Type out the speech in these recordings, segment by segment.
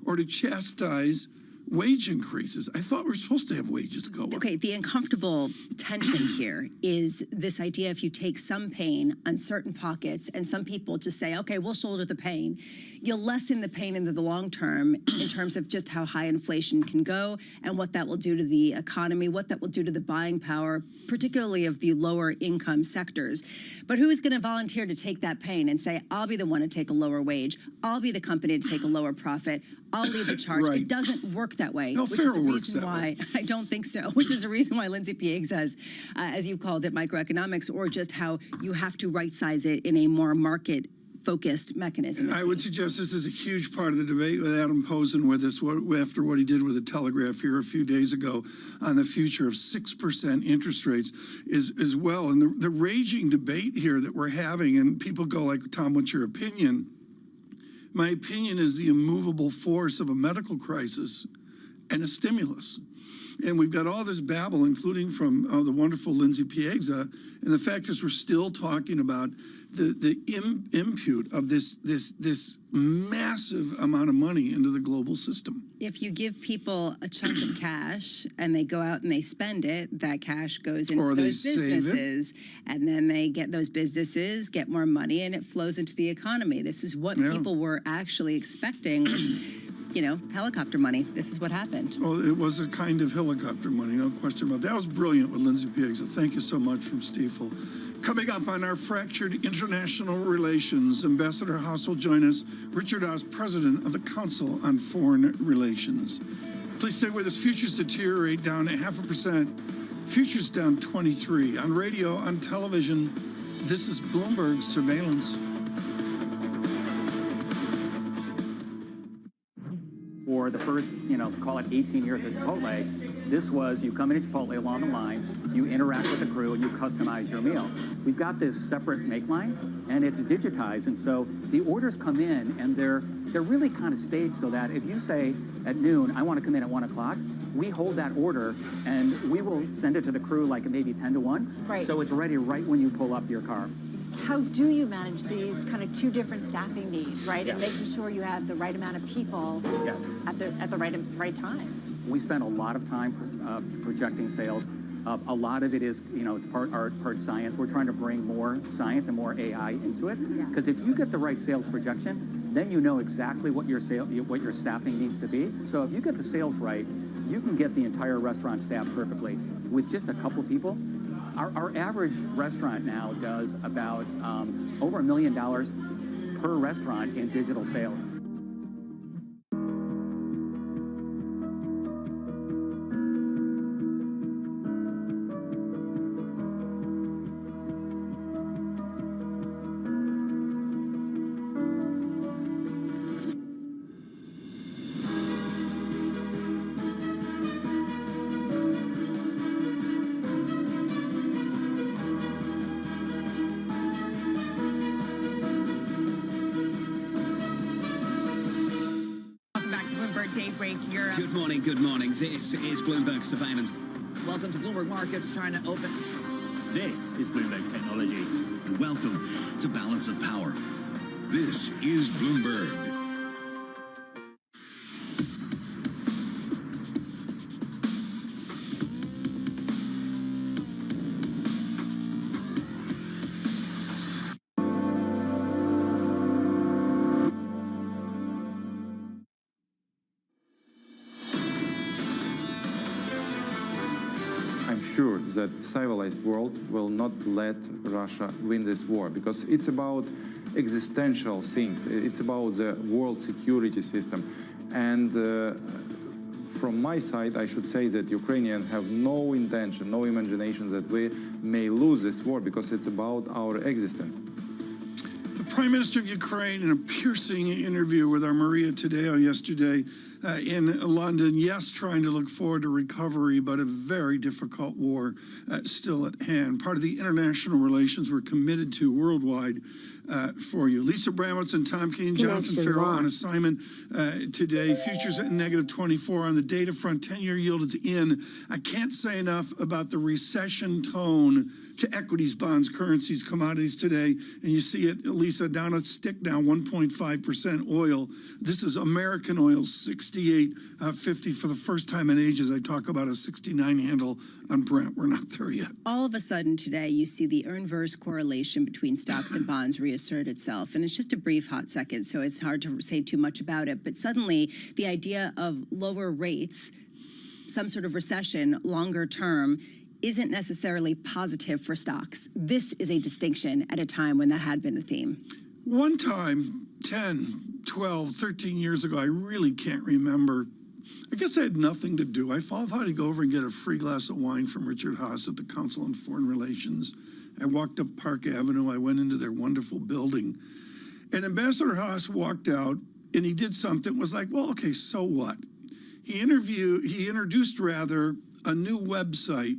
or to chastise wage increases. I thought we were supposed to have wages go up. Okay, the uncomfortable tension here is this idea if you take some pain on certain pockets and some people just say, okay, we'll shoulder the pain, you'll lessen the pain into the long term in terms of just how high inflation can go and what that will do to the economy, what that will do to the buying power, particularly of the lower income sectors. But who's going to volunteer to take that pain and say, I'll be the one to take a lower wage, I'll be the company to take a lower profit, I'll lead the charge. Right. It doesn't work that way, No, which is the Farrell works reason that why way. I don't think so, which is the reason why Lindsay Pieg says, as you called it, microeconomics, or just how you have to right size it in a more market focused mechanism. I would suggest this is a huge part of the debate with Adam Posen with us after what he did with the Telegraph here a few days ago on the future of 6% interest rates as well. And the raging debate here that we're having, and people go like, Tom, what's your opinion? My opinion is the immovable force of a medical crisis and a stimulus. And we've got all this babble, including from the wonderful Lindsay Piegza, and the fact is we're still talking about the impute of this massive amount of money into the global system. If you give people a chunk of cash and they go out and they spend it, that cash goes into those businesses, and then they get those businesses, get more money, and it flows into the economy. This is what people were actually expecting with, you know, helicopter money. This is what happened. Well, it was a kind of helicopter money, no question about that. That was brilliant with Lindsay Piegza. Thank you so much from Stiefel. Coming up on our fractured international relations, Ambassador Haas will join us. Richard Haas, President of the Council on Foreign Relations. Please stay with us. Futures deteriorate down 0.5%. Futures down 23. On radio, on television, this is Bloomberg Surveillance. For the first, call it 18 years at Chipotle, this was you come into Chipotle along the line, you interact with the crew, and you customize your meal. We've got this separate make line, and it's digitized, and so the orders come in, and they're really kind of staged so that if you say at noon, I want to come in at 1 o'clock, we hold that order, and we will send it to the crew like maybe 10 to 1, right. So it's ready right when you pull up your car. How do you manage these kind of two different staffing needs, right? Yes. And making sure you have the right amount of people at the right time. We spend a lot of time projecting sales. A lot of it is, it's part art, part science. We're trying to bring more science and more AI into it. Because if you get the right sales projection, then you know exactly what your staffing needs to be. So if you get the sales right, you can get the entire restaurant staffed perfectly. With just a couple people, our average restaurant now does about over $1 million per restaurant in digital sales. Good morning. This is Bloomberg Surveillance. Welcome to Bloomberg Markets, trying to open. This is Bloomberg Technology. And welcome to Balance of Power. This is Bloomberg. Sure that civilized world will not let Russia win this war, because it's about existential things. It's about the world security system. And from my side, I should say that Ukrainians have no intention, no imagination that we may lose this war, because it's about our existence. The Prime Minister of Ukraine, in a piercing interview with our Maria Tadeo yesterday, in London, yes, trying to look forward to recovery, but a very difficult war still at hand. Part of the international relations we're committed to worldwide. for you. Lisa Bramwitz and Tom Keene, Jonathan Farrell on assignment today. Futures at -24 on the data front. 10-year yield is in. I can't say enough about the recession tone to equities, bonds, currencies, commodities today. And you see it, Lisa, down a stick now, 1.5%. Oil. This is American oil, 68.50 for the first time in ages. I talk about a 69 handle on Brent. We're not there yet. All of a sudden today, you see the inverse correlation between stocks and bonds reassert itself. And it's just a brief hot second, so it's hard to say too much about it. But suddenly, the idea of lower rates, some sort of recession, longer term, isn't necessarily positive for stocks. This is a distinction at a time when that had been the theme. One time, 10, 12, 13 years ago, I really can't remember. I guess I had nothing to do. I thought I'd go over and get a free glass of wine from Richard Haas at the Council on Foreign Relations. I walked up Park Avenue. I went into their wonderful building. And Ambassador Haas walked out, and he did something. Was like, well, okay, so what? He introduced a new website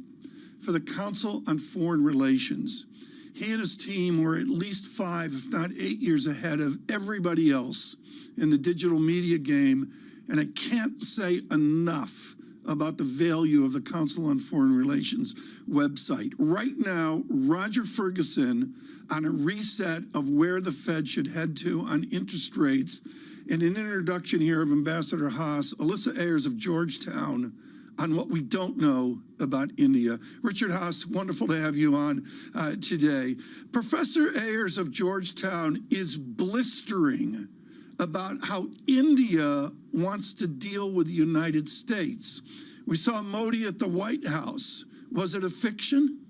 for the Council on Foreign Relations. He and his team were at least 5, if not 8 years ahead of everybody else in the digital media game. And I can't say enough about the value of the Council on Foreign Relations website. Right now, Roger Ferguson on a reset of where the Fed should head to on interest rates, and an introduction here of Ambassador Haas, Alyssa Ayers of Georgetown, on what we don't know about India. Richard Haas, wonderful to have you on today. Professor Ayers of Georgetown is blistering about how India wants to deal with the United States. We saw Modi at the White House. Was it a fiction?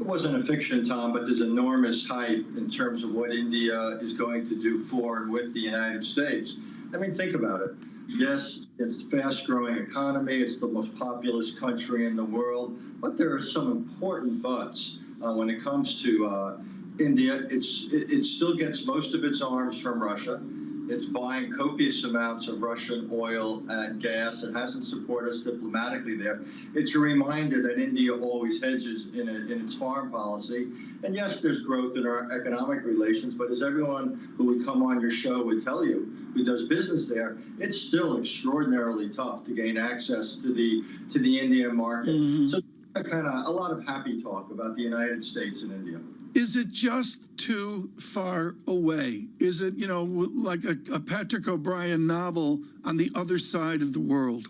It wasn't a fiction, Tom, but there's enormous hype in terms of what India is going to do for and with the United States. I mean, think about it. Yes, it's a fast-growing economy. It's the most populous country in the world. But there are some important buts when it comes to India. It still gets most of its arms from Russia. It's buying copious amounts of Russian oil and gas. It hasn't supported us diplomatically there. It's a reminder that India always hedges in its foreign policy. And yes, there's growth in our economic relations, but as everyone who would come on your show would tell you, who does business there, it's still extraordinarily tough to gain access to the Indian market. Mm-hmm. So a lot of happy talk about the United States and India. Is it just too far away? Is it, like a Patrick O'Brian novel on the other side of the world?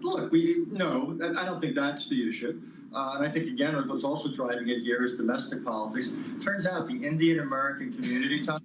Look, I don't think that's the issue. And I think, again, what's also driving it here is domestic politics. Turns out the Indian-American community, Tom,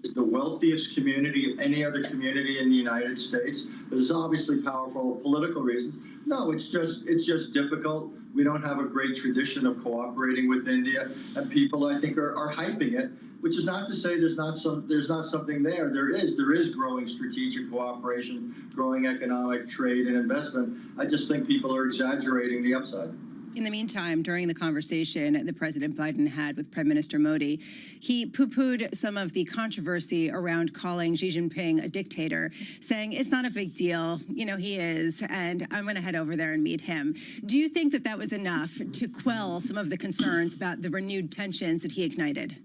is the wealthiest community of any other community in the United States. There's obviously powerful political reasons. No, it's just difficult. We don't have a great tradition of cooperating with India, and people, I think, are hyping it, which is not to say there's not something there. There is growing strategic cooperation, growing economic trade and investment. I just think people are exaggerating the upside. In the meantime, during the conversation that President Biden had with Prime Minister Modi, he poo-pooed some of the controversy around calling Xi Jinping a dictator, saying it's not a big deal, he is, and I'm going to head over there and meet him. Do you think that was enough to quell some of the concerns about the renewed tensions that he ignited?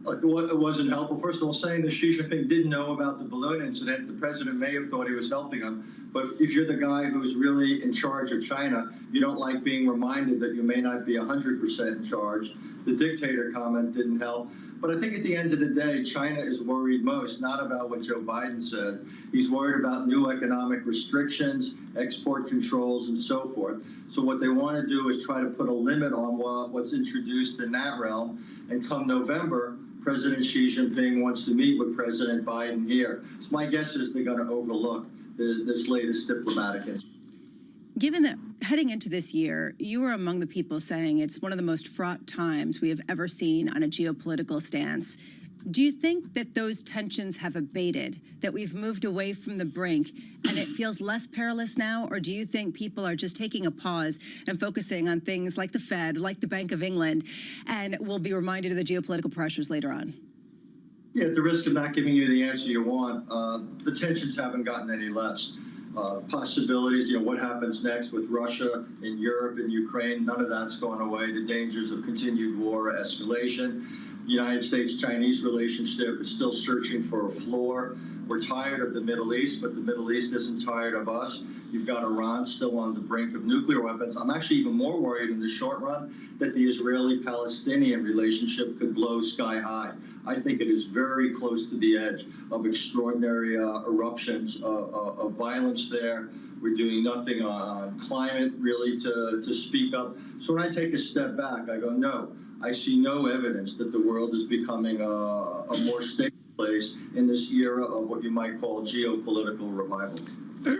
It wasn't helpful. First of all, saying that Xi Jinping didn't know about the balloon incident, the president may have thought he was helping him. But if you're the guy who's really in charge of China, you don't like being reminded that you may not be 100% in charge. The dictator comment didn't help. But I think at the end of the day, China is worried most, not about what Joe Biden said. He's worried about new economic restrictions, export controls, and so forth. So what they want to do is try to put a limit on what's introduced in that realm. And come November, President Xi Jinping wants to meet with President Biden here. So my guess is they're going to overlook this latest diplomatic incident. Given that heading into this year, you were among the people saying it's one of the most fraught times we have ever seen on a geopolitical stance. Do you think that those tensions have abated, that we've moved away from the brink and it feels less perilous now? Or do you think people are just taking a pause and focusing on things like the Fed, like the Bank of England, and will be reminded of the geopolitical pressures later on? Yeah, at the risk of not giving you the answer you want, the tensions haven't gotten any less. possibilities, what happens next with Russia in Europe and Ukraine, none of that's going away. The dangers of continued war, escalation. The United States-Chinese relationship is still searching for a floor. We're tired of the Middle East, but the Middle East isn't tired of us. You've got Iran still on the brink of nuclear weapons. I'm actually even more worried in the short run that the Israeli-Palestinian relationship could blow sky high. I think it is very close to the edge of extraordinary eruptions of violence there. We're doing nothing on climate really to speak up. So when I take a step back, I go, no, I see no evidence that the world is becoming a more stable place in this era of what you might call geopolitical revival.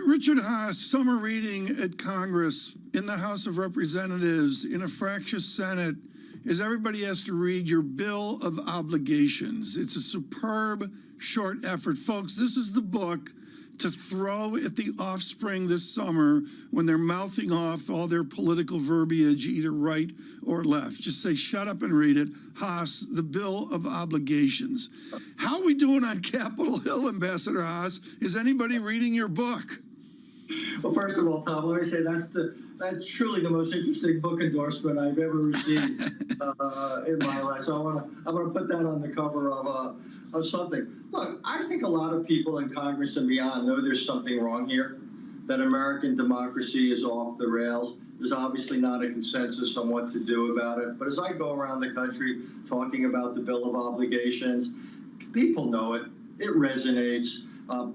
Richard Haas, summer reading at Congress, in the House of Representatives, in a fractious Senate, is everybody has to read your Bill of Obligations. It's a superb short effort. Folks, this is the book to throw at the offspring this summer when they're mouthing off all their political verbiage, either right or left. Just say, shut up and read it. Haas, the Bill of Obligations. How are we doing on Capitol Hill, Ambassador Haas? Is anybody reading your book? Well, first of all, Tom, let me say that's truly the most interesting book endorsement I've ever received in my life. So I want to put that on the cover of something. Look, I think a lot of people in Congress and beyond know there's something wrong here, that American democracy is off the rails. There's obviously not a consensus on what to do about it. But as I go around the country talking about the Bill of Obligations, people know it. It resonates.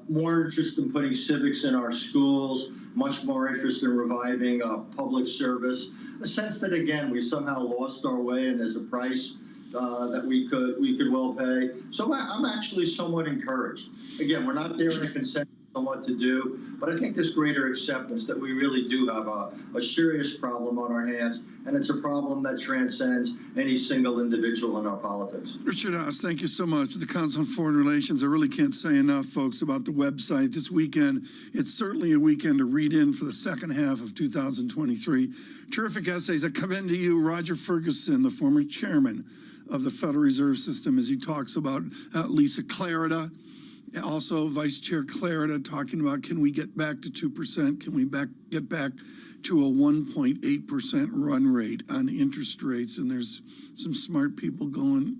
More interest in putting civics in our schools, much more interest in reviving public service. A sense that, again, we somehow lost our way and there's a price that we could well pay. So I'm actually somewhat encouraged. Again, we're not there in a consensus on what to do, but I think there's greater acceptance that we really do have a serious problem on our hands, and it's a problem that transcends any single individual in our politics. Richard Haas, thank you so much. The Council on Foreign Relations, I really can't say enough, folks, about the website. This weekend, it's certainly a weekend to read in for the second half of 2023. Terrific essays. I commend to you Roger Ferguson, the former chairman of the Federal Reserve System, as he talks about Lisa Clarida, also Vice Chair Clarida, talking about, can we get back to 2%? Can we get back to a 1.8% run rate on interest rates? And there's some smart people going,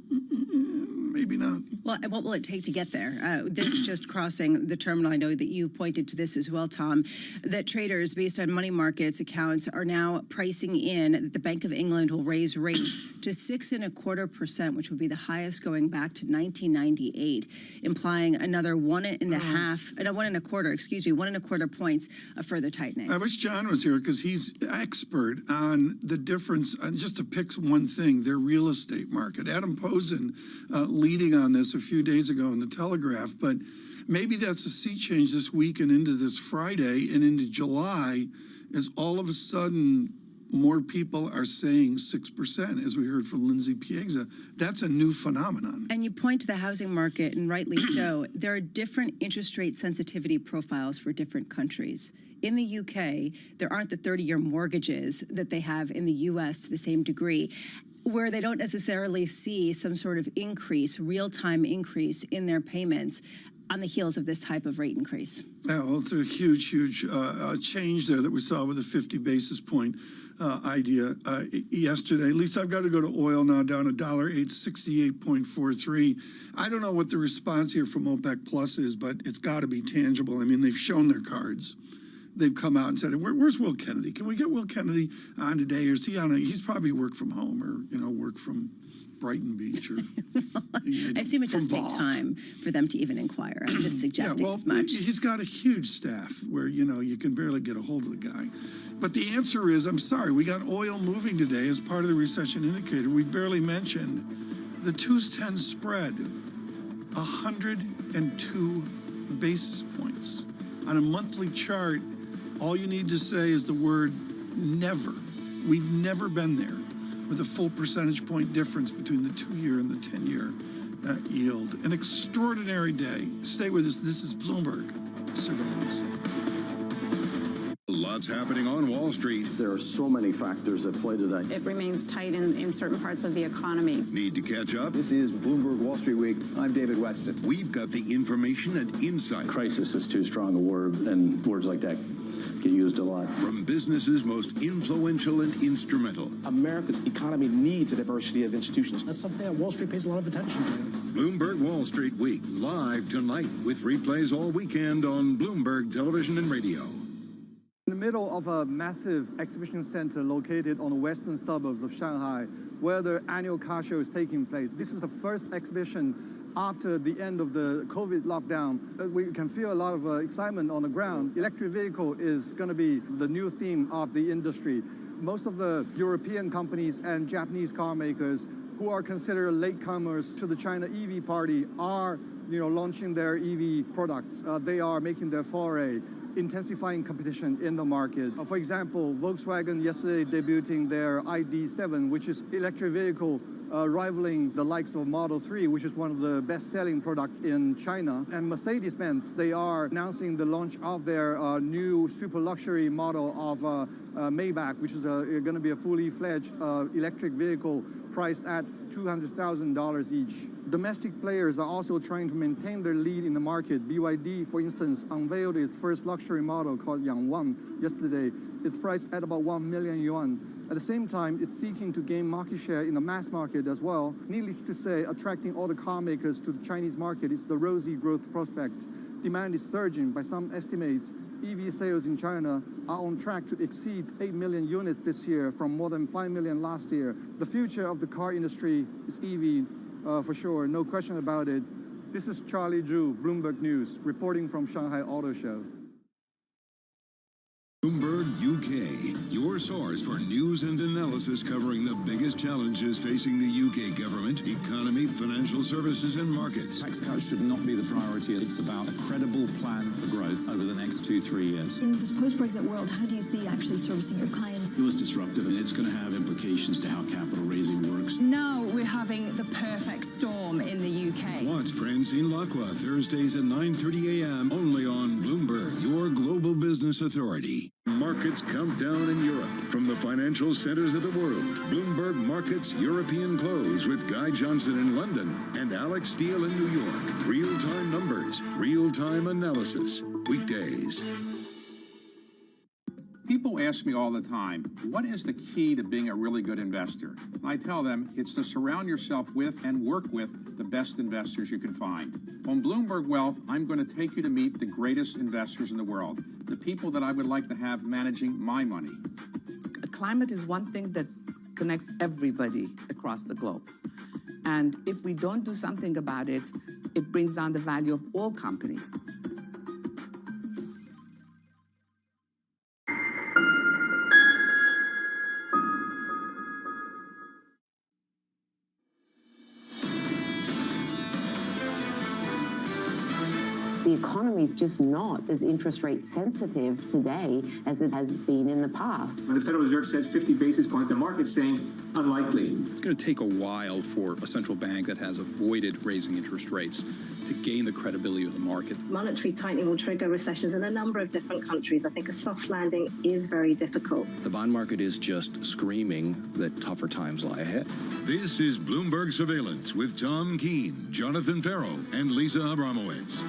maybe not. Well, what will it take to get there? This just crossing the terminal. I know that you pointed to this as well, Tom, that traders based on money markets accounts are now pricing in that the Bank of England will raise rates to 6.25%, which would be the highest going back to 1998, implying another 1.25 points of further tightening. I wish John was here because he's expert on the difference, just to pick one thing, their real estate market. Adam Posen leading on this a few days ago in the Telegraph, but maybe that's a sea change this week and into this Friday and into July, as all of a sudden more people are saying 6%, as we heard from Lindsay Piegza. That's a new phenomenon. And you point to the housing market, and rightly so. There are different interest rate sensitivity profiles for different countries. In the UK, there aren't the 30-year mortgages that they have in the US to the same degree, where they don't necessarily see some sort of increase, real-time increase in their payments on the heels of this type of rate increase. Yeah, well, it's a huge change there that we saw with a 50 basis point idea yesterday. Lisa, I've got to go to oil now, down $1.68.43. I don't know what the response here from OPEC Plus is, but it's got to be tangible. I mean, they've shown their cards. They've come out and said, where's Will Kennedy? Can we get Will Kennedy on today? Or is he on he's probably work from home or, work from Brighton Beach or I assume it does take time for them to even inquire. I'm just suggesting as much. He's got a huge staff where, you can barely get a hold of the guy. But the answer is, I'm sorry, we got oil moving today as part of the recession indicator. We barely mentioned the 2-10 spread, 102 basis points. On a monthly chart, all you need to say is the word never. We've never been there with a full percentage point difference between the 2-year and the 10-year yield. An extraordinary day. Stay with us. This is Bloomberg Surveillance. Lots happening on Wall Street. There are so many factors at play today. It remains tight in certain parts of the economy. Need to catch up? This is Bloomberg Wall Street Week. I'm David Weston. We've got the information and insight. Crisis is too strong a word, and words like that get used a lot. From businesses most influential and instrumental. America's economy needs a diversity of institutions. That's something that Wall Street pays a lot of attention to. Bloomberg Wall Street Week, live tonight with replays all weekend on Bloomberg Television and Radio. In the middle of a massive exhibition center located on the western suburbs of Shanghai, where the annual car show is taking place. This is the first exhibition after the end of the COVID lockdown. We can feel a lot of excitement on the ground. Electric vehicle is going to be the new theme of the industry. Most of the European companies and Japanese car makers who are considered latecomers to the China EV party are, launching their EV products. They are making their foray, intensifying competition in the market. For example, Volkswagen yesterday debuting their ID.7, which is electric vehicle rivaling the likes of Model 3, which is one of the best-selling products in China. And Mercedes-Benz, they are announcing the launch of their new super luxury model of Maybach, which is going to be a fully fledged electric vehicle priced at $200,000 each. Domestic players are also trying to maintain their lead in the market. BYD, for instance, unveiled its first luxury model called Yang1 yesterday. It's priced at about 1 million yuan. At the same time, it's seeking to gain market share in the mass market as well. Needless to say, attracting all the car makers to the Chinese market is the rosy growth prospect. Demand is surging. By some estimates, EV sales in China are on track to exceed 8 million units this year from more than 5 million last year. The future of the car industry is EV, for sure, no question about it. This is Charlie Zhu, Bloomberg News, reporting from Shanghai Auto Show. Bloomberg UK, your source for news and analysis covering the biggest challenges facing the UK government, economy, financial services and markets. Tax cuts should not be the priority. It's about a credible plan for growth over the next 2-3 years. In this post-Brexit world, how do you see actually servicing your clients? It was disruptive, and it's going to have implications to how capital raising works. Now we're having the perfect storm in the UK. Watch Francine Lacqua Thursdays at 9:30 a.m. only on Bloomberg, your global business authority. Markets count down in Europe from the financial centers of the world. Bloomberg Markets European Close with Guy Johnson in London and Alex Steele in New York. Real-time numbers, real-time analysis. Weekdays. People ask me all the time, what is the key to being a really good investor? And I tell them it's to surround yourself with and work with the best investors you can find. On Bloomberg Wealth, I'm going to take you to meet the greatest investors in the world, the people that I would like to have managing my money. Climate is one thing that connects everybody across the globe. And if we don't do something about it, it brings down the value of all companies. The economy is just not as interest rate sensitive today as it has been in the past. When the Federal Reserve says 50 basis points, the market's saying unlikely. It's going to take a while for a central bank that has avoided raising interest rates to gain the credibility of the market. Monetary tightening will trigger recessions in a number of different countries. I think a soft landing is very difficult. The bond market is just screaming that tougher times lie ahead. This is Bloomberg Surveillance with Tom Keene, Jonathan Farrow, and Lisa Abramowitz.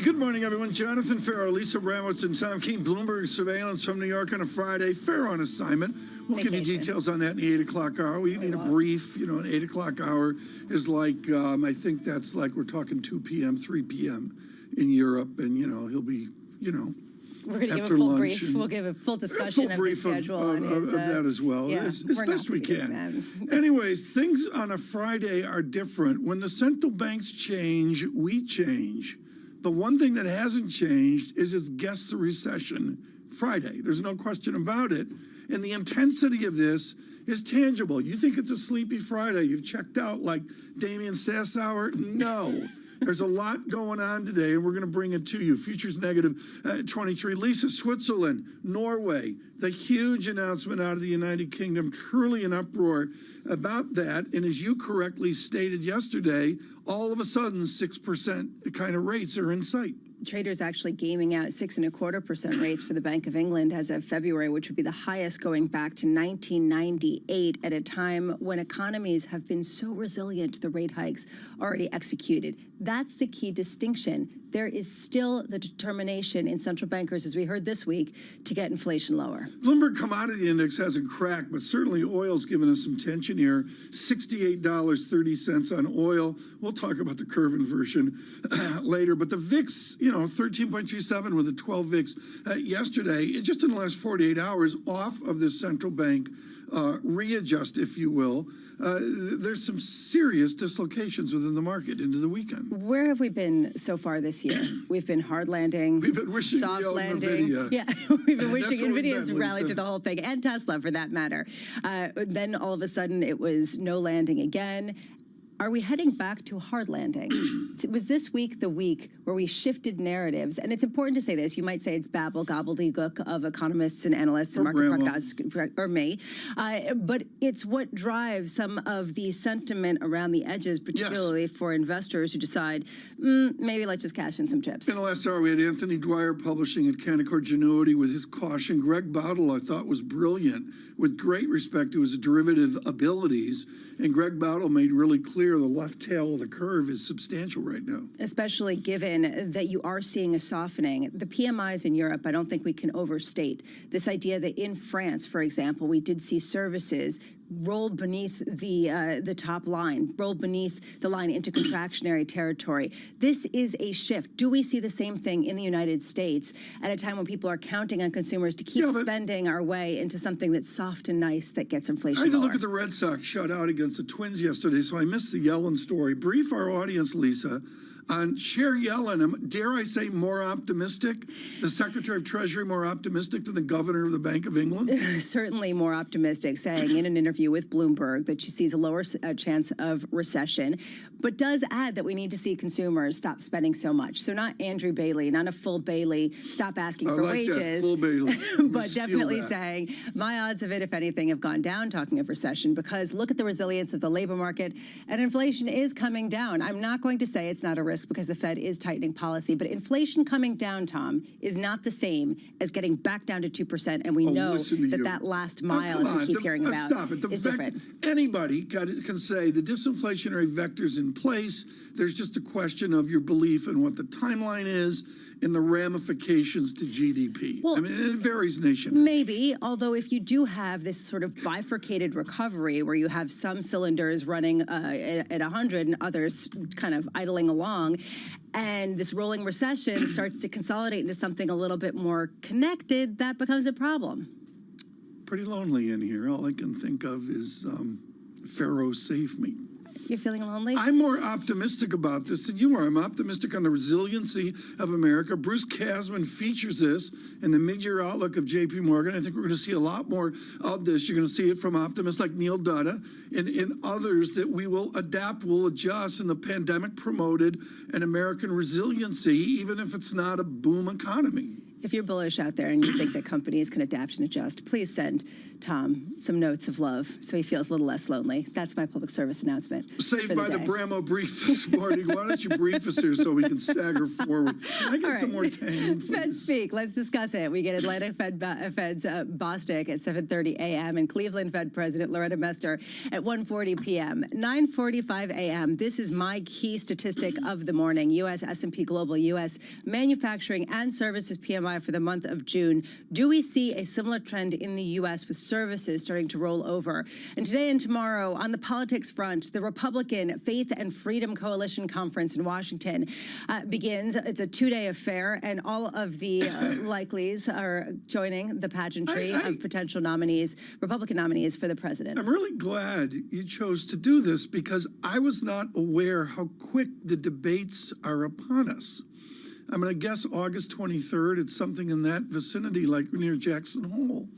Good morning, everyone. Jonathan Farrow, Lisa Abramowitz, and Tom Keene. Bloomberg Surveillance from New York on a Friday. Farrow on assignment. We'll give you details on that in the 8 o'clock hour. We need a brief, an 8 o'clock hour is like, I think that's like we're talking 2 p.m., 3 p.m. in Europe, and, he'll be, we're going to give a full brief. We'll give a full discussion of the schedule of that as well, as best we can. Anyways, things on a Friday are different. When the central banks change, we change. The one thing that hasn't changed is it's guess the recession Friday. There's no question about it. And the intensity of this is tangible. You think it's a sleepy Friday. You've checked out like Damian Sassower. No. There's a lot going on today, and we're going to bring it to you. Futures negative 23. Lisa, Switzerland, Norway, the huge announcement out of the United Kingdom, truly an uproar about that. And as you correctly stated yesterday, all of a sudden 6% kind of rates are in sight. traders actually gaming out 6.25% rates for the Bank of England as of February, which would be the highest going back to 1998 at a time when economies have been so resilient, the rate hikes already executed. That's the key distinction. There is still the determination in central bankers, as we heard this week, to get inflation lower. Bloomberg Commodity Index hasn't cracked, but certainly oil's given us some tension here. $68.30 on oil. We'll talk about the curve inversion later. But the VIX, 13.37 with a 12 VIX yesterday, just in the last 48 hours, off of the central bank readjust, if you will. There's some serious dislocations within the market into the weekend. Where have we been so far this year? We've been hard landing, we've been wishing soft landing. NVIDIA. Yeah, we've been wishing NVIDIA's been, rallied through the whole thing, and Tesla for that matter. Then all of a sudden it was no landing again. Are we heading back to hard landing? Was this week the week where we shifted narratives? And it's important to say this. You might say it's babble, gobbledygook of economists and analysts and market prognosticators, or me. But it's what drives some of the sentiment around the edges, particularly for investors who decide, maybe let's just cash in some chips. In the last hour, we had Anthony Dwyer publishing at Canaccord Genuity with his caution. Greg Bottle, I thought, was brilliant, with great respect to his derivative abilities. And Greg Bottle made really clear the left tail of the curve is substantial right now. Especially given that you are seeing a softening. The PMIs in Europe, I don't think we can overstate. This idea that in France, for example, we did see services roll beneath the top line, roll beneath the line into contractionary territory. This is a shift. Do we see the same thing in the United States at a time when people are counting on consumers to keep spending our way into something that's soft and nice that gets inflation I had to lower? look at the Red Sox shutout against the Twins yesterday, so I missed the Yellen story. Brief our audience, Lisa, on Chair Yellen. Dare I say more optimistic? The Secretary of Treasury more optimistic than the Governor of the Bank of England? Certainly more optimistic, saying in an interview with Bloomberg that she sees a lower chance of recession, but does add that we need to see consumers stop spending so much. So not Andrew Bailey, not a full Bailey, stop asking for wages. That, full Bailey. But definitely saying my odds of it, if anything, have gone down, talking of recession, because look at the resilience of the labor market, and inflation is coming down. I'm not going to say it's not a risk because the Fed is tightening policy, but inflation coming down, Tom, is not the same as getting back down to 2%, and we know that last mile, as we keep hearing about, is different. Anybody can say the disinflationary vector's in place. There's just a question of your belief in what the timeline is and the ramifications to GDP. Well, I mean, it varies nation. Maybe, although if you do have this sort of bifurcated recovery where you have some cylinders running at 100 and others kind of idling along, and this rolling recession starts to consolidate into something a little bit more connected, that becomes a problem. Pretty lonely in here. All I can think of is Pharaoh save me. You're feeling lonely? I'm more optimistic about this than you are. I'm optimistic on the resiliency of America. Bruce Kasman features this in the mid-year outlook of JP Morgan. I think we're going to see a lot more of this. You're going to see it from optimists like Neil Dutta and others, that we will adapt, we'll adjust, and the pandemic promoted an American resiliency, even if it's not a boom economy. If you're bullish out there and you think that companies can adapt and adjust, please send Tom some notes of love so he feels a little less lonely. That's my public service announcement. Saved by the Bramo brief this morning. Why don't you brief us here so we can stagger forward? Can I get some more time, please? Fed Speak. Let's discuss it. We get Atlanta Fed's Bostic at 7:30 a.m. and Cleveland Fed President Loretta Mester at 1:40 p.m. 9:45 a.m. This is my key statistic of the morning. U.S. S&P Global, U.S. Manufacturing and Services PMI for the month of June. Do we see a similar trend in the U.S. with services starting to roll over? And today and tomorrow, on the politics front, the Republican Faith and Freedom Coalition Conference in Washington begins. It's a two-day affair, and all of the likelies are joining the pageantry of potential nominees, Republican nominees for the president. I'm really glad you chose to do this, because I was not aware how quick the debates are upon us. I'm going to guess August 23rd. It's something in that vicinity, like near Jackson Hole.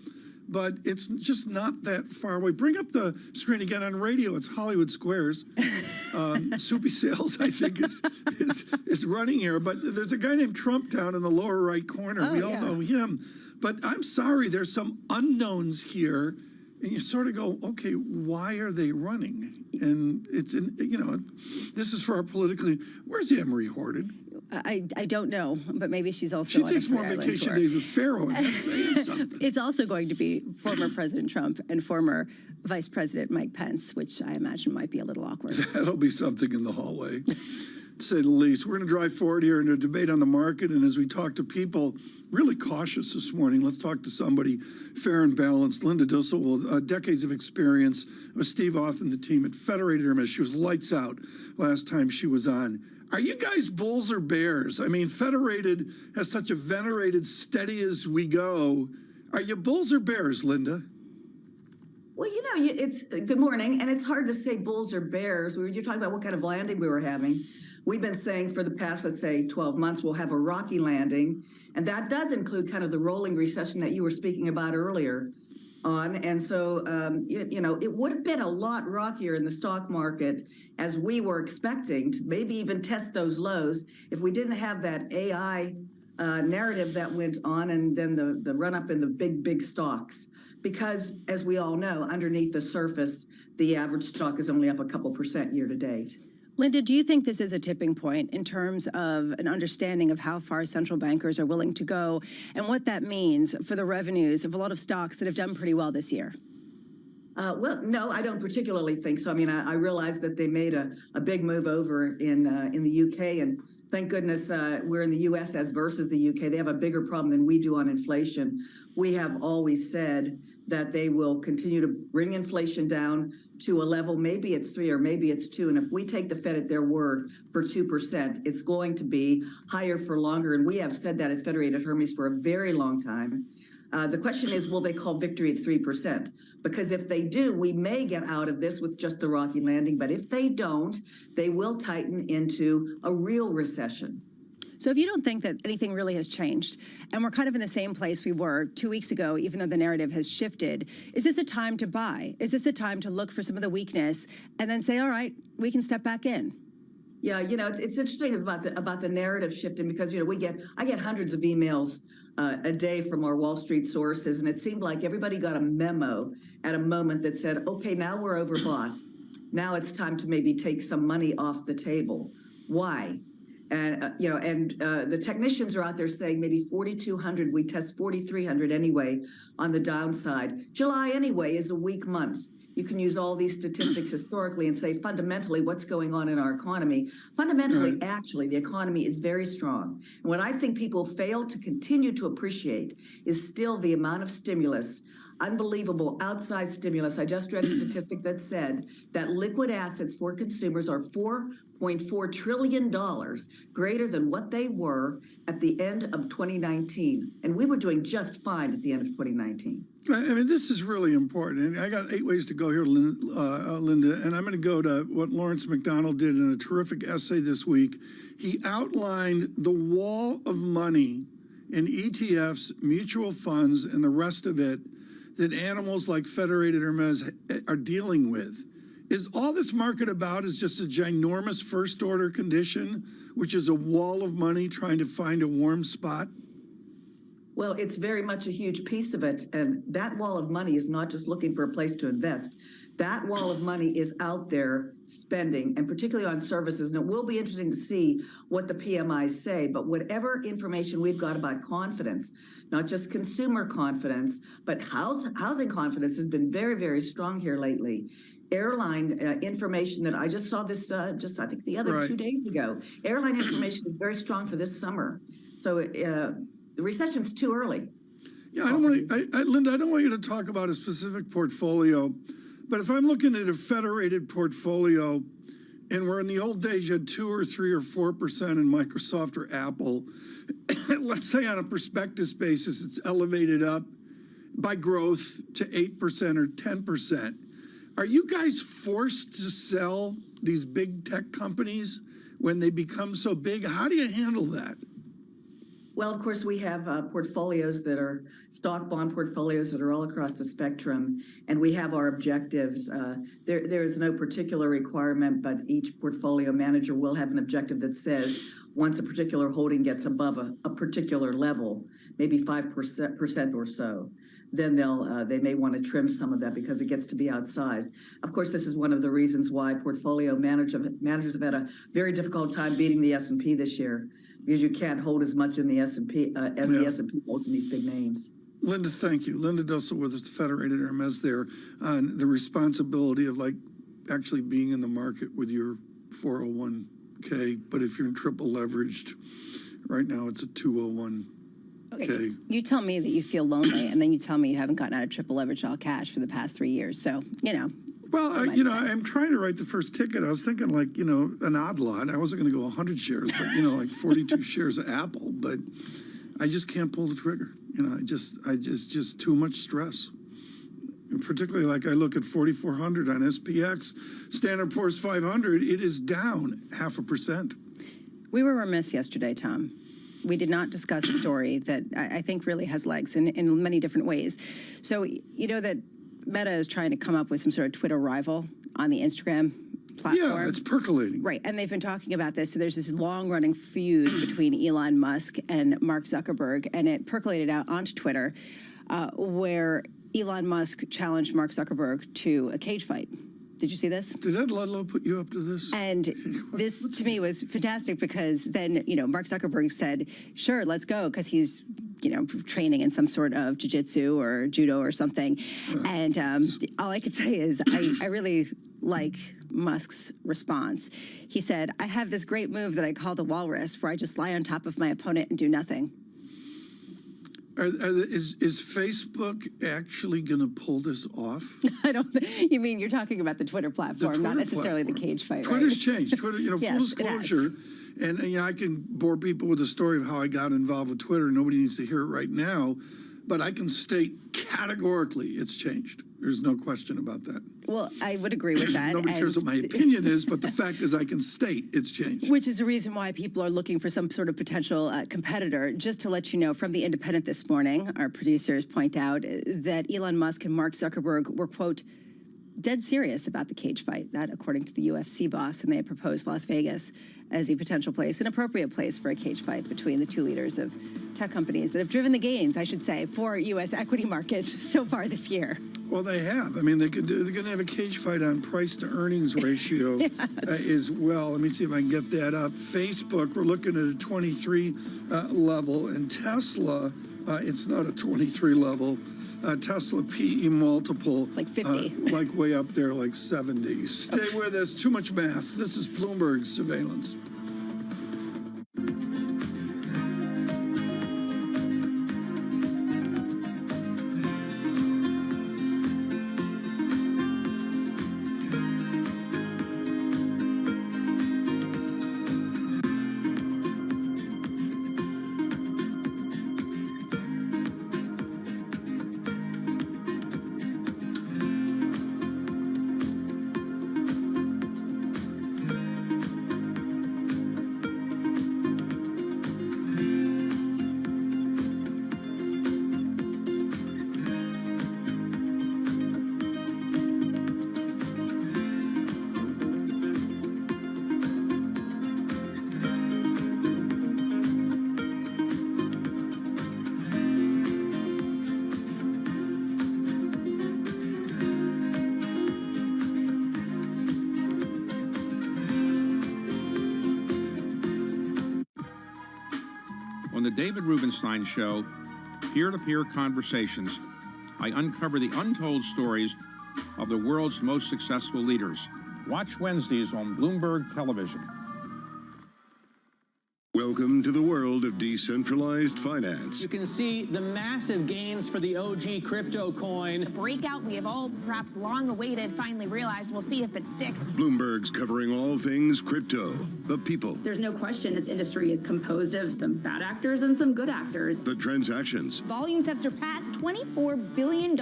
But it's just not that far away. Bring up the screen again on radio. It's Hollywood Squares. Soupy Sales, I think, is running here. But there's a guy named Trump down in the lower right corner. We all know him. But I'm sorry, there's some unknowns here And you sort of go, okay, why are they running? And it's, this is for our politically, where's Emery Horton? I don't know, but maybe she's also She on takes a more Island vacation tour. days with Pharaoh, and that's saying something. It's also going to be former President Trump and former Vice President Mike Pence, which I imagine might be a little awkward. That'll be something in the hallway, to say the least. We're going to drive forward here in a debate on the market, and as we talk to people really cautious this morning, let's talk to somebody fair and balanced. Linda Dussel, decades of experience with Steve Auth and the team at Federated Hermes. She was lights out last time she was on. Are you guys bulls or bears? I mean, Federated has such a venerated steady as we go. Are you bulls or bears, Linda? Well, it's good morning, and it's hard to say bulls or bears. You're talking about what kind of landing we were having. We've been saying for the past, let's say, 12 months, we'll have a rocky landing, and that does include kind of the rolling recession that you were speaking about earlier on. And so, it would have been a lot rockier in the stock market as we were expecting to maybe even test those lows if we didn't have that AI narrative that went on and then the run up in the big stocks. Because as we all know, underneath the surface, the average stock is only up a couple % year to date. Linda, do you think this is a tipping point in terms of an understanding of how far central bankers are willing to go and what that means for the revenues of a lot of stocks that have done pretty well this year? Well, no, I don't particularly think so. I mean, I realize that they made a big move over in the UK, and thank goodness we're in the US as versus the UK. They have a bigger problem than we do on inflation. We have always said that they will continue to bring inflation down to a level, maybe it's 3 or maybe it's 2. And if we take the Fed at their word for 2%, it's going to be higher for longer. And we have said that at Federated Hermes for a very long time. The question is, will they call victory at 3%? Because if they do, we may get out of this with just the rocky landing. But if they don't, they will tighten into a real recession. So if you don't think that anything really has changed, and we're kind of in the same place we were 2 weeks ago, even though the narrative has shifted, is this a time to buy? Is this a time to look for some of the weakness and then say, all right, we can step back in? Yeah, it's interesting about the narrative shifting because, I get hundreds of emails a day from our Wall Street sources, and it seemed like everybody got a memo at a moment that said, okay, now we're overbought. Now it's time to maybe take some money off the table. Why? And, the technicians are out there saying maybe 4,200, we test 4,300 anyway on the downside. July anyway is a weak month. You can use all these statistics historically and say fundamentally what's going on in our economy. Fundamentally, actually, the economy is very strong. And what I think people fail to continue to appreciate is still the amount of stimulus, unbelievable outsized stimulus. I just read a statistic that said that liquid assets for consumers are $4.4 trillion greater than what they were at the end of 2019. And we were doing just fine at the end of 2019. I mean, this is really important. And I got 8 ways to go here, Linda, and I'm going to go to what Lawrence McDonald did in a terrific essay this week. He outlined the wall of money in ETFs, mutual funds, and the rest of it that animals like Federated Hermes are dealing with. Is all this market about is just a ginormous first order condition, which is a wall of money trying to find a warm spot? Well, it's very much a huge piece of it. And that wall of money is not just looking for a place to invest. That wall of money is out there spending, and particularly on services. And it will be interesting to see what the PMIs say. But whatever information we've got about confidence, not just consumer confidence, but housing confidence has been very, very strong here lately. Airline information that I just saw this I think the other 2 days ago. Airline information is very strong for this summer. So the recession's too early. Yeah, Linda, I don't want you to talk about a specific portfolio, but if I'm looking at a Federated portfolio, and where in the old days you had 2 or 3 or 4% in Microsoft or Apple, let's say on a prospectus basis, it's elevated up by growth to 8% or 10%. Are you guys forced to sell these big tech companies when they become so big? How do you handle that? Well, of course, we have portfolios that are stock bond portfolios that are all across the spectrum, and we have our objectives. There is no particular requirement, but each portfolio manager will have an objective that says once a particular holding gets above a particular level, maybe 5% or so, then they may want to trim some of that because it gets to be outsized. Of course, this is one of the reasons why portfolio managers have had a very difficult time beating the S&P this year, because you can't hold as much in the S&P as the S&P holds in these big names. Linda, thank you. Linda Dussel with the Federated Hermes there on the responsibility of like actually being in the market with your 401k, but if you're in triple leveraged, right now it's a 201. Okay. You tell me that you feel lonely, and then you tell me you haven't gotten out of triple leverage all cash for the past 3 years. So, Well, I'm trying to write the first ticket. I was thinking like, an odd lot. I wasn't going to go 100 shares, but, like 42 shares of Apple. But I just can't pull the trigger. Just too much stress. And particularly like I look at 4,400 on SPX, Standard & Poor's 500, it is down 0.5%. We were remiss yesterday, Tom. We did not discuss a story that I think really has legs in many different ways. So, that Meta is trying to come up with some sort of Twitter rival on the Instagram platform. Yeah, it's percolating. Right, and they've been talking about this. So there's this long-running feud between Elon Musk and Mark Zuckerberg, and it percolated out onto Twitter, where Elon Musk challenged Mark Zuckerberg to a cage fight. Did you see this? Did Ed Ludlow put you up to this? And this, to me, was fantastic because then, Mark Zuckerberg said, sure, let's go, because he's, training in some sort of jiu-jitsu or judo or something. And all I could say is I really like Musk's response. He said, I have this great move that I call the walrus, where I just lie on top of my opponent and do nothing. Is Facebook actually going to pull this off? I don't. You mean you're talking about the Twitter platform, not necessarily the cage fight, Twitter's right? changed. Twitter, Yes, full disclosure, and I can bore people with the story of how I got involved with Twitter. Nobody needs to hear it right now, but I can state categorically it's changed. There's no question about that. Well, I would agree with that. Nobody cares what my opinion is, but the fact is I can state it's changed. Which is the reason why people are looking for some sort of potential competitor. Just to let you know, from The Independent this morning, our producers point out that Elon Musk and Mark Zuckerberg were, quote, dead serious about the cage fight. That, according to the UFC boss, and they proposed Las Vegas as a potential place, an appropriate place for a cage fight between the two leaders of tech companies that have driven the gains, I should say, for U.S. equity markets so far this year. Well, they have. I mean, they're going to have a cage fight on price to earnings ratio as well. Let me see if I can get that up. Facebook, we're looking at a 23 level, and Tesla, it's not a 23 level. Tesla PE multiple, it's like 50, like way up there, like 70. Stay with us. Too much math. This is Bloomberg Surveillance. On the David Rubenstein Show, peer-to-peer conversations, I uncover the untold stories of the world's most successful leaders. Watch Wednesdays on Bloomberg Television. Welcome to the world of decentralized finance. You can see the massive gains for the OG crypto coin. The breakout we have all perhaps long awaited, finally realized. We'll see if it sticks. Bloomberg's covering all things crypto, the people. There's no question this industry is composed of some bad actors and some good actors. The transactions. Volumes have surpassed $24 billion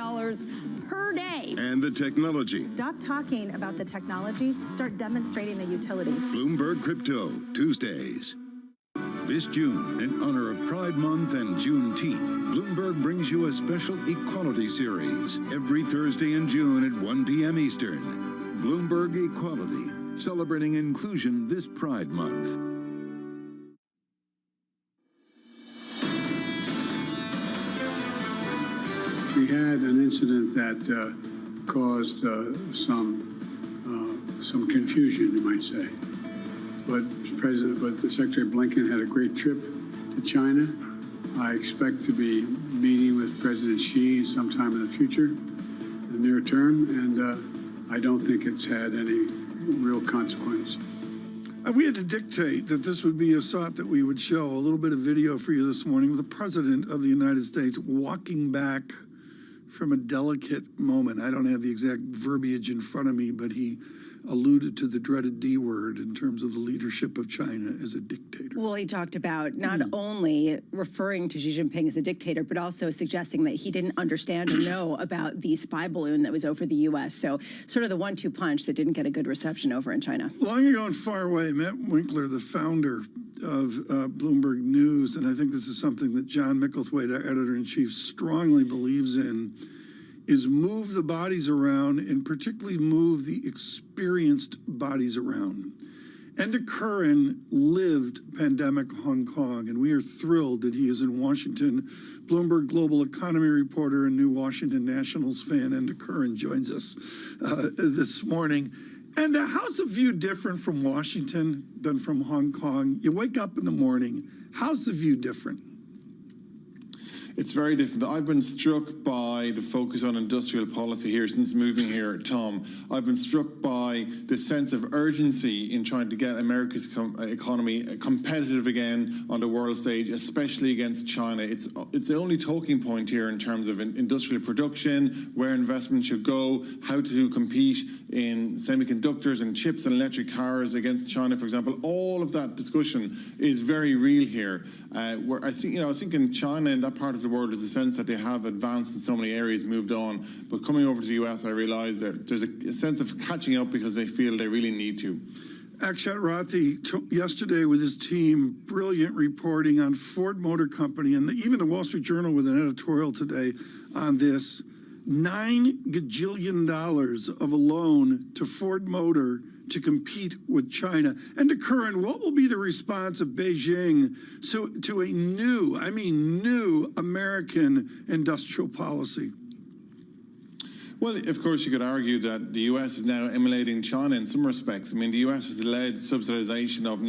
per day. And the technology. Stop talking about the technology, start demonstrating the utility. Bloomberg Crypto, Tuesdays. This June, in honor of Pride Month and Juneteenth, Bloomberg brings you a special equality series every Thursday in June at 1 p.m. Eastern. Bloomberg Equality, celebrating inclusion this Pride Month. We had an incident that caused some confusion, you might say. But the Secretary Blinken had a great trip to China. I expect to be meeting with President Xi sometime in the future, in the near term, and I don't think it's had any real consequence. We had to dictate that this would be a thought that we would show a little bit of video for you this morning of the President of the United States walking back from a delicate moment. I don't have the exact verbiage in front of me, but he alluded to the dreaded D word in terms of the leadership of China as a dictator. Well, he talked about not only referring to Xi Jinping as a dictator, but also suggesting that he didn't understand or know about the spy balloon that was over the U.S. So sort of the 1-2 punch that didn't get a good reception over in China. Long ago and far away, Matt Winkler, the founder of Bloomberg News, and I think this is something that John Micklethwaite, our editor-in-chief, strongly believes in, is move the bodies around, and particularly move the experienced bodies around. Enda Curran lived pandemic Hong Kong, and we are thrilled that he is in Washington. Bloomberg Global Economy reporter and new Washington Nationals fan, Enda Curran, joins us this morning. And how's the view different from Washington than from Hong Kong? You wake up in the morning, how's the view different? It's very different. I've been struck by the focus on industrial policy here since moving here, Tom. I've been struck by the sense of urgency in trying to get America's economy competitive again on the world stage, especially against China. It's the only talking point here in terms of industrial production, where investment should go, how to compete in semiconductors and chips and electric cars against China, for example. All of that discussion is very real here. Where I think in China, in that part of the world, there's a sense that they have advanced in so many areas, moved on. But coming over to the US, I realize that there's a sense of catching up because they feel they really need to. Akshat Rathi took yesterday with his team brilliant reporting on Ford Motor Company, and even the Wall Street Journal with an editorial today on this. $9 gajillion of a loan to Ford Motor to compete with China. And to Curran, what will be the response of Beijing to a new American industrial policy? Well, of course, you could argue that the U.S. is now emulating China in some respects. I mean, the U.S. has led subsidization of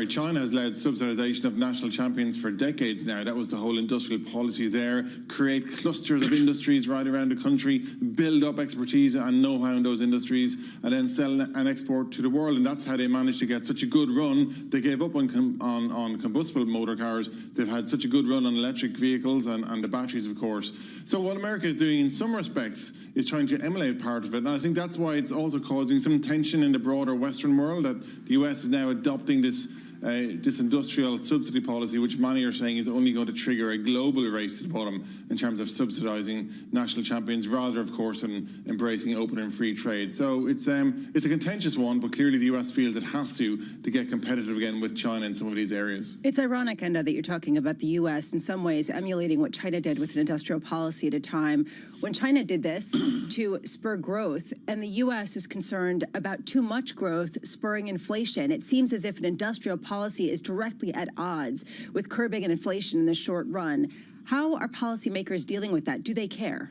China has led subsidization of national champions for decades now. That was the whole industrial policy there. Create clusters of industries right around the country, build up expertise and know-how in those industries, and then sell and export to the world. And that's how they managed to get such a good run. They gave up on combustible motor cars. They've had such a good run on electric vehicles and the batteries, of course. So what America is doing in some respects is trying to emulate part of it. And I think that's why it's also causing some tension in the broader Western world, that the US is now adopting this industrial subsidy policy, which many are saying is only going to trigger a global race to the bottom in terms of subsidizing national champions, rather, of course, than embracing open and free trade. So it's a contentious one, but clearly the US feels it has to get competitive again with China in some of these areas. It's ironic, Enda, that you're talking about the US in some ways emulating what China did with an industrial policy at a time when China did this to spur growth, and the US is concerned about too much growth spurring inflation. It seems as if an industrial policy is directly at odds with curbing an inflation in the short run. How are policymakers dealing with that? Do they care?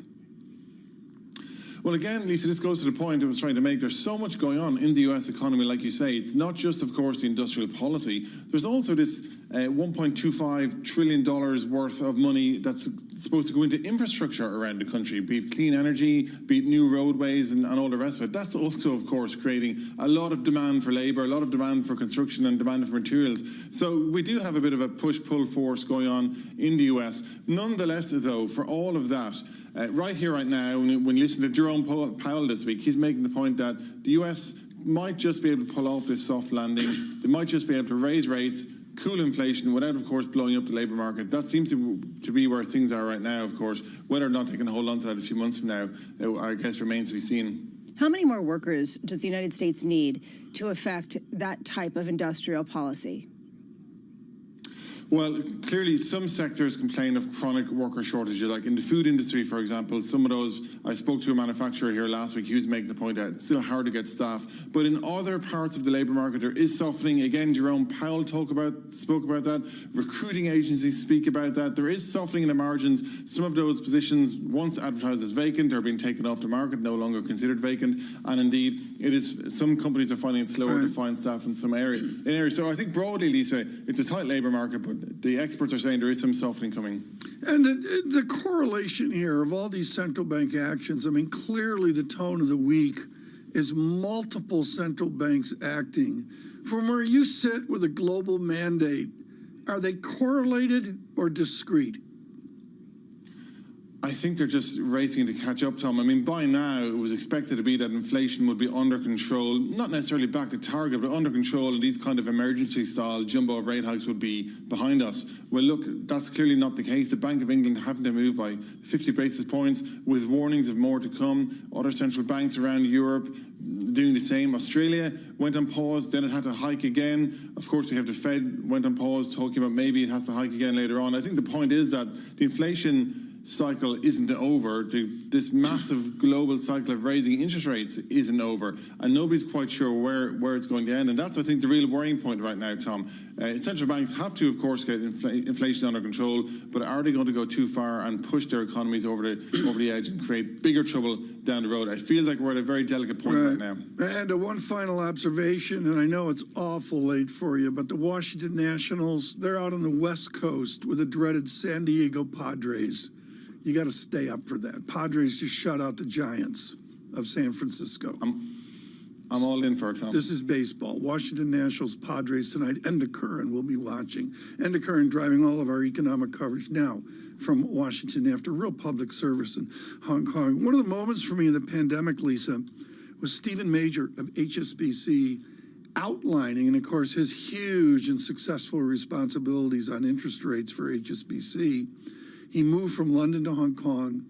Well, again, Lisa, this goes to the point I was trying to make. There's so much going on in the U.S. economy, like you say. It's not just, of course, the industrial policy. There's also this $1.25 trillion worth of money that's supposed to go into infrastructure around the country, be it clean energy, be it new roadways and all the rest of it. That's also, of course, creating a lot of demand for labour, a lot of demand for construction and demand for materials. So we do have a bit of a push-pull force going on in the U.S. Nonetheless, though, for all of that, right here, right now, when you listen to Jerome Powell this week, he's making the point that the U.S. might just be able to pull off this soft landing. They might just be able to raise rates, cool inflation, without, of course, blowing up the labour market. That seems to be where things are right now, of course. Whether or not they can hold on to that a few months from now, I guess, remains to be seen. How many more workers does the United States need to affect that type of industrial policy? Well, clearly some sectors complain of chronic worker shortages, like in the food industry, for example. Some of those, I spoke to a manufacturer here last week, he was making the point that it's still hard to get staff. But in other parts of the labour market, there is softening. Again, Jerome Powell spoke about that. Recruiting agencies speak about that. There is softening in the margins. Some of those positions, once advertised as vacant, are being taken off the market, no longer considered vacant. And indeed, some companies are finding it slower to find staff in some areas. So I think broadly, Lisa, it's a tight labour market, but the experts are saying there is some softening coming. And the correlation here of all these central bank actions, I mean, clearly the tone of the week is multiple central banks acting. From where you sit with a global mandate, are they correlated or discrete? I think they're just racing to catch up, Tom. I mean, by now, it was expected to be that inflation would be under control, not necessarily back to target, but under control, and these kind of emergency-style jumbo rate hikes would be behind us. Well, look, that's clearly not the case. The Bank of England having to move by 50 basis points with warnings of more to come. Other central banks around Europe doing the same. Australia went on pause, then it had to hike again. Of course, we have the Fed went on pause, talking about maybe it has to hike again later on. I think the point is that the inflation cycle isn't over. This massive global cycle of raising interest rates isn't over, and nobody's quite sure where it's going to end. And that's, I think, the real worrying point right now, Tom. Central banks have to, of course, get inflation under control, but are they going to go too far and push their economies over the edge and create bigger trouble down the road? I feel like we're at a very delicate point right now. And one final observation, and I know it's awful late for you, but the Washington Nationals, they're out on the West Coast with the dreaded San Diego Padres. You got to stay up for that. Padres just shut out the Giants of San Francisco. I'm all in for it, Tom. This is baseball. Washington Nationals, Padres tonight. Enda Curran will be watching. Enda Curran driving all of our economic coverage now from Washington after real public service in Hong Kong. One of the moments for me in the pandemic, Lisa, was Stephen Major of HSBC outlining, and of course, his huge and successful responsibilities on interest rates for HSBC. He moved from London to Hong Kong.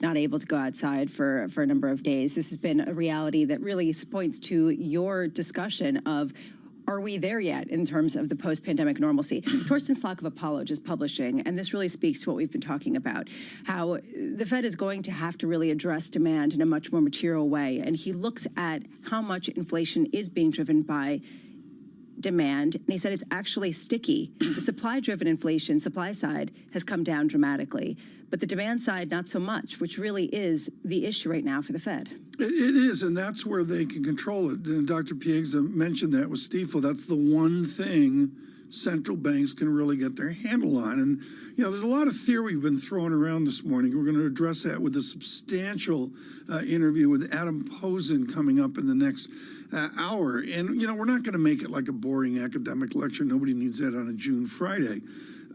Not able to go outside for a number of days. This has been a reality that really points to your discussion of, are we there yet in terms of the post-pandemic normalcy? Torsten Slok of Apollo just publishing, and this really speaks to what we've been talking about, how the Fed is going to have to really address demand in a much more material way. And he looks at how much inflation is being driven by demand, and he said it's actually sticky. The supply-driven inflation, supply side, has come down dramatically, but the demand side, not so much, which really is the issue right now for the Fed. It is, and that's where they can control it. And Dr. Piegza mentioned that with Stifel. That's the one thing central banks can really get their handle on. And, you know, there's a lot of theory been thrown around this morning. We're going to address that with a substantial interview with Adam Posen coming up in the next hour. And, you know, we're not going to make it like a boring academic lecture. Nobody needs that on a June Friday.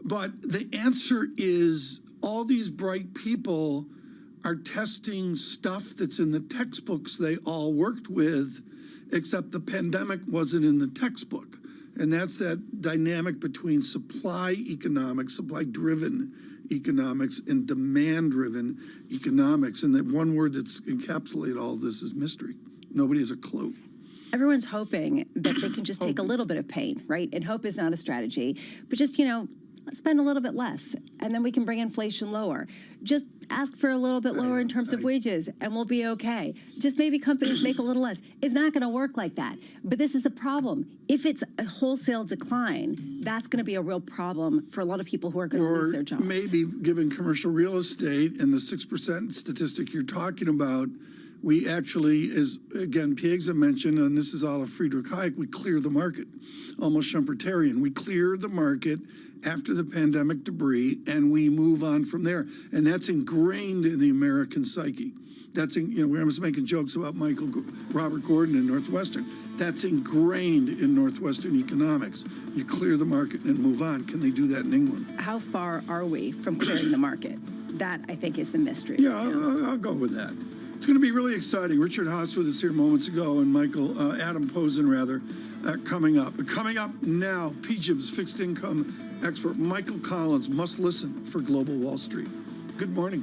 But the answer is all these bright people are testing stuff that's in the textbooks they all worked with, except the pandemic wasn't in the textbook. And that's that dynamic between supply economics, supply-driven economics, and demand-driven economics. And that one word that's encapsulated all of this is mystery. Nobody has a clue. Everyone's hoping that they can just take a little bit of pain, right? And hope is not a strategy, but just, you know, spend a little bit less, and then we can bring inflation lower. Just ask for a little bit lower in terms of wages, and we'll be okay. Just maybe companies make a little less. It's not going to work like that. But this is the problem. If it's a wholesale decline, that's going to be a real problem for a lot of people who are going to lose their jobs. Maybe given commercial real estate and the 6% statistic you're talking about, we actually, as again Piegza mentioned, and this is all of Friedrich Hayek, we clear the market, almost Schumpeterian. We clear the market after the pandemic debris, and we move on from there. And that's ingrained in the American psyche. That's, you know, I was making jokes about Robert Gordon in Northwestern. That's ingrained in Northwestern economics. You clear the market and move on. Can they do that in England? How far are we from clearing the market? That, I think, is the mystery. Yeah, I'll go with that. It's going to be really exciting. Richard Haas with us here moments ago, and Adam Posen, coming up. But coming up now, PGIM's fixed income expert Michael Collins must listen for Global Wall Street. Good morning.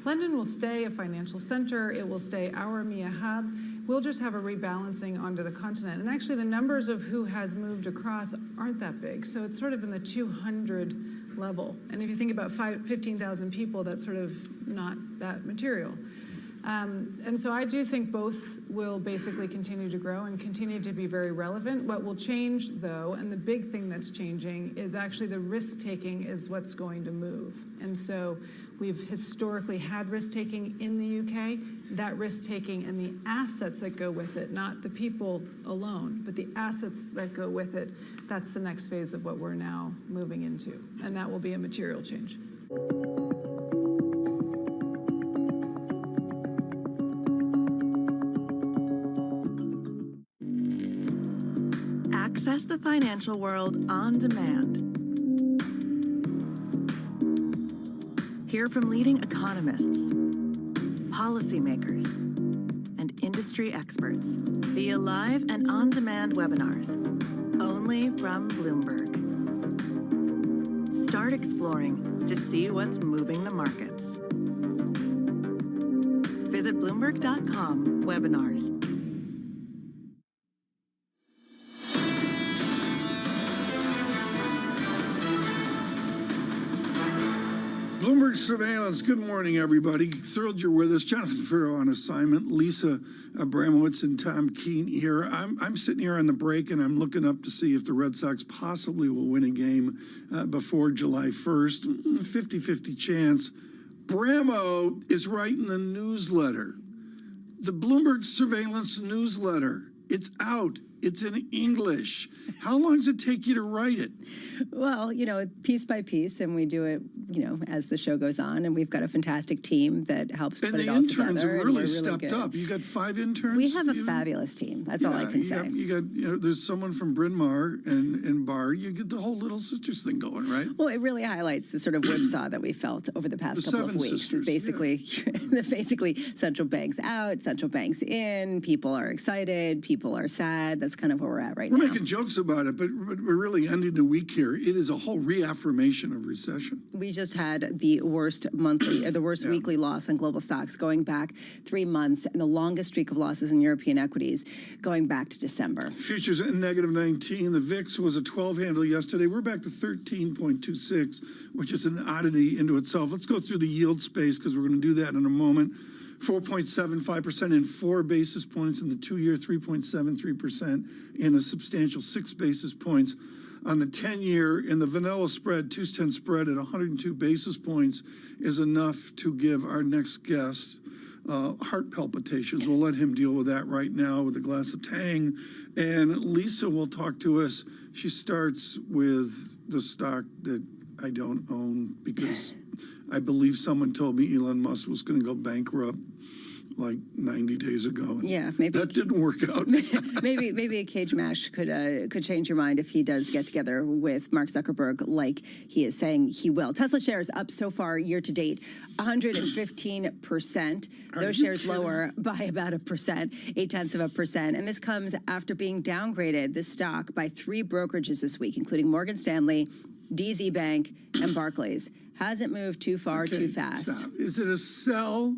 London will stay a financial center. It will stay our EMEA hub. We'll just have a rebalancing onto the continent. And actually, the numbers of who has moved across aren't that big. So it's sort of in the 200 level. And if you think about 15,000 people, that's sort of not that material. And so I do think both will basically continue to grow and continue to be very relevant. What will change, though, and the big thing that's changing, is actually the risk-taking is what's going to move. And so we've historically had risk-taking in the UK. That risk-taking and the assets that go with it, not the people alone, but the assets that go with it, that's the next phase of what we're now moving into. And that will be a material change. Access the financial world on demand. Hear from leading economists, policymakers, and industry experts via live and on-demand webinars, only from Bloomberg. Start exploring to see what's moving the markets. Visit Bloomberg.com/webinars. Bloomberg Surveillance. Good morning, everybody. Thrilled you're with us. Jonathan Farrow on assignment. Lisa Abramowitz and Tom Keene here. I'm sitting here on the break, and I'm looking up to see if the Red Sox possibly will win a game before July 1st. 50-50 chance. Bramo is writing the newsletter. The Bloomberg Surveillance newsletter. It's out. It's in English. How long does it take you to write it? Well, piece by piece, and we do it, as the show goes on, and we've got a fantastic team that helps put it all together. And the interns have really stepped up. You got 5 interns? We have a fabulous team. That's all I can say. You got, there's someone from Bryn Mawr and Bard. You get the whole Little Sisters thing going, right? Well, it really highlights the sort of whipsaw that we felt over the past couple of weeks. Sisters, basically, central banks out, central banks in. People are excited. People are sad. That's That's kind of where we're at right We're now. making jokes about it, but we're really ending the week here. It is a whole reaffirmation of recession. We just had the worst monthly, or the worst weekly loss on global stocks going back 3 months, and the longest streak of losses in European equities going back to December. Futures at -19. The VIX was a 12 handle yesterday. We're back to 13.26, which is an oddity into itself. Let's go through the yield space because we're going to do that in a moment. 4.75% in 4 basis points in the 2-year, 3.73% in a substantial 6 basis points on the 10-year. In the vanilla spread, 2-10 spread at 102 basis points is enough to give our next guest heart palpitations. We'll let him deal with that right now with a glass of Tang. And Lisa will talk to us. She starts with the stock that I don't own because I believe someone told me Elon Musk was going to go bankrupt like 90 days ago. Yeah, maybe that didn't work out. maybe a cage match could change your mind if he does get together with Mark Zuckerberg, like he is saying he will. Tesla shares up so far year to date, 115%. Those shares lower by about 1%, 0.8%, and this comes after being downgraded, this stock, by 3 brokerages this week, including Morgan Stanley, DZ Bank, and Barclays. Hasn't moved too far, too fast. Stop. Is it a sell?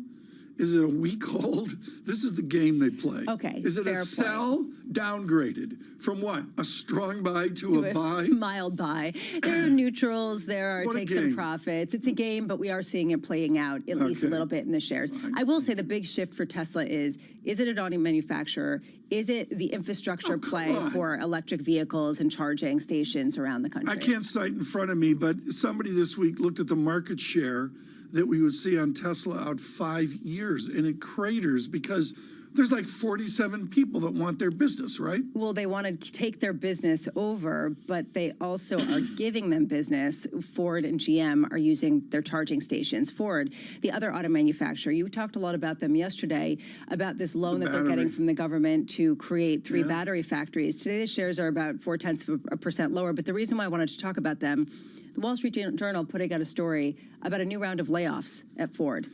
Is it a weak hold? This is the game they play. Okay. Is it a sell downgraded from what? A strong buy to a buy? Mild buy. There are neutrals. There are take some profits. It's a game, but we are seeing it playing out at least a little bit in the shares. I will say the big shift for Tesla is it an auto manufacturer? Is it the infrastructure play for electric vehicles and charging stations around the country? I can't cite in front of me, but somebody this week looked at the market share that we would see on Tesla out 5 years, and it craters because there's like 47 people that want their business, right? Well, they want to take their business over, but they also are giving them business. Ford and GM are using their charging stations. Ford, the other auto manufacturer, you talked a lot about them yesterday, about this loan that they're getting from the government to create 3 battery factories. Today, the shares are about 0.4% lower, but the reason why I wanted to talk about them, the Wall Street Journal putting out a story about a new round of layoffs at Ford,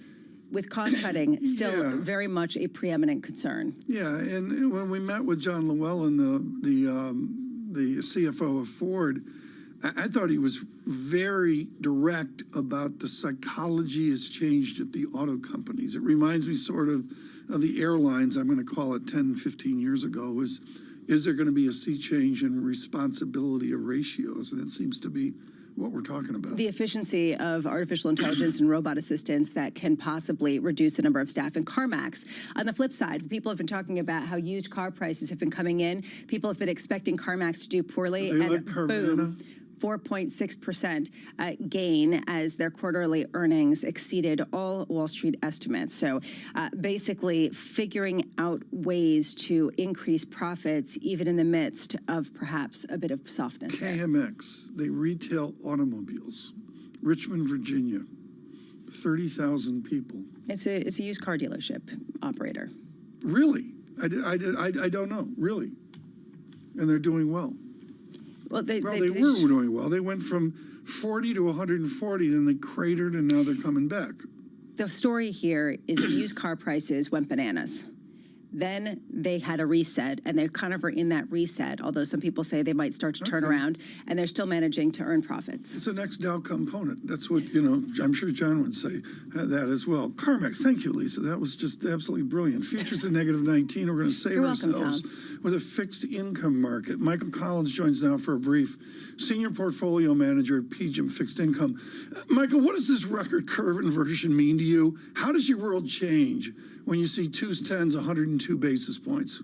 with cost cutting still very much a preeminent concern. Yeah, and when we met with John Llewellyn, the CFO of Ford, I thought he was very direct about the psychology has changed at the auto companies. It reminds me sort of the airlines, I'm going to call it 10, 15 years ago, is there going to be a sea change in responsibility of ratios? And it seems to be what we're talking about. The efficiency of artificial intelligence and robot assistants that can possibly reduce the number of staff. And CarMax, on the flip side, people have been talking about how used car prices have been coming in. People have been expecting CarMax to do poorly, and boom. 4.6% gain as their quarterly earnings exceeded all Wall Street estimates. So basically figuring out ways to increase profits even in the midst of perhaps a bit of softness. KMX, they retail automobiles. Richmond, Virginia, 30,000 people. It's a used car dealership operator. Really? I don't know, really. And they're doing well. Well, they were doing well. They went from 40 to 140, then they cratered, and now they're coming back. The story here is that used car prices went bananas. Then they had a reset, and they kind of are in that reset, although some people say they might start to turn around, and they're still managing to earn profits. It's the next Dow component. That's what, I'm sure John would say that as well. CarMax, thank you, Lisa. That was just absolutely brilliant. Futures at -19. We're going to save ourselves with a fixed income market. Michael Collins joins now for a brief. Senior Portfolio Manager at PGIM Fixed Income. Michael, what does this record curve inversion mean to you? How does your world change when you see 2s, 10s, 102 basis points?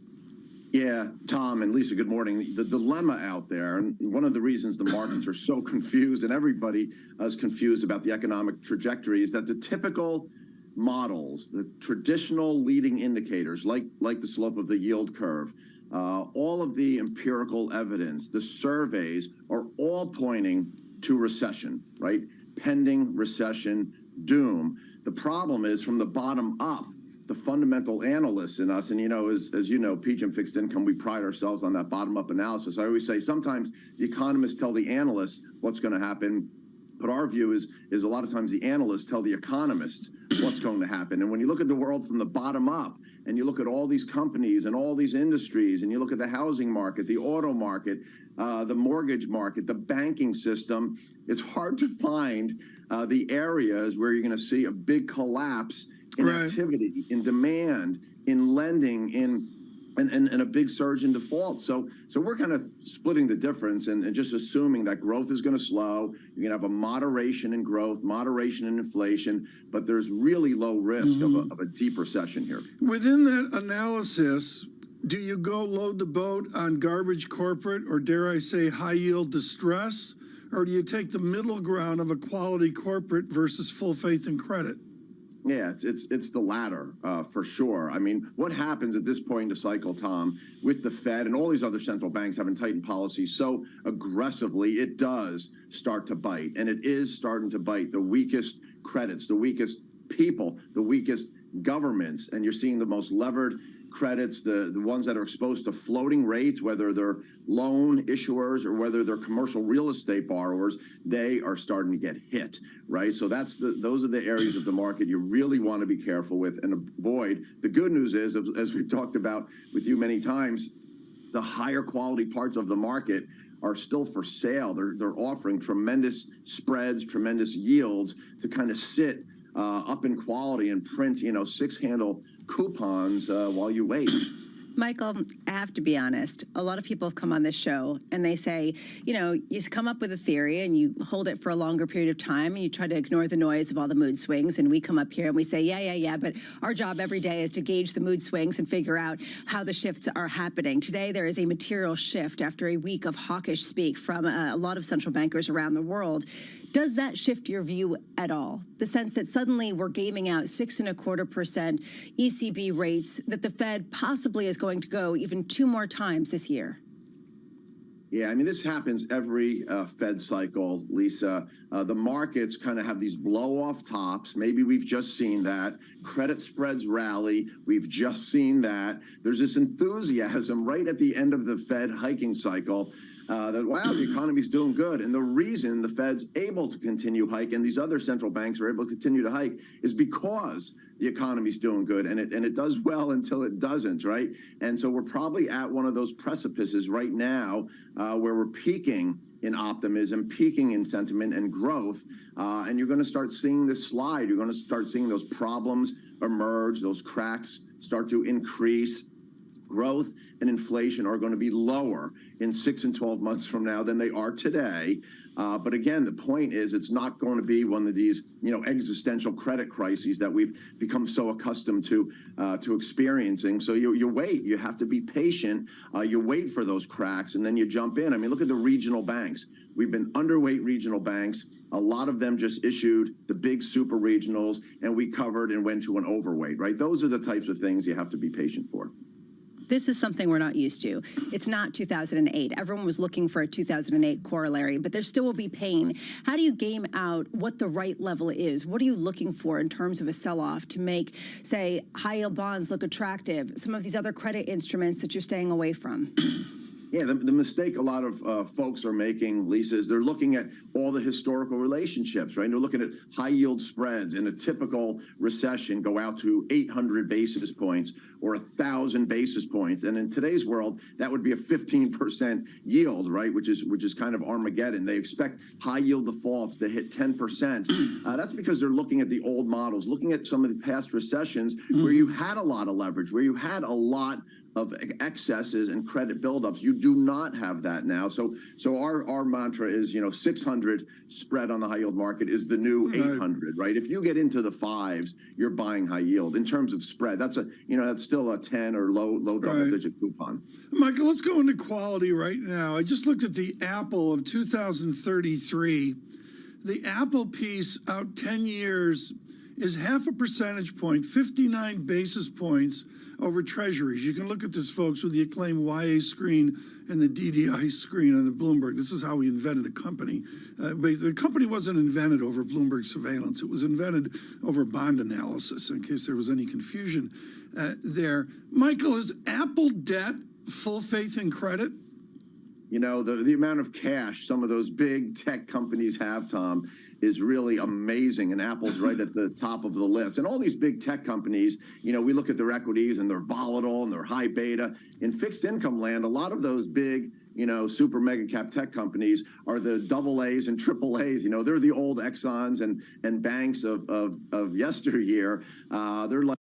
Yeah, Tom and Lisa, good morning. The dilemma out there, and one of the reasons the markets are so confused and everybody is confused about the economic trajectory, is that the typical models, the traditional leading indicators, like the slope of the yield curve, all of the empirical evidence, the surveys are all pointing to recession, right? Pending recession, doom. The problem is from the bottom up, the fundamental analysts in us, and as you know, PGIM Fixed Income, we pride ourselves on that bottom-up analysis. I always say sometimes the economists tell the analysts what's going to happen But our view is a lot of times the analysts tell the economists what's going to happen. And when you look at the world from the bottom up, and you look at all these companies and all these industries, and you look at the housing market, the auto market, the mortgage market, the banking system, it's hard to find the areas where you're going to see a big collapse in activity, in demand, in lending, and a big surge in default. So we're kind of splitting the difference and just assuming that growth is going to slow. You're going to have a moderation in growth, moderation in inflation, but there's really low risk of a deep recession here. Within that analysis, do you go load the boat on garbage corporate, or dare I say high yield distress, or do you take the middle ground of a quality corporate versus full faith and credit? Yeah, it's the latter, for sure. I mean, what happens at this point in the cycle, Tom, with the Fed and all these other central banks having tightened policies so aggressively, it does start to bite. And it is starting to bite the weakest credits, the weakest people, the weakest governments. And you're seeing the most levered credits, the ones that are exposed to floating rates, whether they're loan issuers or whether they're commercial real estate borrowers, they are starting to get hit, right? So those are the areas of the market you really want to be careful with and avoid. The good news is, as we've talked about with you many times, the higher quality parts of the market are still for sale. They're offering tremendous spreads, tremendous yields to kind of sit up in quality and print, 6-handle coupons while you wait. Michael, I have to be honest. A lot of people have come on this show and they say, you come up with a theory and you hold it for a longer period of time and you try to ignore the noise of all the mood swings. And we come up here and we say, yeah, but our job every day is to gauge the mood swings and figure out how the shifts are happening. Today, there is a material shift after a week of hawkish speak from a lot of central bankers around the world. Does that shift your view at all? The sense that suddenly we're gaming out 6.25% ECB rates, that the Fed possibly is going to go even 2 more times this year? Yeah, I mean, this happens every Fed cycle, Lisa. The markets kind of have these blow-off tops. Maybe we've just seen that. Credit spreads rally. We've just seen that. There's this enthusiasm right at the end of the Fed hiking cycle that, wow, the economy's doing good. And the reason the Fed's able to continue hike and these other central banks are able to continue to hike is because the economy's doing good, and it does well until it doesn't, right? And so we're probably at one of those precipices right now where we're peaking in optimism, peaking in sentiment and growth, and you're going to start seeing this slide. You're going to start seeing those problems emerge, those cracks start to increase. Growth and inflation are going to be lower in 6 and 12 months from now than they are today. But again, the point is it's not going to be one of these, existential credit crises that we've become so accustomed to experiencing. So you wait. You have to be patient. You wait for those cracks, and then you jump in. I mean, look at the regional banks. We've been underweight regional banks. A lot of them just issued the big super regionals, and we covered and went to an overweight, right? Those are the types of things you have to be patient for. This is something we're not used to. It's not 2008. Everyone was looking for a 2008 corollary, but there still will be pain. How do you game out what the right level is? What are you looking for in terms of a sell-off to make, say, high-yield bonds look attractive, some of these other credit instruments that you're staying away from? Yeah, the mistake a lot of folks are making, Lisa, is they're looking at all the historical relationships, right? They're looking at high yield spreads in a typical recession go out to 800 basis points or 1,000 basis points. And in today's world, that would be a 15% yield, right? Which is kind of Armageddon. They expect high yield defaults to hit 10%. That's because they're looking at the old models, looking at some of the past recessions where you had a lot of leverage, where you had a lot of excesses and credit buildups. You do not have that now. So our mantra is, 600 spread on the high yield market is the new 800, right? If you get into the 5s, you're buying high yield. In terms of spread, that's still a 10 or low double digit coupon. Michael, let's go into quality right now. I just looked at the Apple of 2033. The Apple piece out 10 years is 0.5 percentage point, 59 basis points over treasuries. You can look at this, folks, with the acclaimed YA screen and the DDI screen on the Bloomberg. This is how we invented the company. But the company wasn't invented over Bloomberg surveillance. It was invented over bond analysis, in case there was any confusion there. Michael, is Apple debt full faith and credit? You know, the amount of cash some of those big tech companies have, Tom, is really amazing. And Apple's right at the top of the list. And all these big tech companies, you know, we look at their equities and they're volatile and they're high beta. In fixed income land, a lot of those big, you know, super mega cap tech companies are the AA's and AAA's. You know, they're the old Exxons and banks of yesteryear. They're like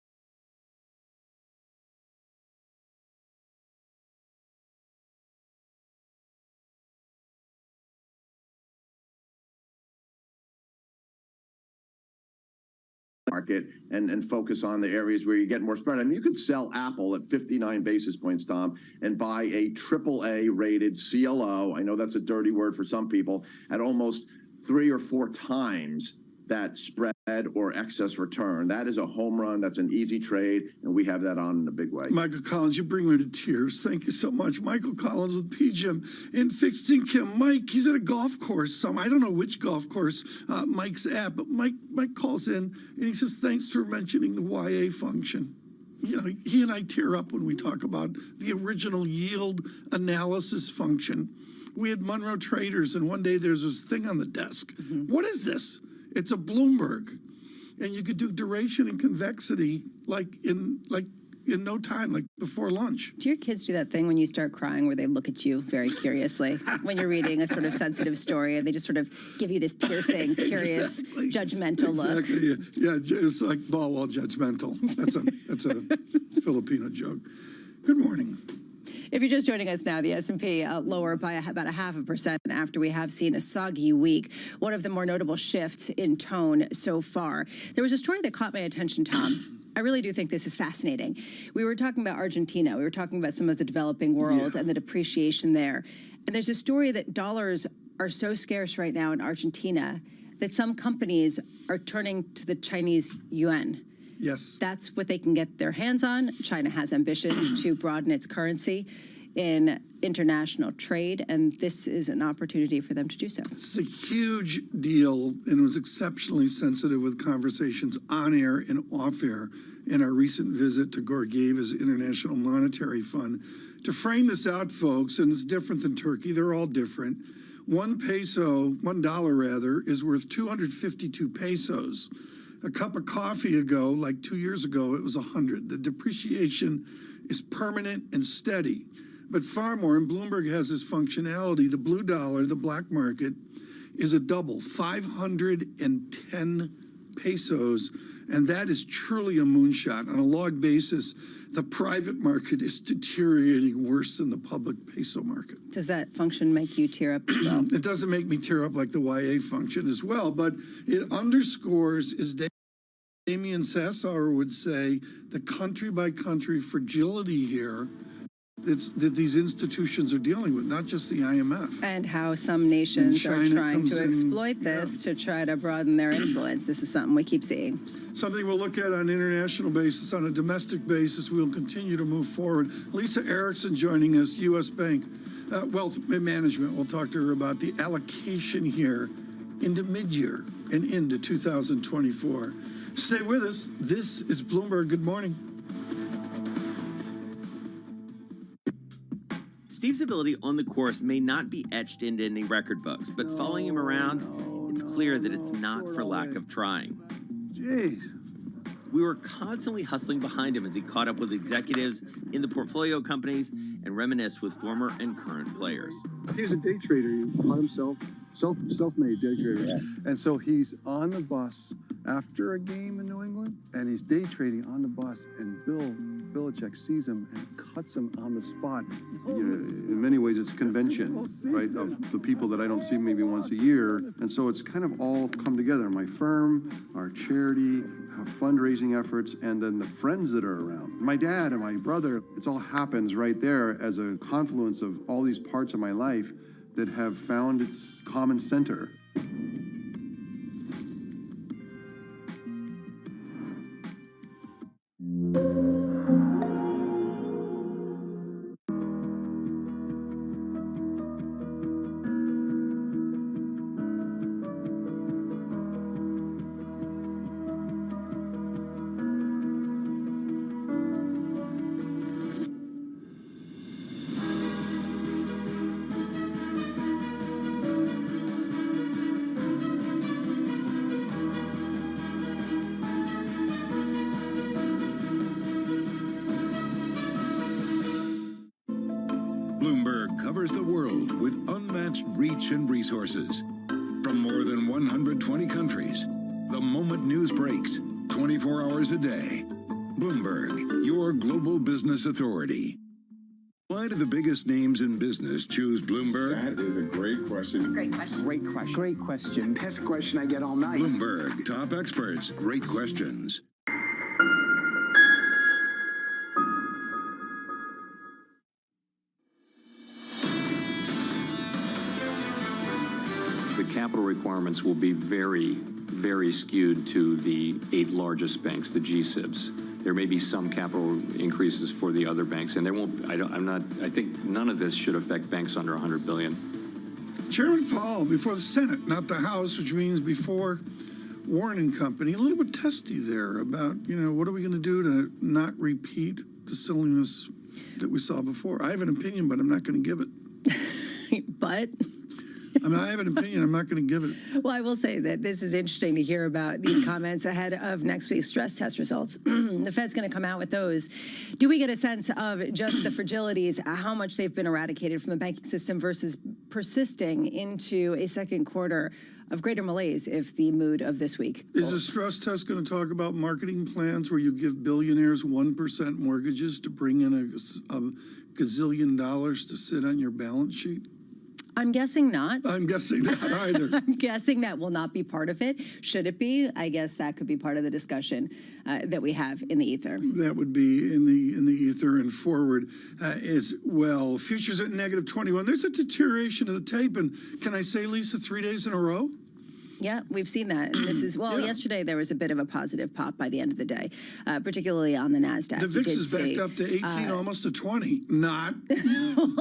market and focus on the areas where you get more spread. I mean, you could sell Apple at 59 basis points, Tom, and buy a AAA rated CLO. I know that's a dirty word for some people, at almost 3 or 4 times that spread or excess return. That is a home run. That's an easy trade, and we have that on in a big way. Michael Collins, you bring me to tears. Thank you so much. Michael Collins with PGIM in fixed income. Mike, he's at a golf course. I don't know which golf course Mike's at, but Mike calls in and he says, thanks for mentioning the YA function. You know, he and I tear up when we talk about the original yield analysis function. We had Monroe Traders, and one day there's this thing on the desk. What is this? It's a Bloomberg, and you could do duration and convexity in no time, like before lunch. Do your kids do that thing when you start crying where they look at you very curiously when you're reading a sort of sensitive story and they just sort of give you this piercing, curious, judgmental look? Yeah, it's like well, judgmental. That's a Filipino joke. Good morning. If you're just joining us now, the S&P lower by about 0.5% after we have seen a soggy week. One of the more notable shifts in tone so far. There was a story that caught my attention, Tom. I really do think this is fascinating. We were talking about Argentina. We were talking about some of the developing world and the depreciation there. And there's a story that dollars are so scarce right now in Argentina that some companies are turning to the Chinese yuan. Yes. That's what they can get their hands on. China has ambitions to broaden its currency in international trade, and this is an opportunity for them to do so. It's a huge deal, and it was exceptionally sensitive with conversations on air and off air in our recent visit to Georgiev's International Monetary Fund. To frame this out, folks, and it's different than Turkey, they're all different. $1 rather, is worth 252 pesos. A cup of coffee ago, like 2 years ago, it was 100. The depreciation is permanent and steady. But far more, and Bloomberg has this functionality, the blue dollar, the black market, is a double, 510 pesos, and that is truly a moonshot. On a log basis, the private market is deteriorating worse than the public peso market. Does that function make you tear up as well? It doesn't make me tear up like the YA function as well, but it underscores, as Damian Sassauer would say, the country-by-country fragility here that these institutions are dealing with, not just the IMF. And how some nations are trying to exploit this to try to broaden their influence. This is something we keep seeing. Something we'll look at on an international basis. On a domestic basis, we'll continue to move forward. Lisa Erickson joining us, U.S. Bank Wealth Management. We'll talk to her about the allocation here into mid-year and into 2024. Stay with us. This is Bloomberg. Good morning. Steve's ability on the course may not be etched into any record books, but following him around, it's clear that it's not for lack of trying. Jeez. We were constantly hustling behind him as he caught up with executives in the portfolio companies and reminisced with former and current players. He was a day trader. He taught himself, self-made day trader. Yeah. And so he's on the bus after a game in New England, and he's day trading on the bus, and Bill Belichick sees him and cuts him on the spot. You know, in many ways, it's a convention, right, of the people that I don't see maybe once a year. And so it's kind of all come together. My firm, our charity, our fundraising efforts, and then the friends that are around. My dad and my brother, it all happens right there as a confluence of all these parts of my life that have found its common center. Bloomberg covers the world with unmatched reach and resources. From more than 120 countries, the moment news breaks, 24 hours a day. Bloomberg, your global business authority. Why do the biggest names in business choose Bloomberg? That is a great question. It's a great question. Great question. Great question. That's a question I get all night. Bloomberg, top experts, great questions. The capital requirements will be very, very skewed to the 8 largest banks, the G-SIBs. There may be some capital increases for the other banks, and there won't. I think none of this should affect banks under 100 billion. Chairman Powell, before the Senate, not the House, which means before Warren and Company, a little bit testy there about, what are we going to do to not repeat the silliness that we saw before? I have an opinion, but I'm not going to give it. But I have an opinion. I'm not going to give it. Well, I will say that this is interesting to hear about these comments ahead of next week's stress test results. The Fed's going to come out with those. Do we get a sense of just the fragilities, how much they've been eradicated from the banking system versus persisting into a second quarter of greater malaise if the mood of this week Is the stress test going to talk about marketing plans where you give billionaires 1% mortgages to bring in a gazillion dollars to sit on your balance sheet? I'm guessing not. I'm guessing not either. I'm guessing that will not be part of it. Should it be? I guess that could be part of the discussion that we have in the ether. That would be in the ether and forward as well. Futures at negative 21. There's a deterioration of the tape, and can I say, Lisa, 3 days in a row? Yeah, we've seen that. And this is, yesterday there was a bit of a positive pop by the end of the day, particularly on the NASDAQ. The VIX is back up to 18, almost to 20. Not.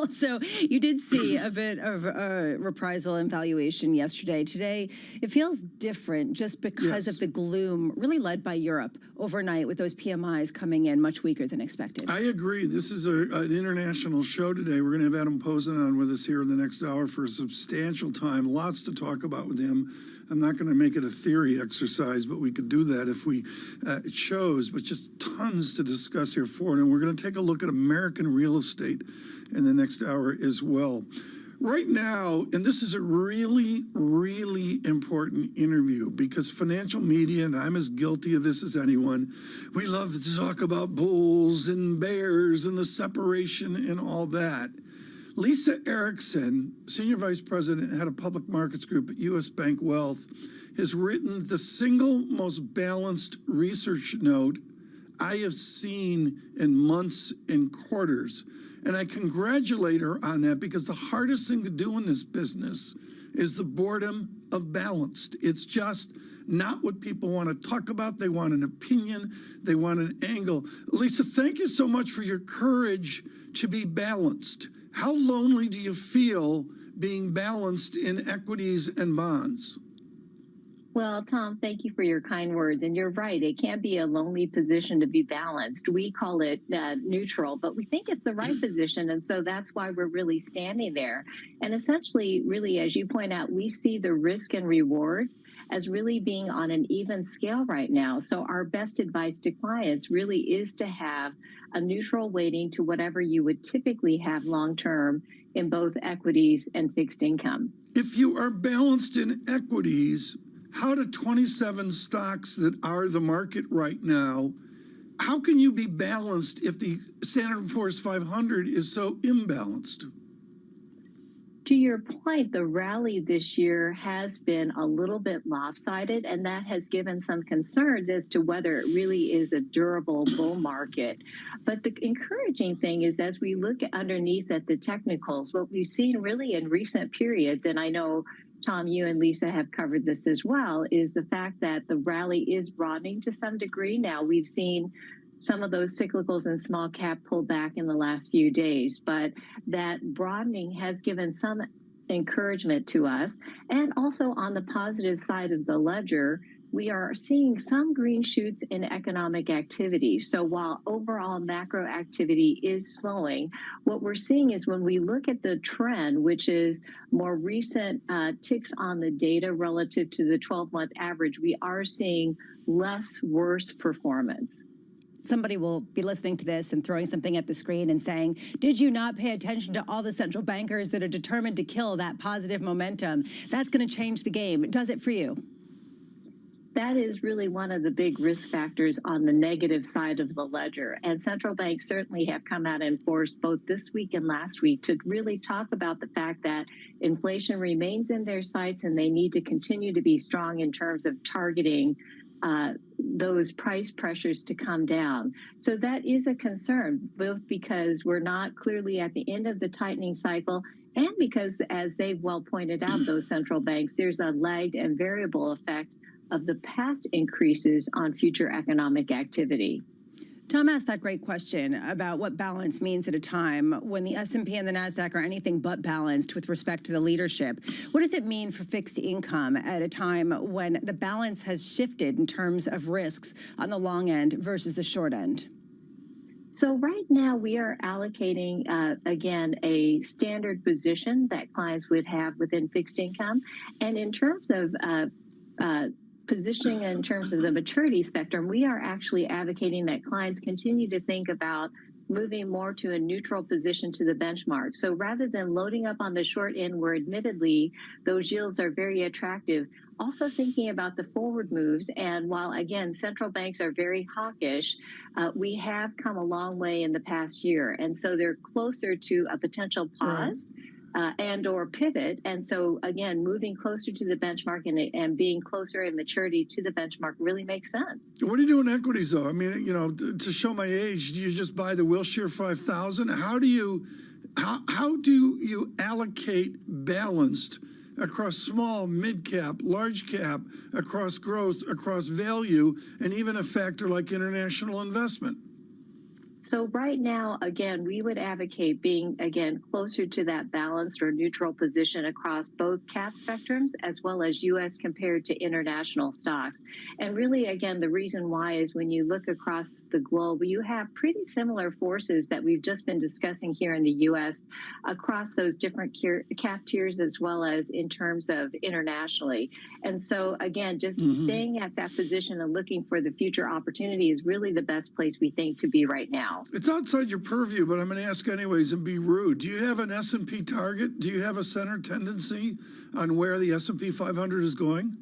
So you did see a bit of a reprisal in valuation yesterday. Today, it feels different just because of the gloom, really led by Europe overnight with those PMIs coming in much weaker than expected. I agree. This is an international show today. We're going to have Adam Posen on with us here in the next hour for a substantial time. Lots to talk about with him. I'm not going to make it a theory exercise, but we could do that if we chose. But just tons to discuss here for it. And we're going to take a look at American real estate in the next hour as well. Right now, and this is a really, really important interview because financial media, and I'm as guilty of this as anyone, we love to talk about bulls and bears and the separation and all that. Lisa Erickson, Senior Vice President and Head of Public Markets Group at U.S. Bank Wealth, has written the single most balanced research note I have seen in months and quarters. And I congratulate her on that because the hardest thing to do in this business is the boredom of balanced. It's just not what people want to talk about. They want an opinion. They want an angle. Lisa, thank you so much for your courage to be balanced. How lonely do you feel being balanced in equities and bonds? Well, Tom, thank you for your kind words. And you're right. It can't be a lonely position to be balanced. We call it neutral, but we think it's the right position. And so that's why we're really standing there. And essentially, really, as you point out, we see the risk and rewards as really being on an even scale right now. So our best advice to clients really is to have a neutral weighting to whatever you would typically have long term in both equities and fixed income. If you are balanced in equities, how do 27 stocks that are the market right now, how can you be balanced if the Standard & Poor's 500 is so imbalanced? To your point, the rally this year has been a little bit lopsided, and that has given some concerns as to whether it really is a durable bull market. But the encouraging thing is, as we look underneath at the technicals, what we've seen really in recent periods, and I know Tom, you and Lisa have covered this as well, is the fact that the rally is broadening to some degree. Now, we've seen some of those cyclicals and small cap pull back in the last few days, but that broadening has given some encouragement to us. And also on the positive side of the ledger, we are seeing some green shoots in economic activity. So while overall macro activity is slowing, what we're seeing is when we look at the trend, which is more recent ticks on the data relative to the 12-month average, we are seeing less worse performance. somebody will be listening to this and throwing something at the screen and saying, did you not pay attention to all the central bankers that are determined to kill that positive momentum? That's going to change the game. Does it for you? That is really one of the big risk factors on the negative side of the ledger. And central banks certainly have come out in force both this week and last week to really talk about the fact that inflation remains in their sights and they need to continue to be strong in terms of targeting those price pressures to come down. So that is a concern, both because we're not clearly at the end of the tightening cycle and because, as they've well pointed out, those central banks, there's a lagged and variable effect of the past increases on future economic activity. Tom asked that great question about what balance means at a time when the S&P and the NASDAQ are anything but balanced with respect to the leadership. What does it mean for fixed income at a time when the balance has shifted in terms of risks on the long end versus the short end? So right now we are allocating, again, a standard position that clients would have within fixed income. And in terms of positioning in terms of the maturity spectrum, we are actually advocating that clients continue to think about moving more to a neutral position to the benchmark. So rather than loading up on the short end, where admittedly those yields are very attractive, also thinking about the forward moves. And while, again, central banks are very hawkish, we have come a long way in the past year. And so they're closer to a potential pause. And or pivot. And so, again, moving closer to the benchmark and being closer in maturity to the benchmark really makes sense. What do you do in equities, though? I mean, you know, to show my age, do you just buy the Wilshire 5000? How do you allocate balanced across small, mid-cap, large cap, across growth, across value, and even a factor like international investment? So right now, again, we would advocate being, again, closer to that balanced or neutral position across both cap spectrums as well as U.S. compared to international stocks. And really, again, the reason why is when you look across the globe, you have pretty similar forces that we've just been discussing here in the U.S. across those different cap tiers as well as in terms of internationally. And so, again, just staying at that position and looking for the future opportunity is really the best place we think to be right now. It's outside your purview, but I'm going to ask anyways and be rude. Do you have an S&P target? Do you have a center tendency on where the S&P 500 is going?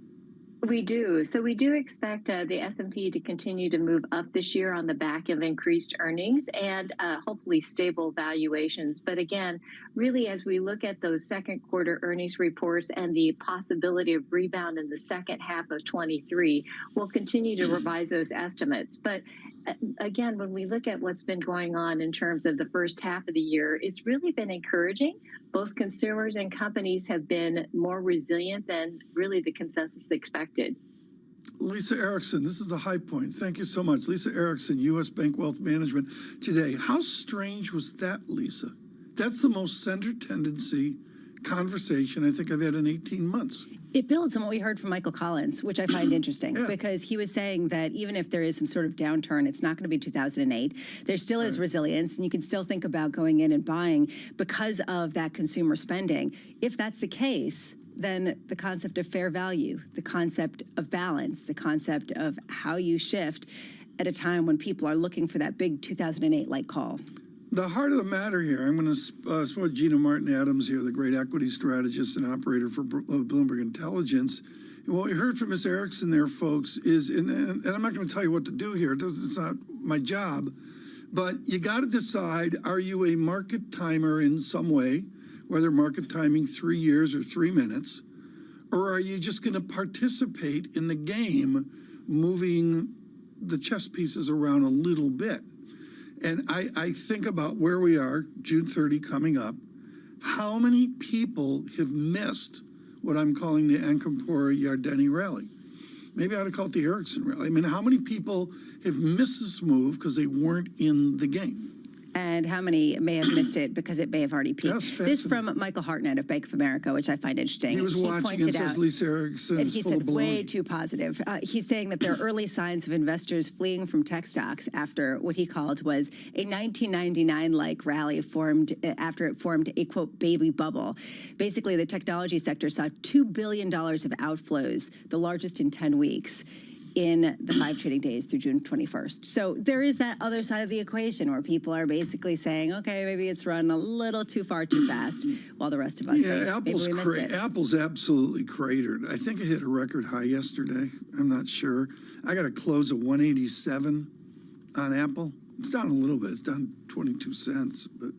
We do. So we do expect the S&P to continue to move up this year on the back of increased earnings and hopefully stable valuations. But again, really, as we look at those second quarter earnings reports and the possibility of rebound in the second half of 23, we'll continue to revise those estimates. But again, when we look at what's been going on in terms of the first half of the year, it's really been encouraging. Both consumers and companies have been more resilient than really the consensus expected. Lisa Erickson, this is a high point. Thank you so much. Lisa Erickson, U.S. Bank Wealth Management today. How strange was that, Lisa? That's the most center tendency conversation I think I've had in 18 months. It builds on what we heard from Michael Collins, which I find interesting, because he was saying that even if there is some sort of downturn, it's not going to be 2008. There still is resilience, and you can still think about going in and buying because of that consumer spending. If that's the case, then the concept of fair value, the concept of balance, the concept of how you shift at a time when people are looking for that big 2008-like call. The heart of the matter here, I'm going to support Gina Martin Adams here, the great equity strategist and operator for Bloomberg Intelligence. And what we heard from Ms. Erickson there, folks, is, and I'm not going to tell you what to do here. It's not my job. But you got to decide, are you a market timer in some way, whether market timing 3 years or 3 minutes, or are you just going to participate in the game, moving the chess pieces around a little bit? And I think about where we are, June 30 coming up. How many people have missed what I'm calling the Ancampora-Yardeni rally? Maybe I ought to call it the Erickson rally. I mean, how many people have missed this move because they weren't in the game? And how many may have missed it because it may have already peaked. This from Michael Hartnett of Bank of America, which I find interesting. He was watching and says Lisa Erickson and he said way too positive. He's saying that there are early signs of investors fleeing from tech stocks after what he called was a 1999-like rally formed after it formed a, quote, baby bubble. Basically, the technology sector saw $2 billion of outflows, the largest in 10 weeks. in the 5 trading days through June 21st. So there is that other side of the equation where people are basically saying, okay, maybe it's run a little too far too fast, while the rest of us think maybe we missed it. Apple's absolutely cratered. I think it hit a record high yesterday. I'm not sure. I got a close of 187 on Apple. It's down a little bit. It's down 22 cents, but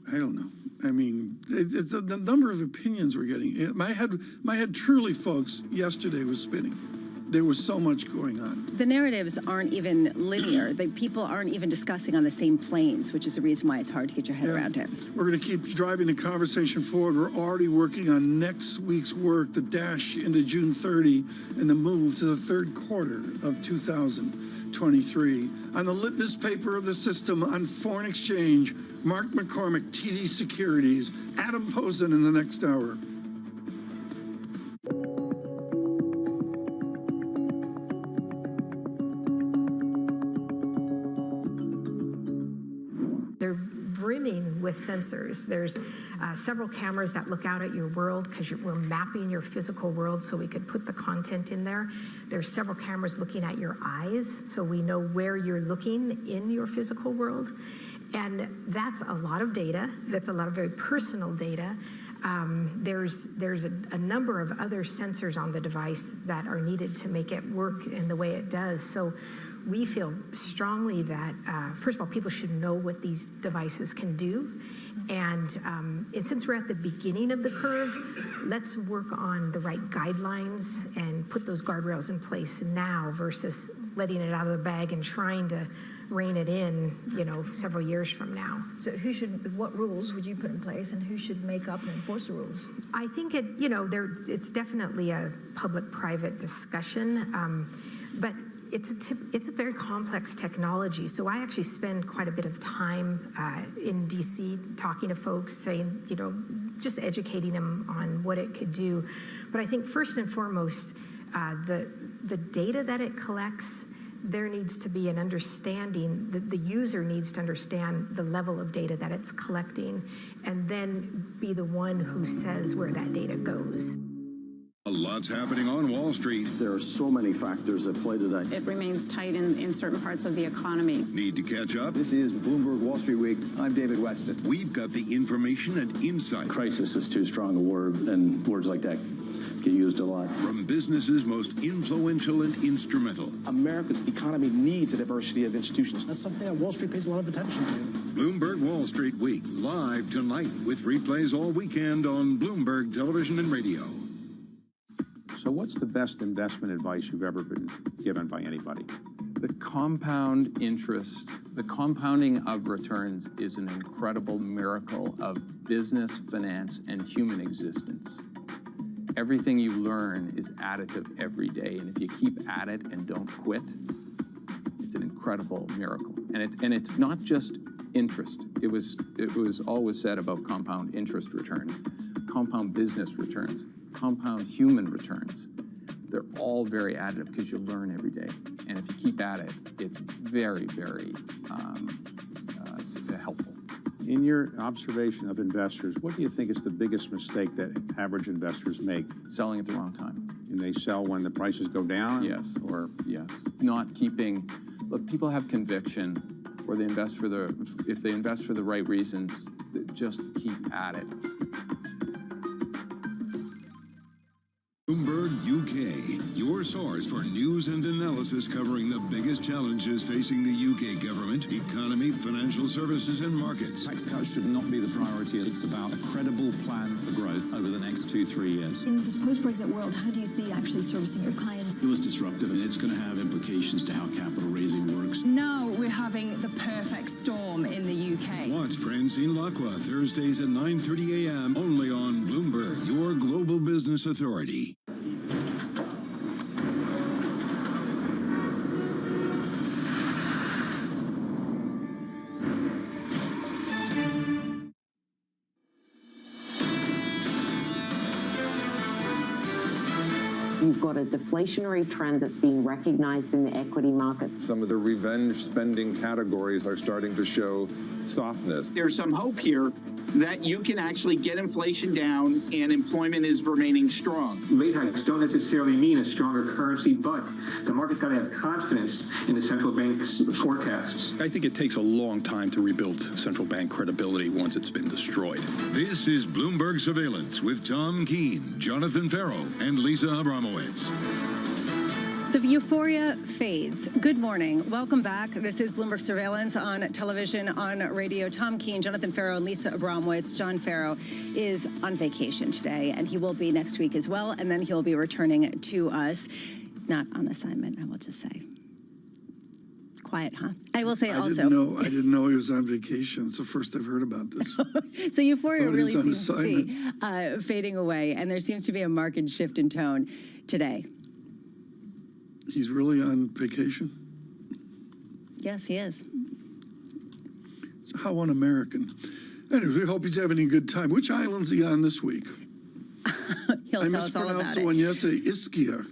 I don't know. I mean, it's the number of opinions we're getting. My head truly, folks, yesterday was spinning. There was so much going on. The narratives aren't even linear. People aren't even discussing on the same planes, which is the reason why it's hard to get your head around it. We're going to keep driving the conversation forward. We're already working on next week's work, the dash into June 30 and the move to the third quarter of 2023. On the litmus paper of the system on foreign exchange, Mark McCormick, TD Securities, Adam Posen in the next hour. With sensors. There's several cameras that look out at your world because we're mapping your physical world so we could put the content in there. There's several cameras looking at your eyes so we know where you're looking in your physical world. And that's a lot of data. That's a lot of very personal data. There's a number of other sensors on the device that are needed to make it work in the way it does. So we feel strongly that, first of all, people should know what these devices can do. And since we're at the beginning of the curve, let's work on the right guidelines and put those guardrails in place now versus letting it out of the bag and trying to rein it in, several years from now. So what rules would you put in place and who should make up and enforce the rules? I think it's definitely a public-private discussion, but it's a very complex technology. So I actually spend quite a bit of time in DC talking to folks, saying, just educating them on what it could do. But I think first and foremost, the data that it collects, there needs to be an understanding, the user needs to understand the level of data that it's collecting and then be the one who says where that data goes. A lot's happening on Wall Street. There are so many factors at play today. It remains tight in certain parts of the economy. Need to catch up? This is Bloomberg Wall Street Week. I'm David Weston. We've got the information and insight. Crisis is too strong a word, and words like that get used a lot. From businesses most influential and instrumental. America's economy needs a diversity of institutions. That's something that Wall Street pays a lot of attention to. Bloomberg Wall Street Week, live tonight with replays all weekend on Bloomberg Television and Radio. So what's the best investment advice you've ever been given by anybody? The compound interest, the compounding of returns is an incredible miracle of business, finance, and human existence. Everything you learn is additive every day, and if you keep at it and don't quit, it's an incredible miracle. And it's not just interest. It was always said about compound interest returns, compound business returns, compound human returns. They're all very additive because you learn every day. And if you keep at it, it's very, very helpful. In your observation of investors, what do you think is the biggest mistake that average investors make? Selling at the wrong time. And they sell when the prices go down? Yes. Yes. Not keeping, look, people have conviction, or they invest if they invest for the right reasons, just keep at it. Bloomberg UK, your source for news and analysis covering the biggest challenges facing the UK government, economy, financial services, and markets. Tax cuts should not be the priority. It's about a credible plan for growth over the next 2-3 years. In this post-Brexit world, how do you see actually servicing your clients? It was disruptive, and it's going to have implications to how capital raising works. Now we're having the perfect storm in the UK. Watch Francine Lacqua Thursdays at 9:30 a.m. only on Bloomberg, your global business authority. You've got a deflationary trend that's being recognized in the equity markets. Some of the revenge spending categories are starting to show softness. There's some hope here that you can actually get inflation down and employment is remaining strong. Rate hikes don't necessarily mean a stronger currency, but the market's got to have confidence in the central bank's forecasts. I think it takes a long time to rebuild central bank credibility once it's been destroyed. This is Bloomberg Surveillance with Tom Keene, Jonathan Farrow, and Lisa Abramowitz. The euphoria fades. Good morning. Welcome back. This is Bloomberg Surveillance on television, on radio. Tom Keene, Jonathan Farrow, and Lisa Abramowitz. John Farrow is on vacation today, and he will be next week as well, and then he'll be returning to us. Not on assignment, I will just say. Quiet, huh? I will say I also. didn't know he was on vacation. It's the first I've heard about this. So euphoria really on seems to be fading away, and there seems to be a marked shift in tone today. He's really on vacation? Yes, he is. So how un-American. Anyways, we hope he's having a good time. Which island's he on this week? He'll tell us all about it. I mispronounced the one yesterday, Ischia.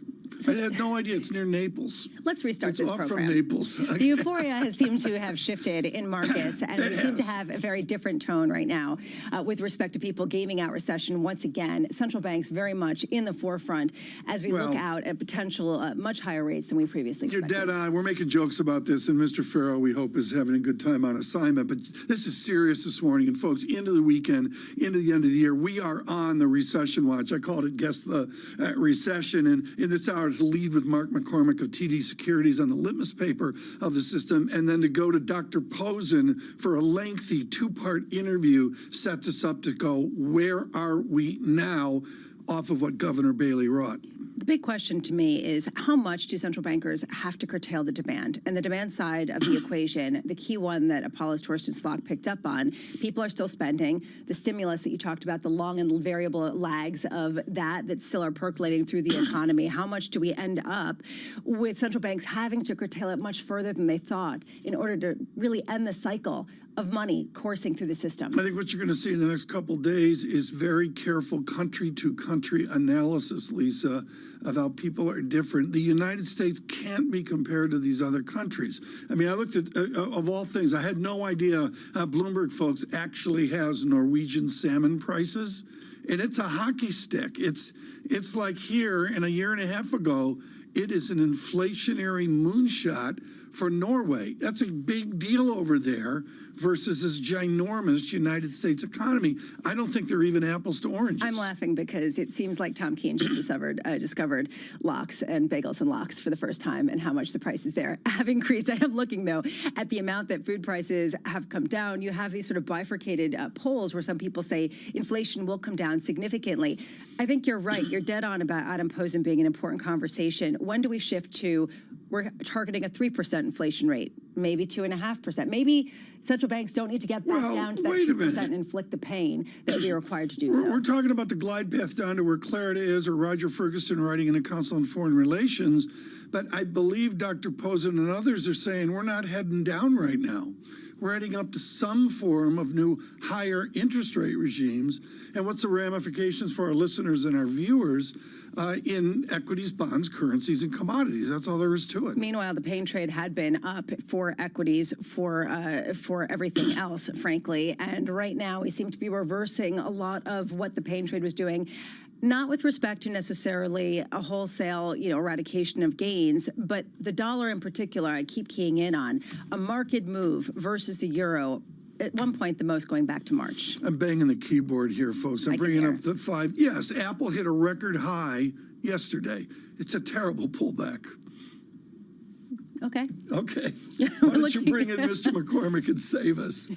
I had no idea. It's near Naples. Let's restart this program. It's off from Naples. The euphoria has seemed to have shifted in markets, and we seem to have a very different tone right now with respect to people gaming out recession once again. Central banks very much in the forefront as we look out at potential much higher rates than we previously expected. You're dead on. We're making jokes about this, and Mr. Farrow, we hope, is having a good time on assignment. But this is serious this morning, and folks, into the weekend, into the end of the year, we are on the recession watch. I called it Guess the Recession, and in this hour to lead with Mark McCormick of TD Securities on the litmus paper of the system, and then to go to Dr. Posen for a lengthy two-part interview sets us up to go, where are we now off of what Governor Bailey wrought? The big question to me is how much do central bankers have to curtail the demand? And the demand side of the equation, the key one that Apollo's Torsten Slok picked up on, people are still spending. The stimulus that you talked about, the long and variable lags of that still are percolating through the economy. How much do we end up with central banks having to curtail it much further than they thought in order to really end the cycle of money coursing through the system? I think what you're going to see in the next couple of days is very careful country-to-country analysis, Lisa, of how people are different. The United States can't be compared to these other countries. I mean, I looked at, of all things, I had no idea Bloomberg, folks, actually has Norwegian salmon prices, and it's a hockey stick. It's like here, and a year and a half ago, it is an inflationary moonshot for Norway. That's a big deal over there versus this ginormous United States economy. I don't think they're even apples to oranges. I'm laughing because it seems like Tom Keene just discovered lox and bagels and lox for the first time and how much the prices there have increased. I am looking, though, at the amount that food prices have come down. You have these sort of bifurcated polls where some people say inflation will come down significantly. I think you're right. You're dead on about Adam Posen being an important conversation. When do we shift to we're targeting a 3% inflation rate, maybe 2.5%? Maybe central banks don't need to get back down to that 2% and inflict the pain that would be required to do so. We're talking about the glide path down to where Clarida is, or Roger Ferguson writing in a Council on Foreign Relations. But I believe Dr. Posen and others are saying we're not heading down right now. We're heading up to some form of new higher interest rate regimes. And what's the ramifications for our listeners and our viewers in equities, bonds, currencies, and commodities? That's all there is to it. Meanwhile, the pain trade had been up for equities, for everything else, frankly. And right now, we seem to be reversing a lot of what the pain trade was doing. Not with respect to necessarily a wholesale, eradication of gains, but the dollar in particular, I keep keying in on, a market move versus the euro. At one point, the most going back to March. I'm banging the keyboard here, folks. I'm bringing up the 5. Yes, Apple hit a record high yesterday. It's a terrible pullback. Okay. Okay. Why don't you bring in Mr. McCormick and save us?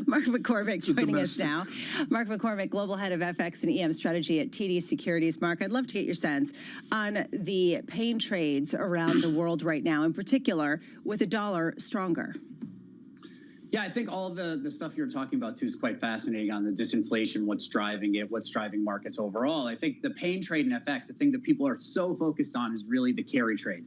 Mark McCormick joining us now. Mark McCormick, Global Head of FX and EM Strategy at TD Securities. Mark, I'd love to get your sense on the pain trades around the world right now, in particular with the dollar stronger. Yeah, I think all the stuff you're talking about, too, is quite fascinating on the disinflation, what's driving it, what's driving markets overall. I think the pain trade in FX, the thing that people are so focused on is really the carry trade.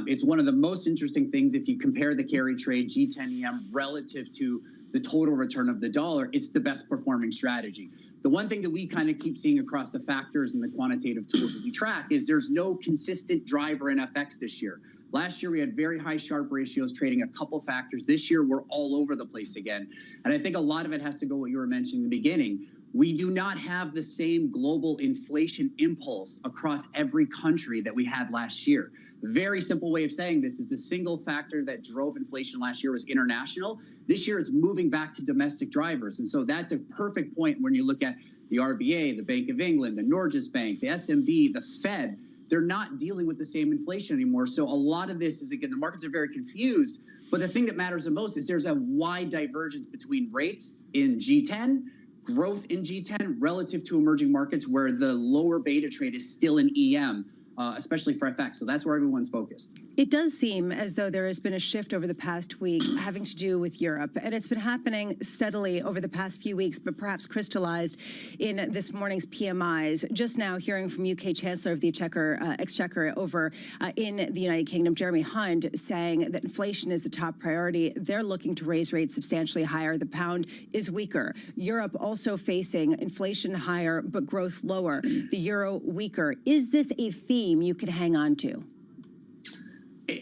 It's one of the most interesting things if you compare the carry trade G10EM relative to the total return of the dollar. It's the best performing strategy. The one thing that we kind of keep seeing across the factors and the quantitative tools that we track is there's no consistent driver in FX this year. Last year, we had very high Sharpe ratios trading a couple factors. This year, we're all over the place again. And I think a lot of it has to go what you were mentioning in the beginning. We do not have the same global inflation impulse across every country that we had last year. Very simple way of saying this is the single factor that drove inflation last year was international. This year, it's moving back to domestic drivers. And so that's a perfect point when you look at the RBA, the Bank of England, the Norges Bank, the SMB, the Fed. They're not dealing with the same inflation anymore. So a lot of this is, again, the markets are very confused. But the thing that matters the most is there's a wide divergence between rates in G10, growth in G10 relative to emerging markets where the lower beta trade is still in EM, especially for FX. So that's where everyone's focused. It does seem as though there has been a shift over the past week having to do with Europe, and it's been happening steadily over the past few weeks, but perhaps crystallized in this morning's PMIs. Just now hearing from UK Chancellor of the Exchequer over in the United Kingdom, Jeremy Hunt, saying that inflation is the top priority. They're looking to raise rates substantially higher. The pound is weaker. Europe also facing inflation higher, but growth lower. The euro weaker. Is this a theme you could hang on to?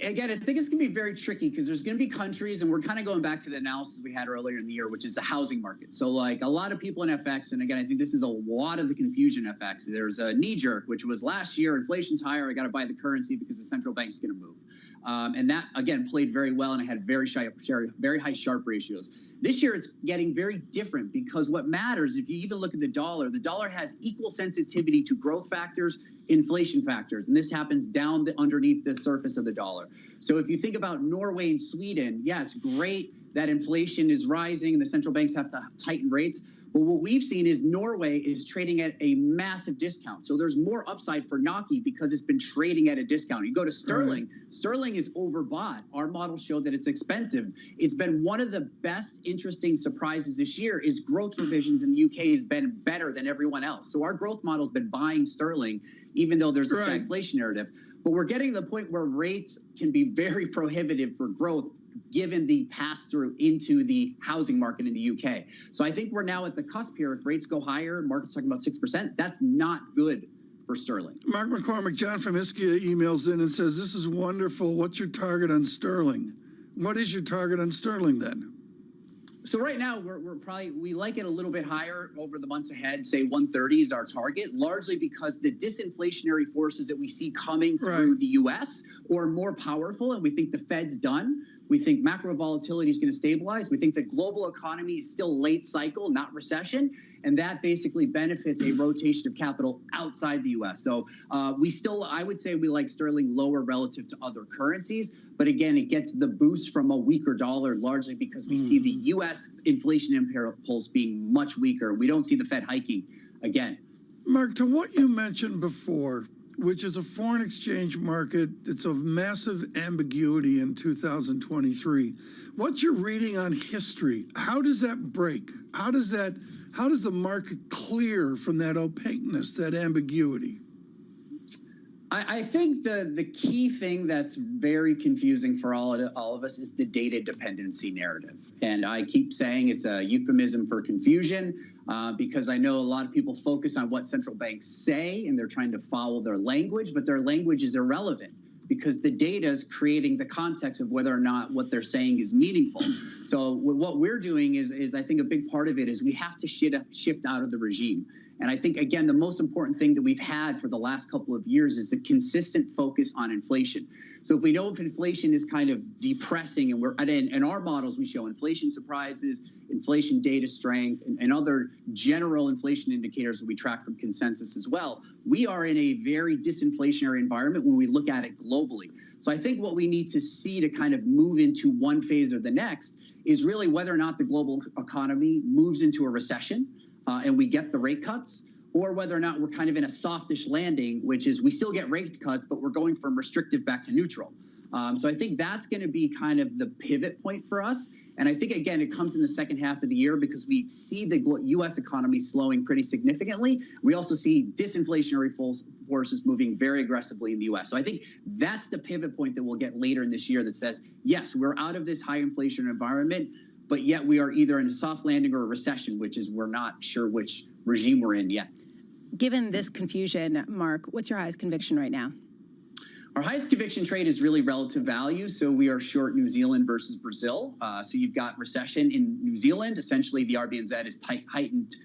Again, I think it's going to be very tricky because there's going to be countries, and we're kind of going back to the analysis we had earlier in the year, which is the housing market. So like a lot of people in FX, and again, I think this is a lot of the confusion in FX. There's a knee jerk, which was last year, inflation's higher, I got to buy the currency because the central bank's going to move. And that, again, played very well, and it had very high Sharpe ratios. This year, it's getting very different because what matters, if you even look at the dollar has equal sensitivity to growth factors, inflation factors, and this happens down underneath the surface of the dollar. So if you think about Norway and Sweden, yeah, it's great that inflation is rising and the central banks have to tighten rates. But what we've seen is Norway is trading at a massive discount. So there's more upside for NOK because it's been trading at a discount. You go to sterling, sterling is overbought. Our model showed that it's expensive. It's been one of the best interesting surprises this year is growth revisions in the UK has been better than everyone else. So our growth model's been buying sterling, even though there's a stagflation narrative. But we're getting to the point where rates can be very prohibitive for growth given the pass-through into the housing market in the UK. So I think we're now at the cusp here. If rates go higher, market's talking about 6%, that's not good for sterling. Mark McCormick, John from Ischia emails in and says, this is wonderful. What's your target on sterling? What is your target on sterling then? So right now, we like it a little bit higher over the months ahead. Say 130 is our target, largely because the disinflationary forces that we see coming through the U.S. are more powerful, and we think the Fed's done. We think macro volatility is going to stabilize. We think the global economy is still late cycle, not recession. And that basically benefits a rotation of capital outside the U.S. So I would say we like sterling lower relative to other currencies. But again, it gets the boost from a weaker dollar largely because we see the U.S. inflation impulse being much weaker. We don't see the Fed hiking again. Mark, to what you mentioned before, which is a foreign exchange market that's of massive ambiguity in 2023. What's your reading on history? How does that break? How does the market clear from that opaqueness, that ambiguity? I think the key thing that's very confusing for all of us is the data dependency narrative. And I keep saying it's a euphemism for confusion because I know a lot of people focus on what central banks say and they're trying to follow their language, but their language is irrelevant because the data is creating the context of whether or not what they're saying is meaningful. So what we're doing is I think a big part of it is we have to shift out of the regime. And I think, again, the most important thing that we've had for the last couple of years is the consistent focus on inflation. So if we know if inflation is kind of depressing, and in our models, we show inflation surprises, inflation data strength, and other general inflation indicators that we track from consensus as well, we are in a very disinflationary environment when we look at it globally. So I think what we need to see to kind of move into one phase or the next is really whether or not the global economy moves into a recession, and we get the rate cuts, or whether or not we're kind of in a softish landing, which is we still get rate cuts, but we're going from restrictive back to neutral. So I think that's going to be kind of the pivot point for us. And I think, again, it comes in the second half of the year because we see the U.S. economy slowing pretty significantly. We also see disinflationary forces moving very aggressively in the U.S. So I think that's the pivot point that we'll get later in this year that says, yes, we're out of this high inflation environment, but yet we are either in a soft landing or a recession, which is we're not sure which regime we're in yet. Given this confusion, Mark, what's your highest conviction right now? Our highest conviction trade is really relative value. So we are short New Zealand versus Brazil. So you've got recession in New Zealand. Essentially, the RBNZ is tightened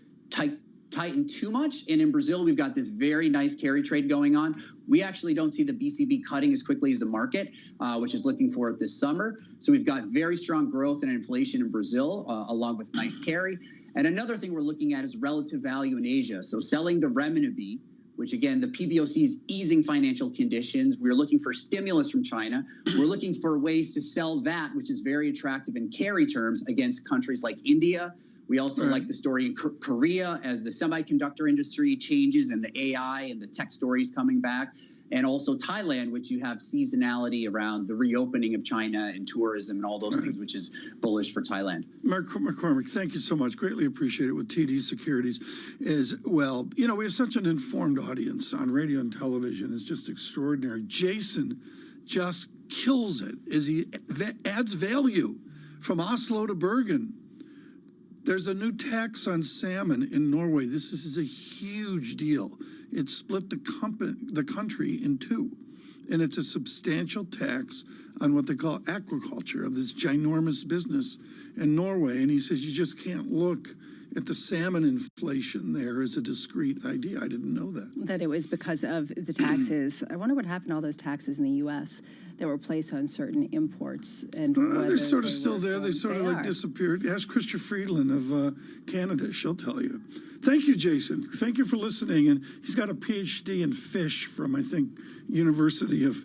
too much. And in Brazil, we've got this very nice carry trade going on. We actually don't see the BCB cutting as quickly as the market, which is looking for it this summer. So we've got very strong growth and inflation in Brazil, along with nice carry. And another thing we're looking at is relative value in Asia. So selling the renminbi, which again, the PBOC is easing financial conditions. We're looking for stimulus from China. We're looking for ways to sell that, which is very attractive in carry terms against countries like India. We also like the story in Korea as the semiconductor industry changes and the AI and the tech stories coming back. And also Thailand, which you have seasonality around the reopening of China and tourism and all those things, which is bullish for Thailand. Mark McCormick, thank you so much. Greatly appreciate it with TD Securities as well. You know, we have such an informed audience on radio and television. It's just extraordinary. Jason just kills it as he adds value from Oslo to Bergen. There's a new tax on salmon in Norway. This is a huge deal. It split the country in two, and it's a substantial tax on what they call aquaculture, of this ginormous business in Norway. And he says you just can't look at the salmon inflation there as a discrete idea. I didn't know that. That it was because of the taxes. I wonder what happened to all those taxes in the U.S. that were placed on certain imports. And they're sort of still there. They sort of like disappeared. Ask Chrystia Friedland of Canada. She'll tell you. Thank you, Jason. Thank you for listening. And he's got a PhD in fish from, I think, University of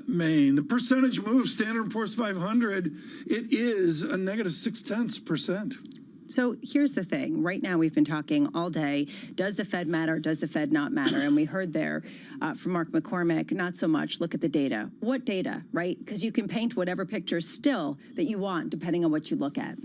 Maine. The percentage move, Standard & Poor's 500, it is a negative 0.6%. So here's the thing. Right now, we've been talking all day. Does the Fed matter? Does the Fed not matter? And we heard there from Mark McCormick, not so much. Look at the data. What data, right? Because you can paint whatever picture still that you want, depending on what you look at.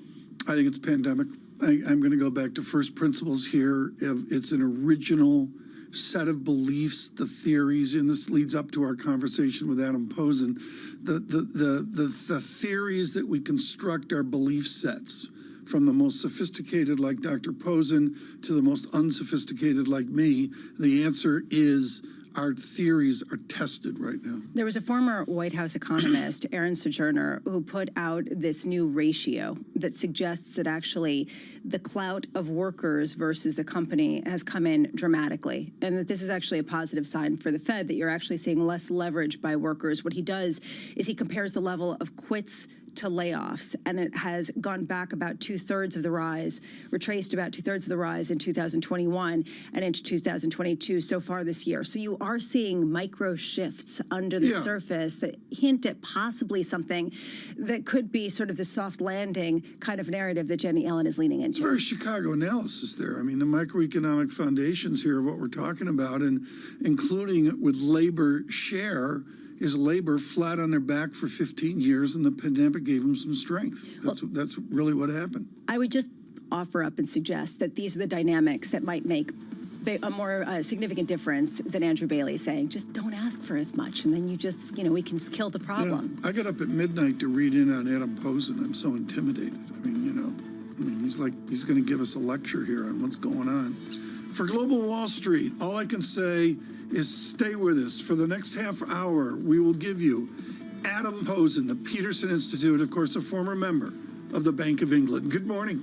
I think it's pandemic. I'm going to go back to first principles here. It's an original set of beliefs, the theories, and this leads up to our conversation with Adam Posen. The theories that we construct our belief sets, from the most sophisticated like Dr. Posen to the most unsophisticated like me, the answer is our theories are tested right now. There was a former White House economist, Aaron Sojourner, who put out this new ratio that suggests that actually the clout of workers versus the company has come in dramatically, and that this is actually a positive sign for the Fed, that you're actually seeing less leverage by workers. What he does is he compares the level of quits to layoffs, and it has gone back about 2/3 of the rise, retraced about 2/3 of the rise in 2021 and into 2022 so far this year. So you are seeing micro shifts under the surface that hint at possibly something that could be sort of the soft landing kind of narrative that Jenny Yellen is leaning into. Very Chicago analysis there. I mean, the microeconomic foundations here of what we're talking about, and including with labor share, is labor flat on their back for 15 years, and the pandemic gave them some strength. That's really what happened. I would just offer up and suggest that these are the dynamics that might make a more significant difference than Andrew Bailey saying, just don't ask for as much, and then you just, we can kill the problem. Yeah, I got up at midnight to read in on Adam Posen. I'm so intimidated. I mean, he's going to give us a lecture here on what's going on. For Global Wall Street, all I can say is stay with us. For the next half hour, we will give you Adam Posen, the Peterson Institute, of course, a former member of the Bank of England. Good morning.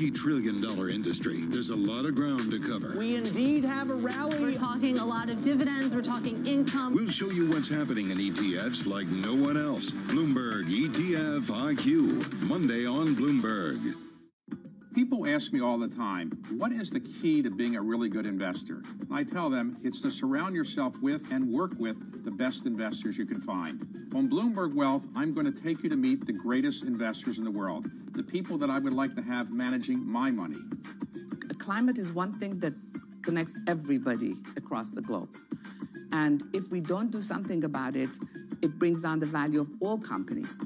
multi-trillion dollar industry. There's a lot of ground to cover. We indeed have a rally. We're talking a lot of dividends. We're talking income. We'll show you what's happening in ETFs like no one else. Bloomberg ETF IQ, Monday on Bloomberg. People ask me all the time, what is the key to being a really good investor? And I tell them it's to surround yourself with and work with the best investors you can find. On Bloomberg Wealth, I'm going to take you to meet the greatest investors in the world, the people that I would like to have managing my money. Climate is one thing that connects everybody across the globe. And if we don't do something about it, it brings down the value of all companies.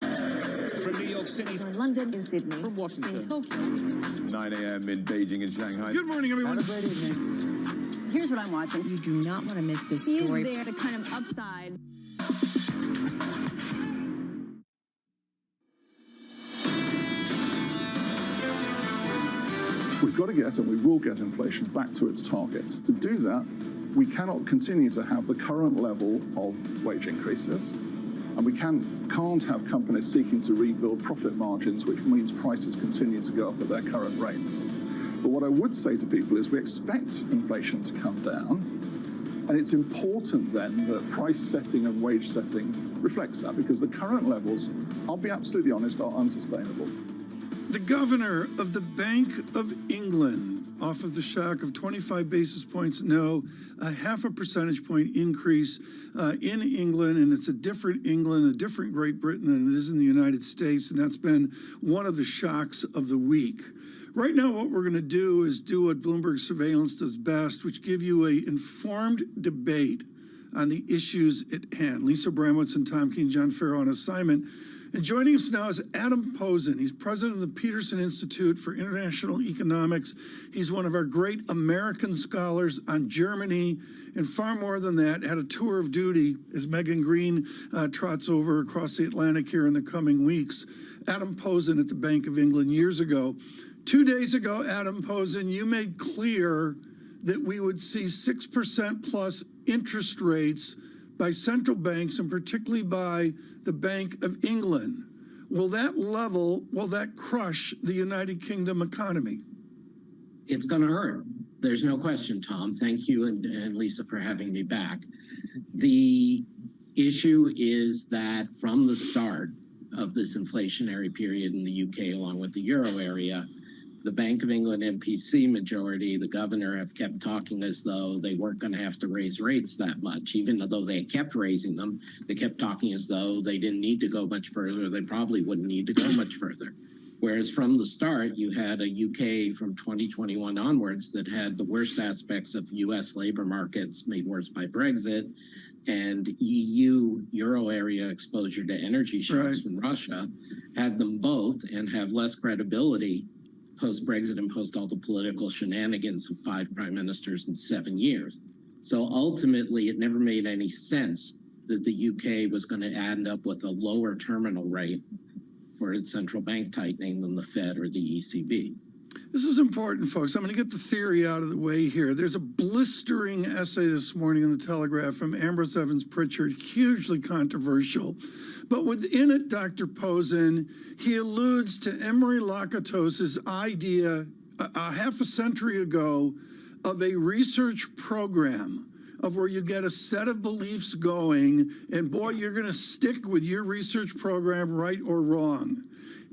From New York City, From London, in Sydney, from Washington, in Tokyo. 9 a.m. in Beijing and Shanghai. Good morning, everyone. Have a great evening. Here's what I'm watching. You do not want to miss this Is story. there the kind of upside? We've got to get, and we will get, inflation back to its target. To do that, we cannot continue to have the current level of wage increases, and we can't have companies seeking to rebuild profit margins, which means prices continue to go up at their current rates. But what I would say to people is we expect inflation to come down, and it's important then that price setting and wage setting reflects that, because the current levels, I'll be absolutely honest, are unsustainable. The governor of the Bank of England, off of the shock of 25 basis points, no, a half a percentage point increase in England, and it's a different England, a different Great Britain than it is in the United States, and that's been one of the shocks of the week. Right now, what we're going to do is do what Bloomberg Surveillance does best, which give you an informed debate on the issues at hand. Lisa Bramwitz and Tom Keene, John Farrow on assignment. And joining us now is Adam Posen. He's president of the Peterson Institute for International Economics. He's one of our great American scholars on Germany, and far more than that, had a tour of duty as Megan Green trots over across the Atlantic here in the coming weeks. Adam Posen at the Bank of England years ago. 2 days ago, Adam Posen, you made clear that we would see 6% plus interest rates by central banks, and particularly by the Bank of England. Will that crush the United Kingdom economy? It's going to hurt. There's no question, Tom. Thank you and Lisa for having me back. The issue is that from the start of this inflationary period in the UK, along with the Euro area, the Bank of England MPC majority, the governor, have kept talking as though they weren't going to have to raise rates that much. Even though they kept raising them, they kept talking as though they didn't need to go much further. They probably wouldn't need to go much further. Whereas from the start, you had a UK from 2021 onwards that had the worst aspects of US labor markets made worse by Brexit, and EU Euro area exposure to energy shocks from Russia, had them both and have less credibility post-Brexit and post all the political shenanigans of 5 prime ministers in 7 years. So ultimately, it never made any sense that the UK was going to end up with a lower terminal rate for its central bank tightening than the Fed or the ECB. This is important, folks. I'm going to get the theory out of the way here. There's a blistering essay this morning in the Telegraph from Ambrose Evans Pritchard, hugely controversial. But within it, Dr. Posen, he alludes to Emery Lakatos' idea a half a century ago of a research program of where you get a set of beliefs going, and boy, you're going to stick with your research program, right or wrong.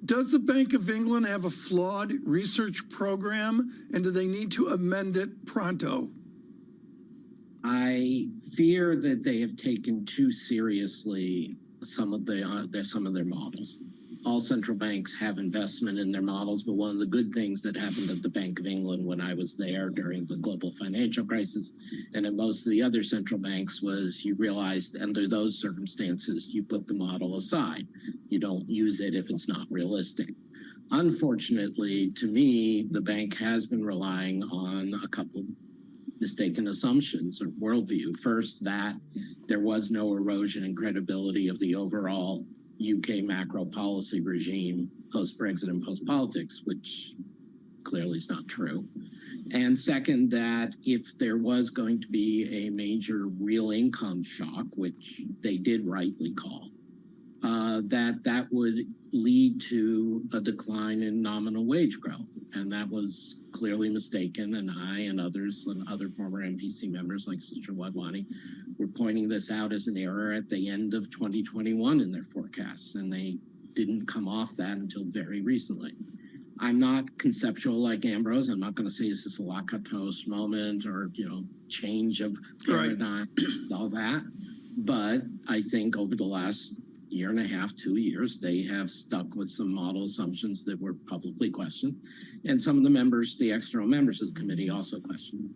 Does the Bank of England have a flawed research program, and do they need to amend it pronto? I fear that they have taken too seriously some of their models. All central banks have investment in their models, but one of the good things that happened at the Bank of England when I was there during the global financial crisis and at most of the other central banks was you realized under those circumstances, you put the model aside. You don't use it if it's not realistic. Unfortunately, to me, the bank has been relying on a couple mistaken assumptions or worldview. First, that there was no erosion in credibility of the overall UK macro policy regime post-Brexit and post-politics, which clearly is not true. And second, that if there was going to be a major real income shock, which they did rightly call, that would lead to a decline in nominal wage growth. And that was clearly mistaken. And I and others and other former MPC members like Sister Wadwani were pointing this out as an error at the end of 2021 in their forecasts. And they didn't come off that until very recently. I'm not conceptual like Ambrose. I'm not going to say this is a Lakatos moment or, change of paradigm, all that. But I think over the last year and a half, 2 years, they have stuck with some model assumptions that were publicly questioned. And some of the members, the external members of the committee also questioned.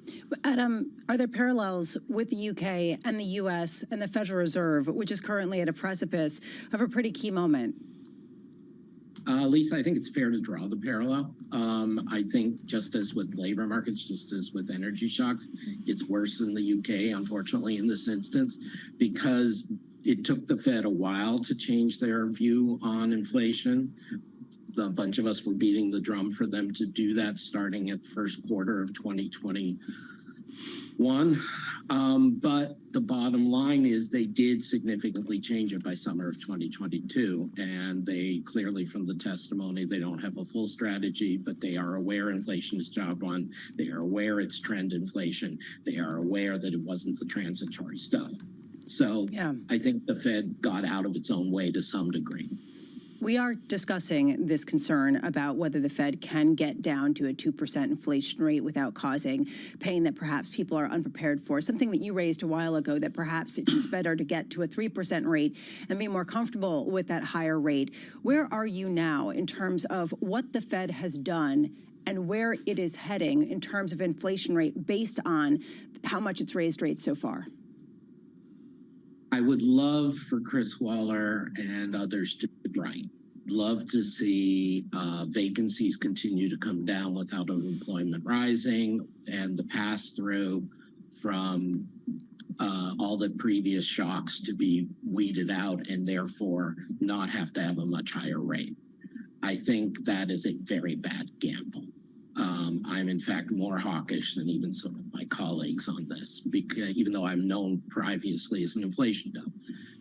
Adam, are there parallels with the UK and the US and the Federal Reserve, which is currently at a precipice of a pretty key moment? Lisa, I think it's fair to draw the parallel. I think just as with labor markets, just as with energy shocks, it's worse in the UK, unfortunately, in this instance, because it took the Fed a while to change their view on inflation. A bunch of us were beating the drum for them to do that starting at first quarter of 2021. But the bottom line is they did significantly change it by summer of 2022. And they clearly, from the testimony, they don't have a full strategy, but they are aware inflation is job one. They are aware it's trend inflation. They are aware that it wasn't the transitory stuff. So I think the Fed got out of its own way to some degree. We are discussing this concern about whether the Fed can get down to a 2% inflation rate without causing pain that perhaps people are unprepared for. Something that you raised a while ago, that perhaps it's better to get to a 3% rate and be more comfortable with that higher rate. Where are you now in terms of what the Fed has done and where it is heading in terms of inflation rate based on how much it's raised rates so far? I would love for Chris Waller and others to be right. Love to see vacancies continue to come down without unemployment rising, and the pass-through from all the previous shocks to be weeded out and therefore not have to have a much higher rate. I think that is a very bad gamble. I'm in fact more hawkish than even some of my colleagues on this, because even though I'm known previously as an inflation dump,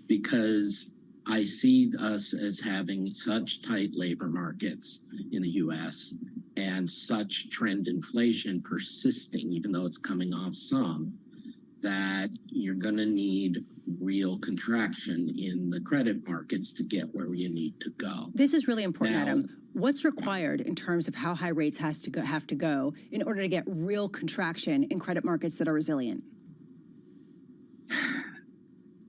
because I see us as having such tight labor markets in the US and such trend inflation persisting, even though it's coming off some, that you're going to need real contraction in the credit markets to get where you need to go. This is really important, Adam. What's required in terms of how high rates have to go in order to get real contraction in credit markets that are resilient?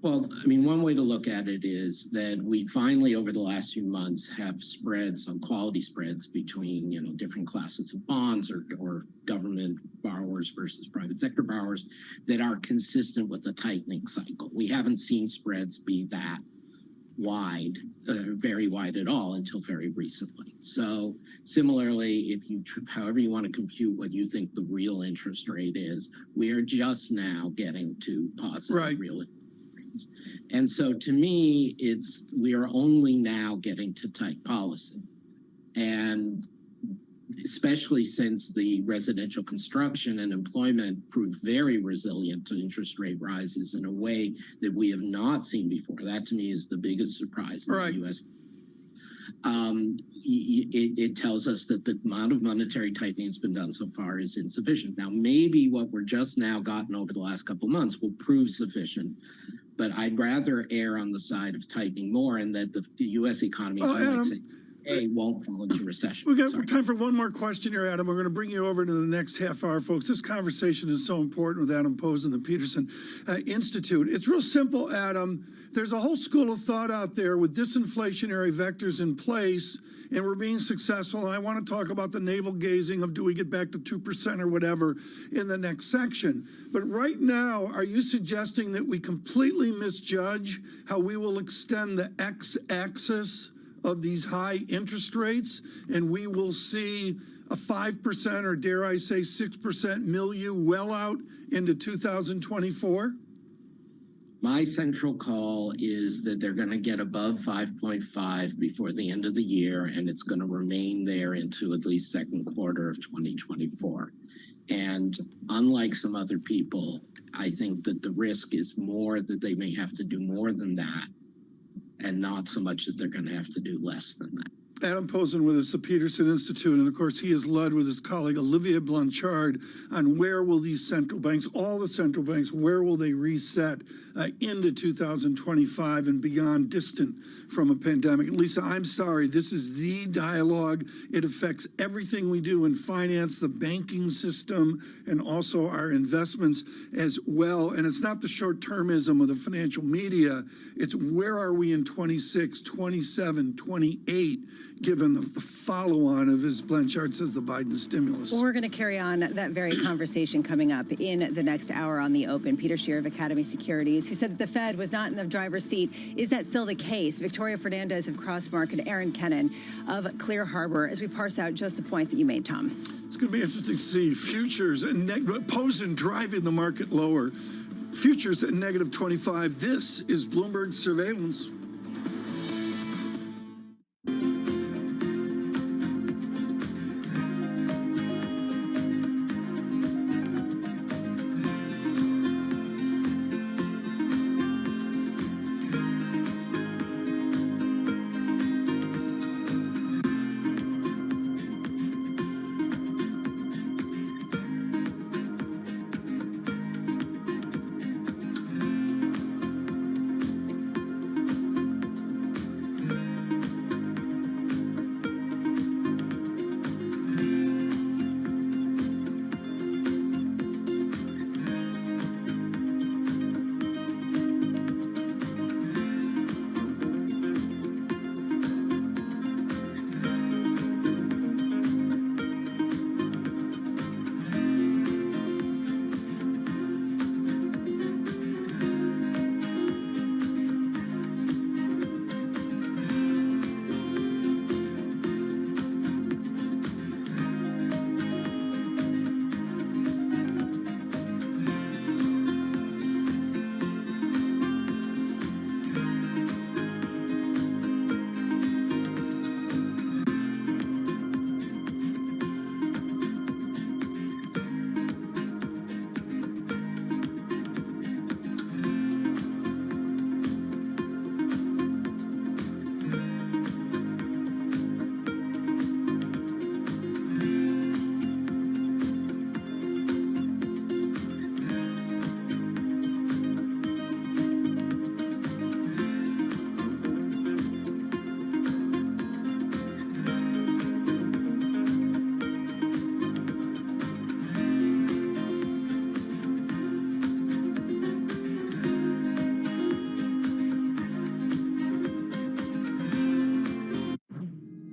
Well, I mean, one way to look at it is that we finally, over the last few months, have spreads on quality spreads between, different classes of bonds or government borrowers versus private sector borrowers that are consistent with a tightening cycle. We haven't seen spreads be that wide, very wide at all until very recently. So similarly, if you, however you want to compute what you think the real interest rate is, we are just now getting to positive real interest rates. And so to me, we are only now getting to tight policy. And especially since the residential construction and employment proved very resilient to interest rate rises in a way that we have not seen before. That to me is the biggest surprise in the U.S. It tells us that the amount of monetary tightening that's been done so far is insufficient. Now, maybe what we're just now gotten over the last couple of months will prove sufficient, but I'd rather err on the side of tightening more and that the U.S. economy, won't fall into recession. We've got time for one more question here, Adam. We're going to bring you over to the next half hour, folks. This conversation is so important with Adam Posen, the Peterson Institute. It's real simple, Adam. There's a whole school of thought out there with disinflationary vectors in place, and we're being successful. And I want to talk about the navel gazing of do we get back to 2% or whatever in the next section. But right now, are you suggesting that we completely misjudge how we will extend the x-axis of these high interest rates, and we will see a 5% or dare I say 6% milieu well out into 2024? My central call is that they're going to get above 5.5 before the end of the year, and it's going to remain there into at least second quarter of 2024. And unlike some other people, I think that the risk is more that they may have to do more than that and not so much that they're going to have to do less than that. Adam Posen with us, the Peterson Institute, and of course he has led with his colleague Olivier Blanchard on where will these central banks, all the central banks, where will they reset into 2025 and beyond, distant from a pandemic. And Lisa, I'm sorry, this is the dialogue. It affects everything we do in finance, the banking system, and also our investments as well. And it's not the short-termism of the financial media. It's where are we in 26, 27, 28, given the follow-on of, as Blanchard says, the Biden stimulus. Well, we're going to carry on that very conversation coming up in the next hour on The Open. Peter Shear of Academy Securities, who said that the Fed was not in the driver's seat. Is that still the case? Victoria Fernandez of Crossmark and Aaron Kennan of Clear Harbor, as we parse out just the point that you made, Tom. It's going to be interesting to see futures and Posen driving the market lower. Futures at negative 25. This is Bloomberg Surveillance.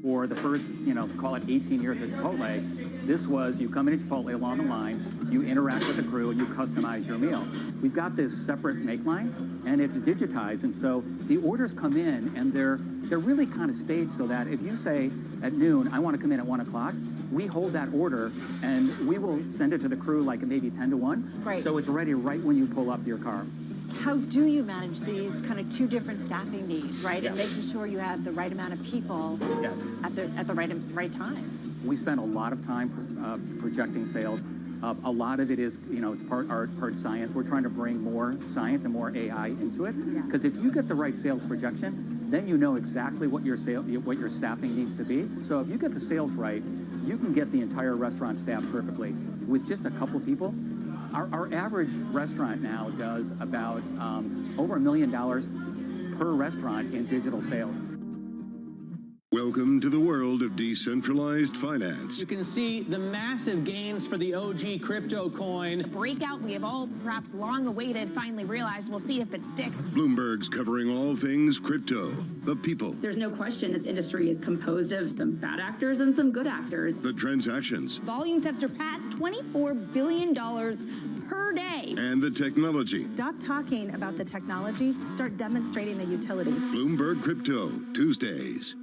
For the first, call it 18 years at Chipotle, this was you come into Chipotle along the line, you interact with the crew, and you customize your meal. We've got this separate make line, and it's digitized, and so the orders come in, and they're really kind of staged so that if you say at noon, I want to come in at 1 o'clock, we hold that order, and we will send it to the crew like maybe 10 to 1. Right. So it's ready right when you pull up your car. How do you manage these kind of two different staffing needs, right? Yes. And making sure you have the right amount of people Yes. at the right time. We spend a lot of time projecting sales. A lot of it is, it's part art, part science. We're trying to bring more science and more AI into it. Because if you get the right sales projection, then you know exactly what your staffing needs to be. So if you get the sales right, you can get the entire restaurant staffed perfectly. With just a couple people, our average restaurant now does about over $1 million per restaurant in digital sales. Welcome to the world of decentralized finance. You can see the massive gains for the OG crypto coin. The breakout we have all perhaps long awaited finally realized. We'll see if it sticks. Bloomberg's covering all things crypto, the people, There's no question its industry is composed of some bad actors and some good actors. the transactions, Volumes have surpassed $24 billion per day. and the technology. Stop talking about the technology, start demonstrating the utility. Bloomberg Crypto, Tuesdays.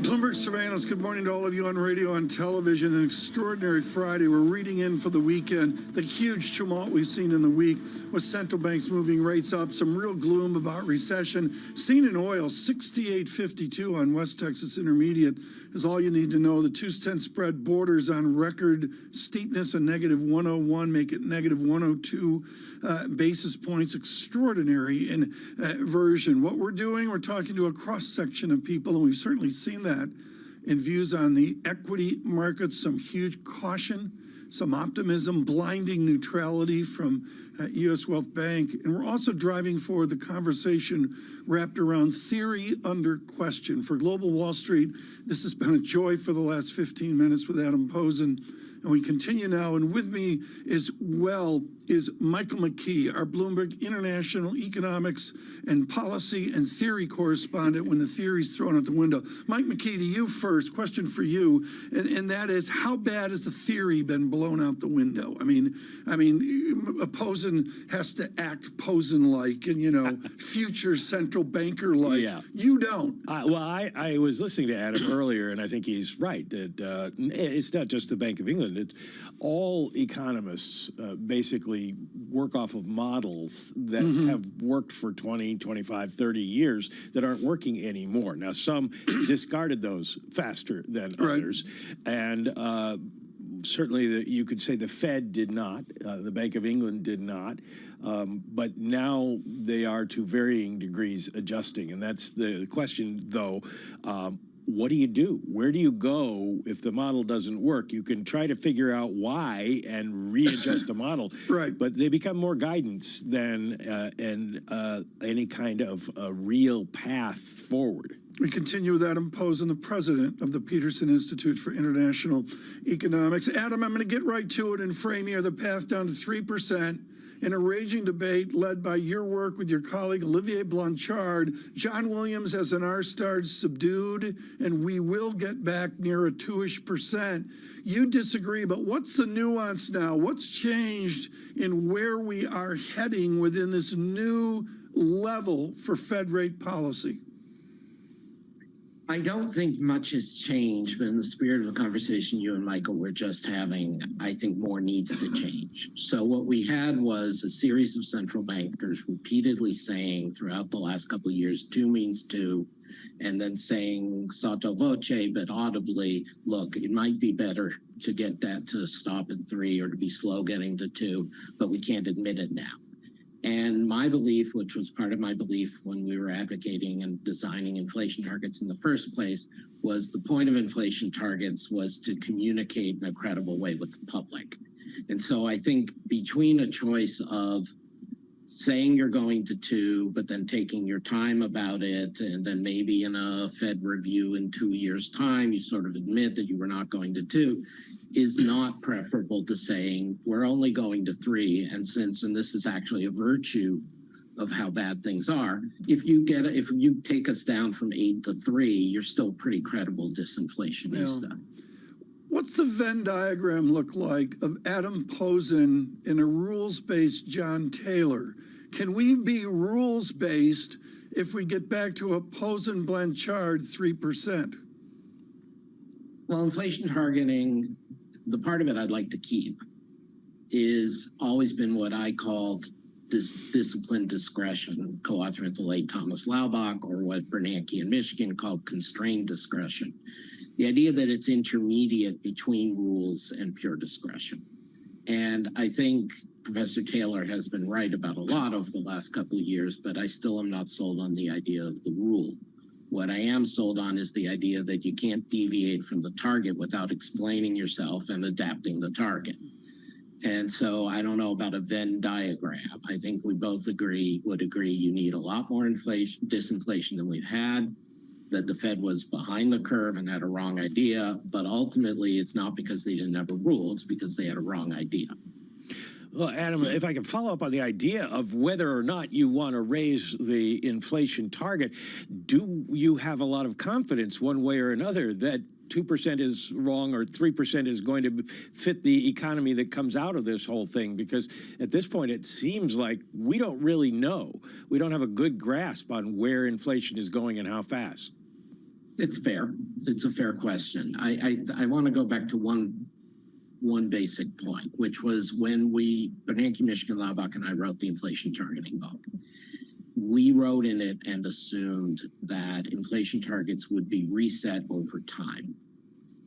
Bloomberg Surveillance. Good morning to all of you on radio and television. An extraordinary Friday. We're reading in for the weekend the huge tumult we've seen in the week with central banks moving rates up, some real gloom about recession. Seen in oil, 68.52 on West Texas Intermediate is all you need to know. The 2-10 spread borders on record steepness, a negative 101, make it negative 102 basis points. Extraordinary inversion. What we're doing, we're talking to a cross-section of people, and we've certainly seen that in views on the equity markets, some huge caution, some optimism, blinding neutrality from U.S. Wealth Bank. And we're also driving forward the conversation wrapped around theory under question. For Global Wall Street, this has been a joy for the last 15 minutes with Adam Posen. And we continue now, and with me is Michael McKee, our Bloomberg International Economics and Policy and Theory correspondent when the theory's thrown out the window. Mike McKee, to you first, question for you, and that is, how bad has the theory been blown out the window? I mean, Posen has to act Posen-like and, future central banker-like. Yeah. You don't. Well, I was listening to Adam earlier, and I think he's right that it's not just the Bank of England. It's all economists basically work off of models that have worked for 20, 25, 30 years that aren't working anymore. Now, some discarded those faster than others. And certainly you could say the Fed did not, the Bank of England did not, but now they are to varying degrees adjusting. And that's the question, though. What do you do? Where do you go if the model doesn't work? You can try to figure out why and readjust the model, but they become more guidance than any kind of real path forward. We continue with Adam Posen, the president of the Peterson Institute for International Economics. Adam, I'm going to get right to it and frame here the path down to 3%. In a raging debate led by your work with your colleague Olivier Blanchard, John Williams has an R-star subdued, and we will get back near a 2-ish%. You disagree, but what's the nuance now? What's changed in where we are heading within this new level for Fed rate policy? I don't think much has changed, but in the spirit of the conversation you and Michael were just having, I think more needs to change. So what we had was a series of central bankers repeatedly saying throughout the last couple of years, 2 means 2, and then saying sotto voce, but audibly, look, it might be better to get that to stop at 3 or to be slow getting to 2, but we can't admit it now. And my belief, which was part of my belief when we were advocating and designing inflation targets in the first place, was the point of inflation targets was to communicate in a credible way with the public. And so I think between a choice of saying you're going to 2, but then taking your time about it, and then maybe in a Fed review in 2 years' time, you sort of admit that you were not going to 2, is not preferable to saying we're only going to 3. And this is actually a virtue of how bad things are, if you take us down from 8 to 3, you're still pretty credible disinflationista. Yeah. What's the Venn diagram look like of Adam Posen in a rules-based John Taylor? Can we be rules-based if we get back to a Posen-Blanchard 3%? Well, inflation targeting, the part of it I'd like to keep is always been what I called disciplined discretion, co-authored with the late Thomas Laubach, or what Bernanke in Michigan called constrained discretion. The idea that it's intermediate between rules and pure discretion. And I think Professor Taylor has been right about a lot over the last couple of years, but I still am not sold on the idea of the rule. What I am sold on is the idea that you can't deviate from the target without explaining yourself and adapting the target. And so I don't know about a Venn diagram. I think we both would agree you need a lot more disinflation than we've had, that the Fed was behind the curve and had a wrong idea, but ultimately it's not because they didn't have a rule, it's because they had a wrong idea. Well, Adam, if I can follow up on the idea of whether or not you want to raise the inflation target, do you have a lot of confidence one way or another that 2% is wrong or 3% is going to fit the economy that comes out of this whole thing? Because at this point, it seems like we don't really know. We don't have a good grasp on where inflation is going and how fast. It's fair. It's a fair question. I want to go back to one basic point, which was when Bernanke, Michigan, Laubach, and I wrote the inflation targeting book. We wrote in it and assumed that inflation targets would be reset over time.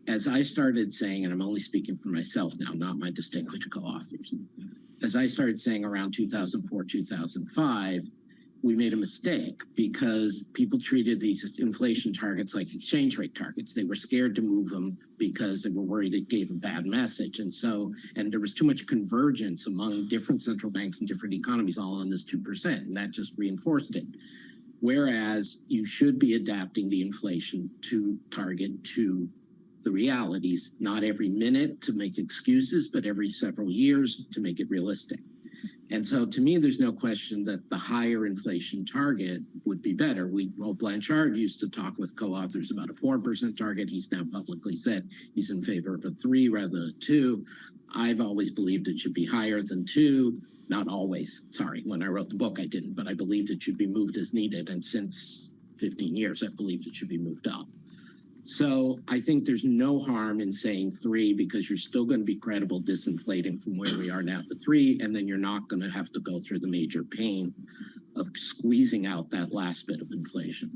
As I started saying, and I'm only speaking for myself now, not my distinguished co-authors, as I started saying around 2004, 2005, we made a mistake because people treated these inflation targets like exchange rate targets. They were scared to move them because they were worried it gave a bad message. And there was too much convergence among different central banks and different economies all on this 2%, and that just reinforced it. Whereas you should be adapting the inflation target to the realities, not every minute to make excuses, but every several years to make it realistic. And so to me, there's no question that the higher inflation target would be better. Blanchard used to talk with co-authors about a 4% target. He's now publicly said he's in favor of a 3 rather than a 2. I've always believed it should be higher than 2. Not always, sorry. When I wrote the book, I didn't, but I believed it should be moved as needed. And since 15 years, I believed it should be moved up. So I think there's no harm in saying 3 because you're still going to be credible disinflating from where we are now to 3, and then you're not going to have to go through the major pain of squeezing out that last bit of inflation.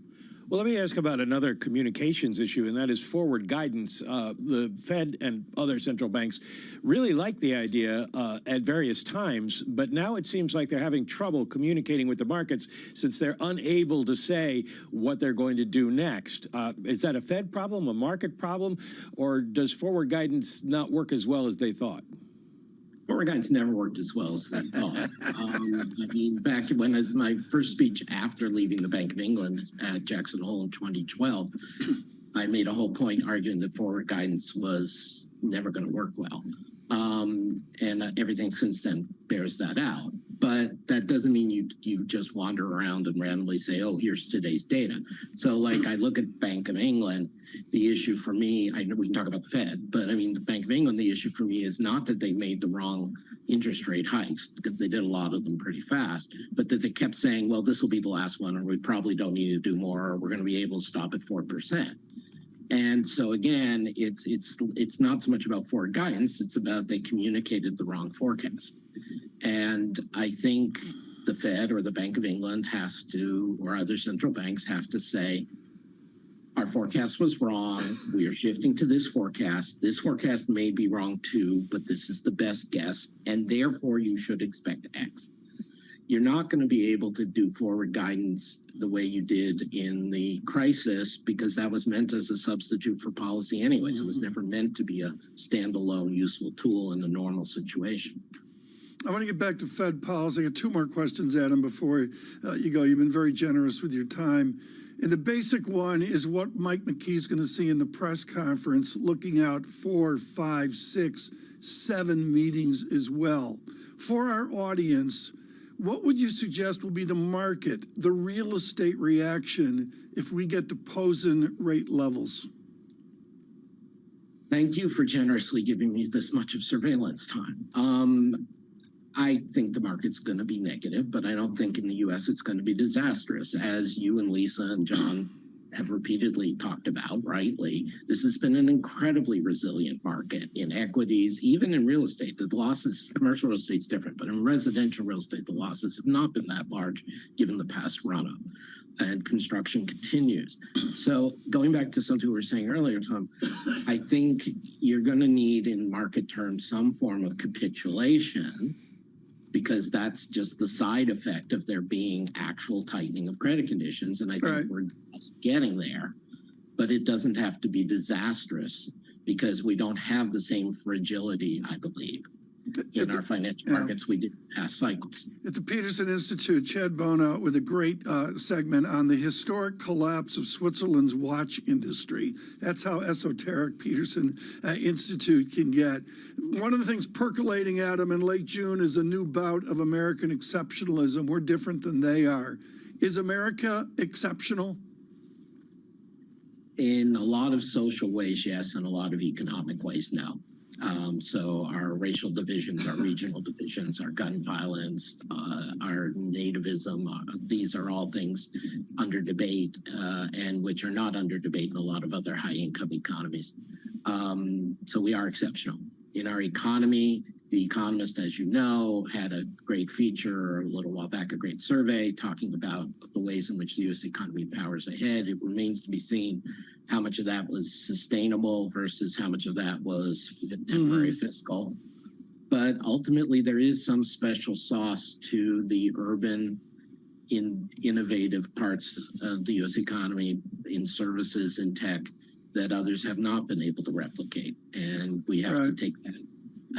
Well, let me ask about another communications issue, and that is forward guidance. The Fed and other central banks really like the idea at various times, but now it seems like they're having trouble communicating with the markets since they're unable to say what they're going to do next. Is that a Fed problem, a market problem, or does forward guidance not work as well as they thought? Forward guidance never worked as well as they thought. I mean, back when my first speech after leaving the Bank of England at Jackson Hole in 2012, I made a whole point arguing that forward guidance was never going to work well. And everything since then bears that out. But that doesn't mean you just wander around and randomly say, oh, here's today's data. So like I look at Bank of England, the issue for me, I know we can talk about the Fed, but I mean, the Bank of England, the issue for me is not that they made the wrong interest rate hikes, because they did a lot of them pretty fast, but that they kept saying, well, this will be the last one, or we probably don't need to do more, or we're going to be able to stop at 4%. And so again, it's not so much about forward guidance, it's about they communicated the wrong forecast. And I think the Fed or the Bank of England has to, or other central banks have to say, our forecast was wrong. We are shifting to this forecast. This forecast may be wrong too, but this is the best guess. And therefore you should expect X. You're not going to be able to do forward guidance the way you did in the crisis, because that was meant as a substitute for policy anyways. It was never meant to be a standalone useful tool in a normal situation. I want to get back to Fed policy. I got 2 more questions, Adam, before you go. You've been very generous with your time. And the basic one is what Mike McKee's going to see in the press conference, looking out 4, 5, 6, 7 meetings as well. For our audience, what would you suggest will be the market, the real estate reaction if we get to Posen rate levels? Thank you for generously giving me this much of surveillance time. I think the market's going to be negative, but I don't think in the U.S. it's going to be disastrous. As you and Lisa and John have repeatedly talked about, rightly, this has been an incredibly resilient market in equities, even in real estate. The losses, commercial real estate's different, but in residential real estate, the losses have not been that large given the past run-up. And construction continues. So going back to something we were saying earlier, Tom, I think you're going to need, in market terms, some form of capitulation, because that's just the side effect of there being actual tightening of credit conditions. And I think we're just getting there, but it doesn't have to be disastrous because we don't have the same fragility, I believe, in our financial markets we did in past cycles. At the Peterson Institute, Chad Bona with a great segment on the historic collapse of Switzerland's watch industry. That's how esoteric Peterson Institute can get. One of the things percolating, Adam, in late June is a new bout of American exceptionalism. We're different than they are. Is America exceptional? In a lot of social ways, yes. In a lot of economic ways, no. So our racial divisions, our regional divisions, our gun violence, our nativism, these are all things under debate and which are not under debate in a lot of other high-income economies. So we are exceptional. In our economy, The Economist, as you know, had a great feature a little while back, a great survey talking about the ways in which the U.S. economy powers ahead. It remains to be seen how much of that was sustainable versus how much of that was temporary fiscal. But ultimately, there is some special sauce to the urban, innovative parts of the U.S. economy in services and tech that others have not been able to replicate. And we have to take that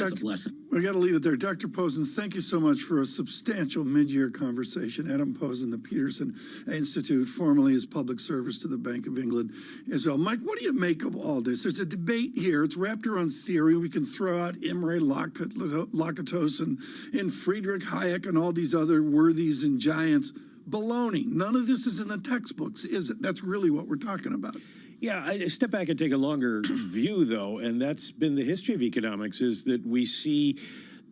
as a blessing. We got to leave it there. Dr. Posen, thank you so much for a substantial mid-year conversation. Adam Posen, the Peterson Institute, formerly as public service to the Bank of England as well. Mike, what do you make of all this? There's a debate here. It's wrapped around theory. We can throw out Imre Lakatos and Friedrich Hayek and all these other worthies and giants. Baloney. None of this is in the textbooks, is it? That's really what we're talking about. Yeah, I step back and take a longer view, though, and that's been the history of economics, is that we see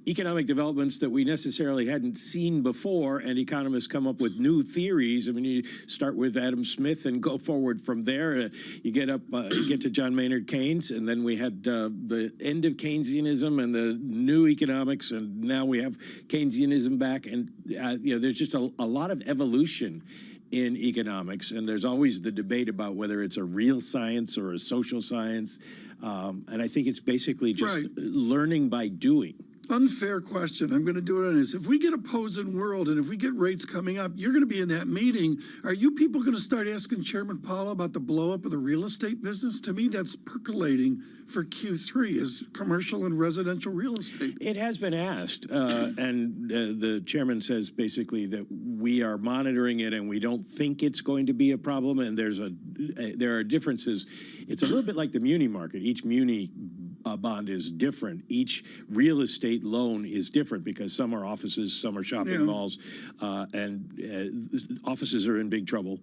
economic developments that we necessarily hadn't seen before, and economists come up with new theories. I mean, you start with Adam Smith and go forward from there. You get to John Maynard Keynes, and then we had the end of Keynesianism and the new economics, and now we have Keynesianism back. And there's just a lot of evolution in economics, and there's always the debate about whether it's a real science or a social science, and I think it's basically just learning by doing. Unfair question. I'm going to do it on this. If we get a Posen world and if we get rates coming up, you're going to be in that meeting. Are you people going to start asking Chairman Powell about the blow up of the real estate business? To me, that's percolating for Q3 is commercial and residential real estate. It has been asked, and the chairman says basically that we are monitoring it and we don't think it's going to be a problem. And there are differences. It's a little bit like the muni market. Each muni bond is different. Each real estate loan is different because some are offices, some are shopping malls, and offices are in big trouble.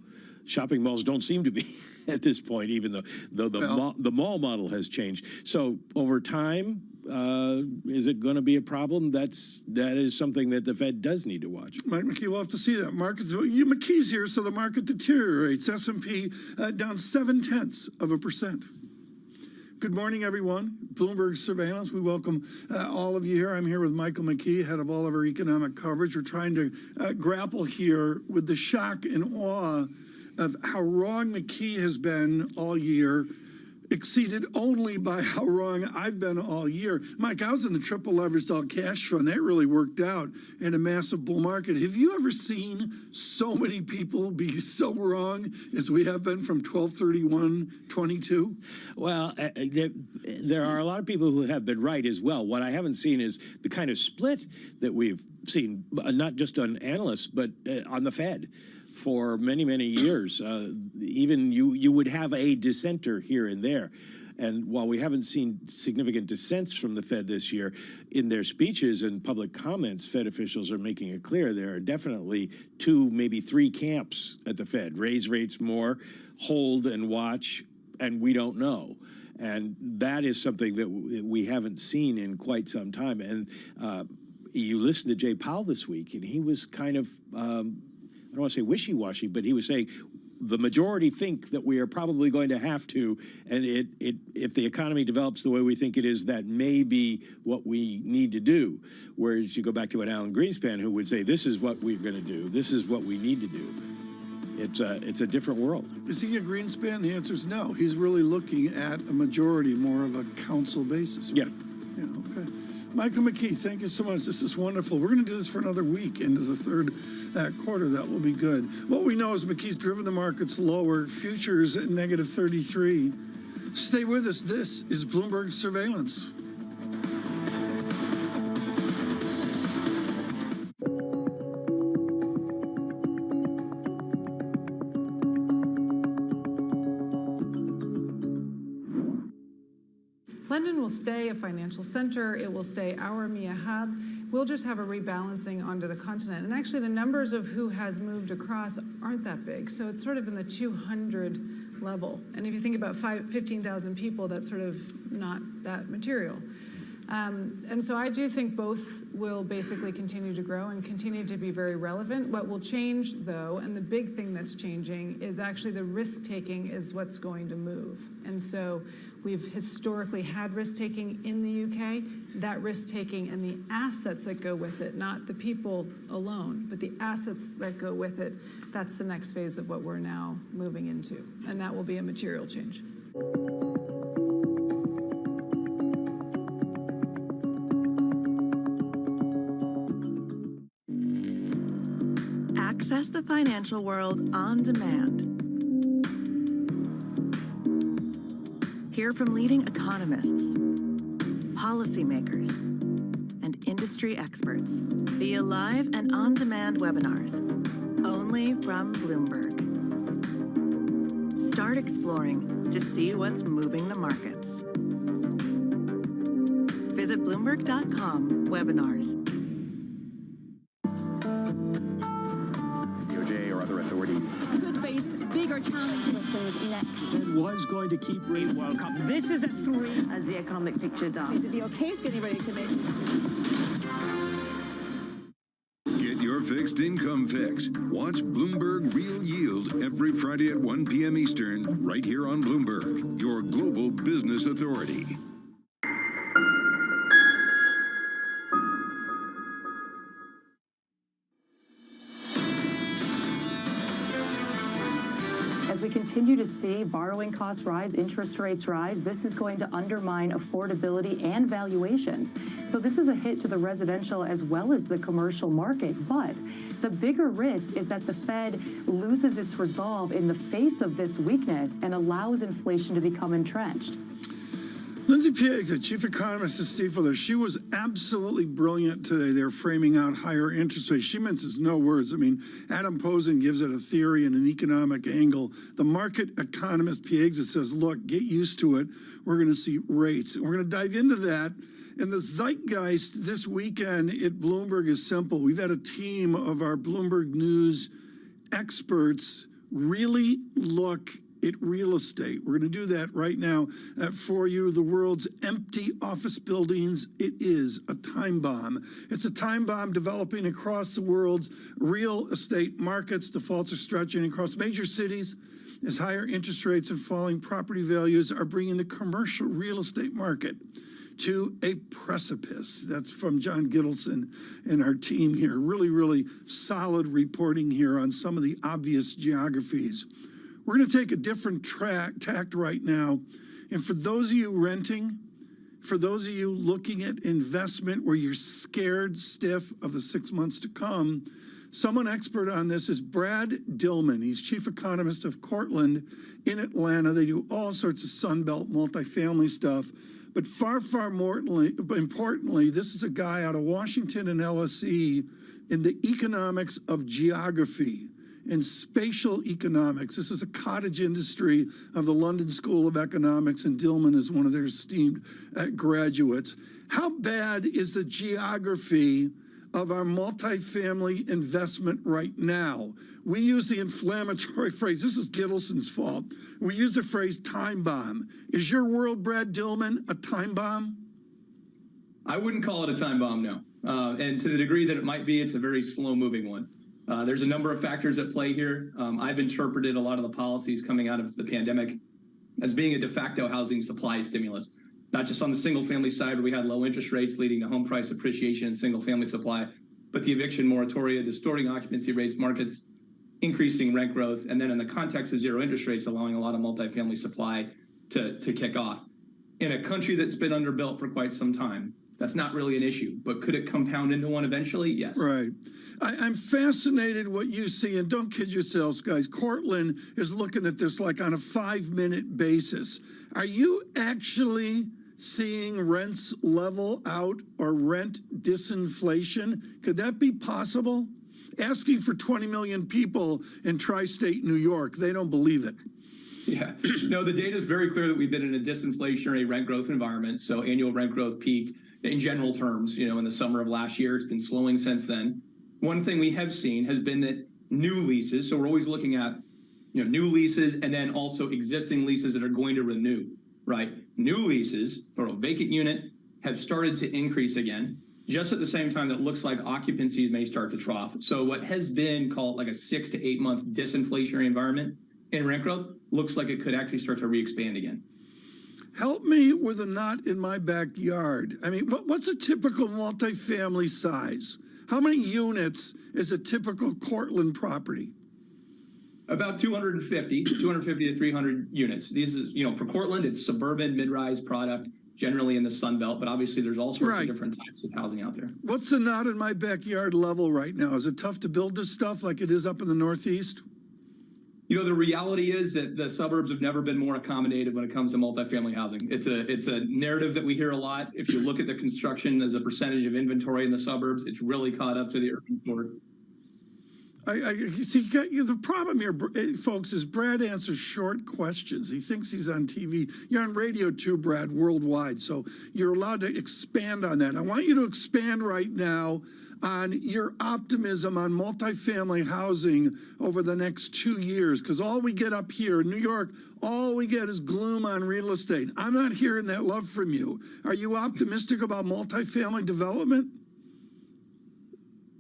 Shopping malls don't seem to be at this point, even though the mall model has changed. So over time, is it going to be a problem? That is something that the Fed does need to watch. Mike McKee, we'll have to see that. McKee's here, so the market deteriorates. S&P down 0.7%. Good morning, everyone. Bloomberg Surveillance. We welcome all of you here. I'm here with Michael McKee, head of all of our economic coverage. We're trying to grapple here with the shock and awe of how wrong McKee has been all year, exceeded only by how wrong I've been all year. Mike, I was in the triple leveraged all cash fund. That really worked out in a massive bull market. Have you ever seen so many people be so wrong as we have been from 12/31/22? Well, there are a lot of people who have been right as well. What I haven't seen is the kind of split that we've seen, not just on analysts, but on the Fed. For many, many years, even you would have a dissenter here and there. And while we haven't seen significant dissents from the Fed this year, in their speeches and public comments, Fed officials are making it clear there are definitely 2, maybe 3 camps at the Fed. Raise rates more, hold and watch, and we don't know. And that is something that we haven't seen in quite some time. And you listened to Jay Powell this week, and he was kind of I don't want to say wishy-washy, but he was saying the majority think that we are probably going to have to, and if the economy develops the way we think it is, that may be what we need to do. Whereas you go back to an Alan Greenspan who would say, this is what we're going to do. This is what we need to do. It's a different world. Is he a Greenspan? The answer is no. He's really looking at a majority, more of a council basis. Yeah. Yeah, okay. Michael McKee, thank you so much. This is wonderful. We're going to do this for another week into the third quarter. That will be good. What we know is McKee's driven the markets lower. Futures at -33. Stay with us. This is Bloomberg Surveillance. London will stay a financial center. It will stay our EMEA hub. We'll just have a rebalancing onto the continent. And actually, the numbers of who has moved across aren't that big. So it's sort of in the 200 level. And if you think about 15,000 people, that's sort of not that material. And so I do think both will basically continue to grow and continue to be very relevant. What will change, though, and the big thing that's changing, is actually the risk-taking is what's going to move. And so we've historically had risk-taking in the UK. That risk-taking and the assets that go with it, not the people alone, but the assets that go with it, that's the next phase of what we're now moving into. And that will be a material change. Access the financial world on demand. Hear from leading economists, policymakers, and industry experts via live and on-demand webinars, only from Bloomberg. Start exploring to see what's moving the markets. Visit Bloomberg.com/webinars. DOJ or other authorities could face bigger challenges next. It was going to keep rate World Cup. This is a 3 as the economic picture does. The BOK is getting ready to make a decision. Get your fixed income fix. Watch Bloomberg Real Yield every Friday at 1 p.m. Eastern, right here on Bloomberg, your global business authority. As we continue to see borrowing costs rise, interest rates rise, this is going to undermine affordability and valuations. So this is a hit to the residential as well as the commercial market. But the bigger risk is that the Fed loses its resolve in the face of this weakness and allows inflation to become entrenched. Lindsay Pieggs, the chief economist at Stifel, she was absolutely brilliant today. They're framing out higher interest rates. She minces no words. I mean, Adam Posen gives it a theory and an economic angle. The market economist Pieggs says, look, get used to it. We're going to see rates. And we're going to dive into that. And the zeitgeist this weekend at Bloomberg is simple. We've had a team of our Bloomberg News experts really look at real estate. We're going to do that right now for you. The world's empty office buildings. It is a time bomb. It's a time bomb developing across the world's real estate markets. Defaults are stretching across major cities as higher interest rates and falling property values are bringing the commercial real estate market to a precipice. That's from John Gittleson and our team here. Really, really solid reporting here on some of the obvious geographies. We're going to take a different tact right now. And for those of you renting, for those of you looking at investment where you're scared stiff of the 6 months to come, someone expert on this is Brad Dillman. He's chief economist of Cortland in Atlanta. They do all sorts of Sunbelt multifamily stuff. But far, far more importantly, this is a guy out of Washington and LSE in the economics of geography and spatial economics. This is a cottage industry of the London School of Economics, and Dillman is one of their esteemed graduates. How bad is the geography of our multifamily investment right now? We use the inflammatory phrase, this is Gittleson's fault. We use the phrase time bomb. Is your world, Brad Dillman, a time bomb? I wouldn't call it a time bomb, no. And to the degree that it might be, it's a very slow moving one. There's a number of factors at play here. I've interpreted a lot of the policies coming out of the pandemic as being a de facto housing supply stimulus, not just on the single family side where we had low interest rates leading to home price appreciation and single family supply, but the eviction moratoria, distorting occupancy rates, markets, increasing rent growth, and then in the context of zero interest rates, allowing a lot of multifamily supply to kick off. In a country that's been underbuilt for quite some time, that's not really an issue, but could it compound into one eventually? Yes. Right. I'm fascinated what you see, and don't kid yourselves, guys. Cortland is looking at this like on a 5-minute basis. Are you actually seeing rents level out or rent disinflation? Could that be possible? Asking for 20 million people in tri-state New York, they don't believe it. Yeah, no, the data is very clear that we've been in a disinflationary rent growth environment. So annual rent growth peaked in general terms, in the summer of last year. It's been slowing since then. One thing we have seen has been that new leases, so we're always looking at, new leases and then also existing leases that are going to renew, right? New leases for a vacant unit have started to increase again, just at the same time that it looks like occupancies may start to trough. So what has been called like a 6 to 8 month disinflationary environment in rent growth looks like it could actually start to re-expand again. Help me with a knot in my backyard. I mean, what's a typical multifamily size? How many units is a typical Cortland property? About 250 to 300 units. These is, you know, for Cortland, it's suburban mid-rise product, generally in the Sun Belt, but obviously there's all sorts of different types of housing out there. What's the knot in my backyard level right now? Is it tough to build this stuff like it is up in the Northeast? You know, the reality is that the suburbs have never been more accommodative when it comes to multifamily housing. It's a narrative that we hear a lot. If you look at the construction as a percentage of inventory in the suburbs, it's really caught up to the urban core. I see. The problem here, folks, is Brad answers short questions. He thinks he's on TV. You're on radio too, Brad, worldwide. So you're allowed to expand on that. I want you to expand right now on your optimism on multifamily housing over the next 2 years, because all we get up here in New York, all we get is gloom on real estate. I'm not hearing that love from you. Are you optimistic about multifamily development?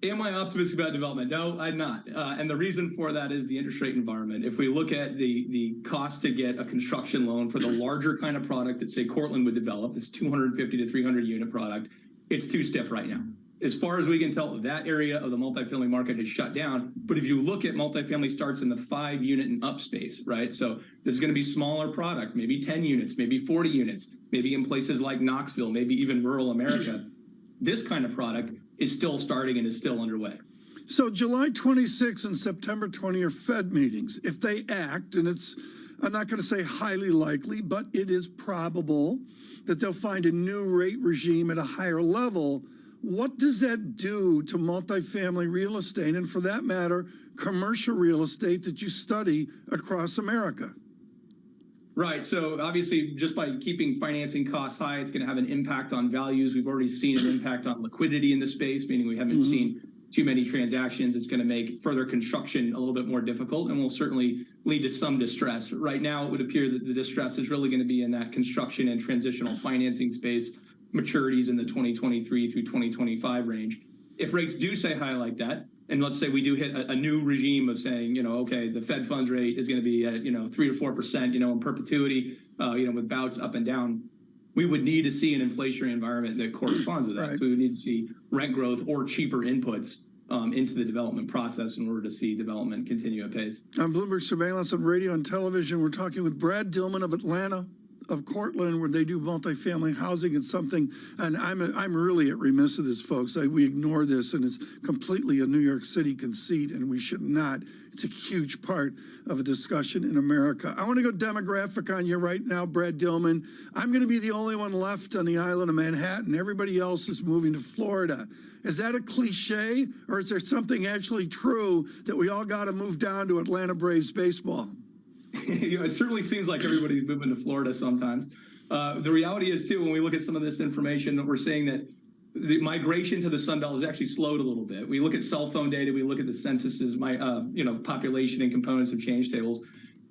Am I optimistic about development? No, I'm not. And the reason for that is the interest rate environment. If we look at the cost to get a construction loan for the larger kind of product that, say, Cortland would develop, this 250 to 300 unit product, it's too stiff right now. As far as we can tell, that area of the multifamily market has shut down. But if you look at multifamily starts in the 5 unit and up space, right? So this is going to be smaller product, maybe 10 units, maybe 40 units, maybe in places like Knoxville, maybe even rural America. This kind of product is still starting and is still underway. So July 26 and September 20 are Fed meetings. If they act, and I'm not going to say highly likely, but it is probable that they'll find a new rate regime at a higher level. What does that do to multifamily real estate, and for that matter, commercial real estate that you study across America? Right. So obviously, just by keeping financing costs high, it's going to have an impact on values. We've already seen an impact on liquidity in the space, meaning we haven't seen too many transactions. It's going to make further construction a little bit more difficult and will certainly lead to some distress. Right now, it would appear that the distress is really going to be in that construction and transitional financing space, maturities in the 2023 through 2025 range. If rates do stay high like that, and let's say we do hit a new regime of saying, you know, okay, the Fed funds rate is going to be at, 3 to 4%, in perpetuity, with bouts up and down, we would need to see an inflationary environment that corresponds with that. Right. So we would need to see rent growth or cheaper inputs into the development process in order to see development continue at pace. On Bloomberg Surveillance on radio and television, we're talking with Brad Dillman of Atlanta, of Cortland, where they do multifamily housing. It's something, and I'm really at remiss of this, folks. We ignore this, and it's completely a New York City conceit, and we should not. It's a huge part of a discussion in America. I want to go demographic on you right now, Brad Dillman. I'm going to be the only one left on the island of Manhattan. Everybody else is moving to Florida. Is that a cliche, or is there something actually true that we all got to move down to Atlanta Braves baseball? It certainly seems like everybody's moving to Florida sometimes. The reality is, too, when we look at some of this information, that we're saying that the migration to the Sun Belt has actually slowed a little bit. We look at cell phone data, we look at the census's, population and components of change tables.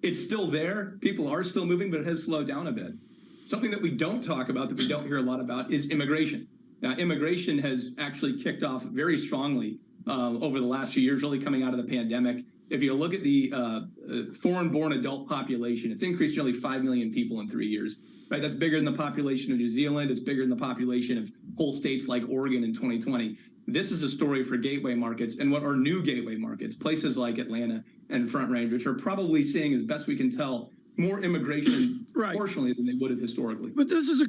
It's still there. People are still moving, but it has slowed down a bit. Something that we don't talk about, that we don't hear a lot about, is immigration. Now, immigration has actually kicked off very strongly over the last few years, really coming out of the pandemic. If you look at the foreign-born adult population, it's increased nearly 5 million people in 3 years. Right, that's bigger than the population of New Zealand. It's bigger than the population of whole states like Oregon in 2020. This is a story for gateway markets and what are new gateway markets, places like Atlanta and Front Range, which are probably seeing, as best we can tell, more immigration proportionally than they would have historically. But this is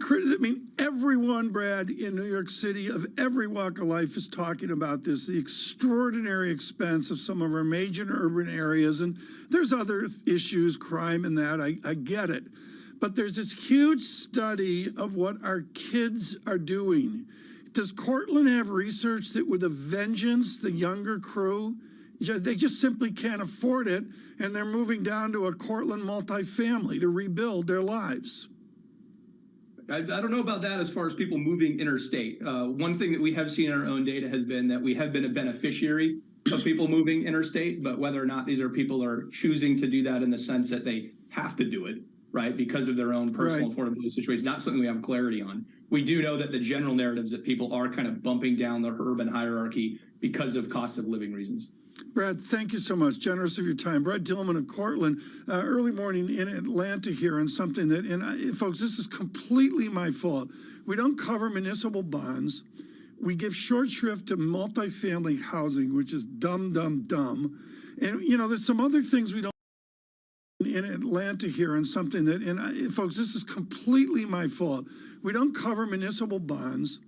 everyone, Brad, in New York City of every walk of life is talking about this, the extraordinary expense of some of our major urban areas. And there's other issues, crime and that, I get it. But there's this huge study of what our kids are doing. Does Cortland have research that with a vengeance, the younger crew, they just simply can't afford it, and they're moving down to a Cortland multifamily to rebuild their lives? I don't know about that as far as people moving interstate. One thing that we have seen in our own data has been that we have been a beneficiary of people moving interstate, but whether or not these are people are choosing to do that in the sense that they have to do it, right, because of their own personal affordability situation, not something we have clarity on. We do know that the general narratives that people are kind of bumping down the urban hierarchy because of cost of living reasons. Brad, thank you so much. Generous of your time. Brad Dillman of Cortland, early morning in Atlanta here on something that, folks, this is completely my fault. We don't cover municipal bonds. We give short shrift to multifamily housing, which is dumb, dumb, dumb. And, there's some other things we don't in Atlanta here on something that, folks, this is completely my fault. We don't cover municipal bonds.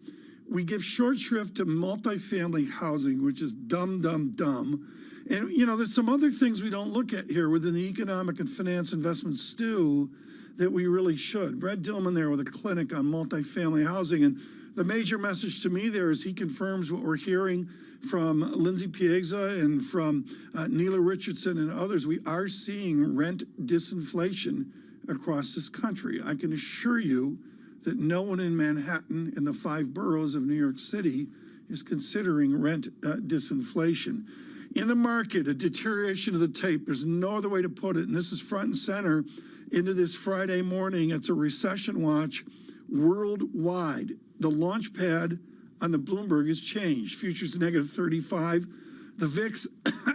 We give short shrift to multifamily housing, which is dumb, dumb, dumb. And, there's some other things we don't look at here within the economic and finance investment stew that we really should. Brad Dillman there with a clinic on multifamily housing. And the major message to me there is he confirms what we're hearing from Lindsay Piegza and from Neela Richardson and others. We are seeing rent disinflation across this country. I can assure you that no one in Manhattan and the 5 boroughs of New York City is considering rent disinflation. In the market, a deterioration of the tape. There's no other way to put it. And this is front and center into this Friday morning. It's a recession watch worldwide. The launch pad on the Bloomberg has changed. Futures negative 35. The VIX,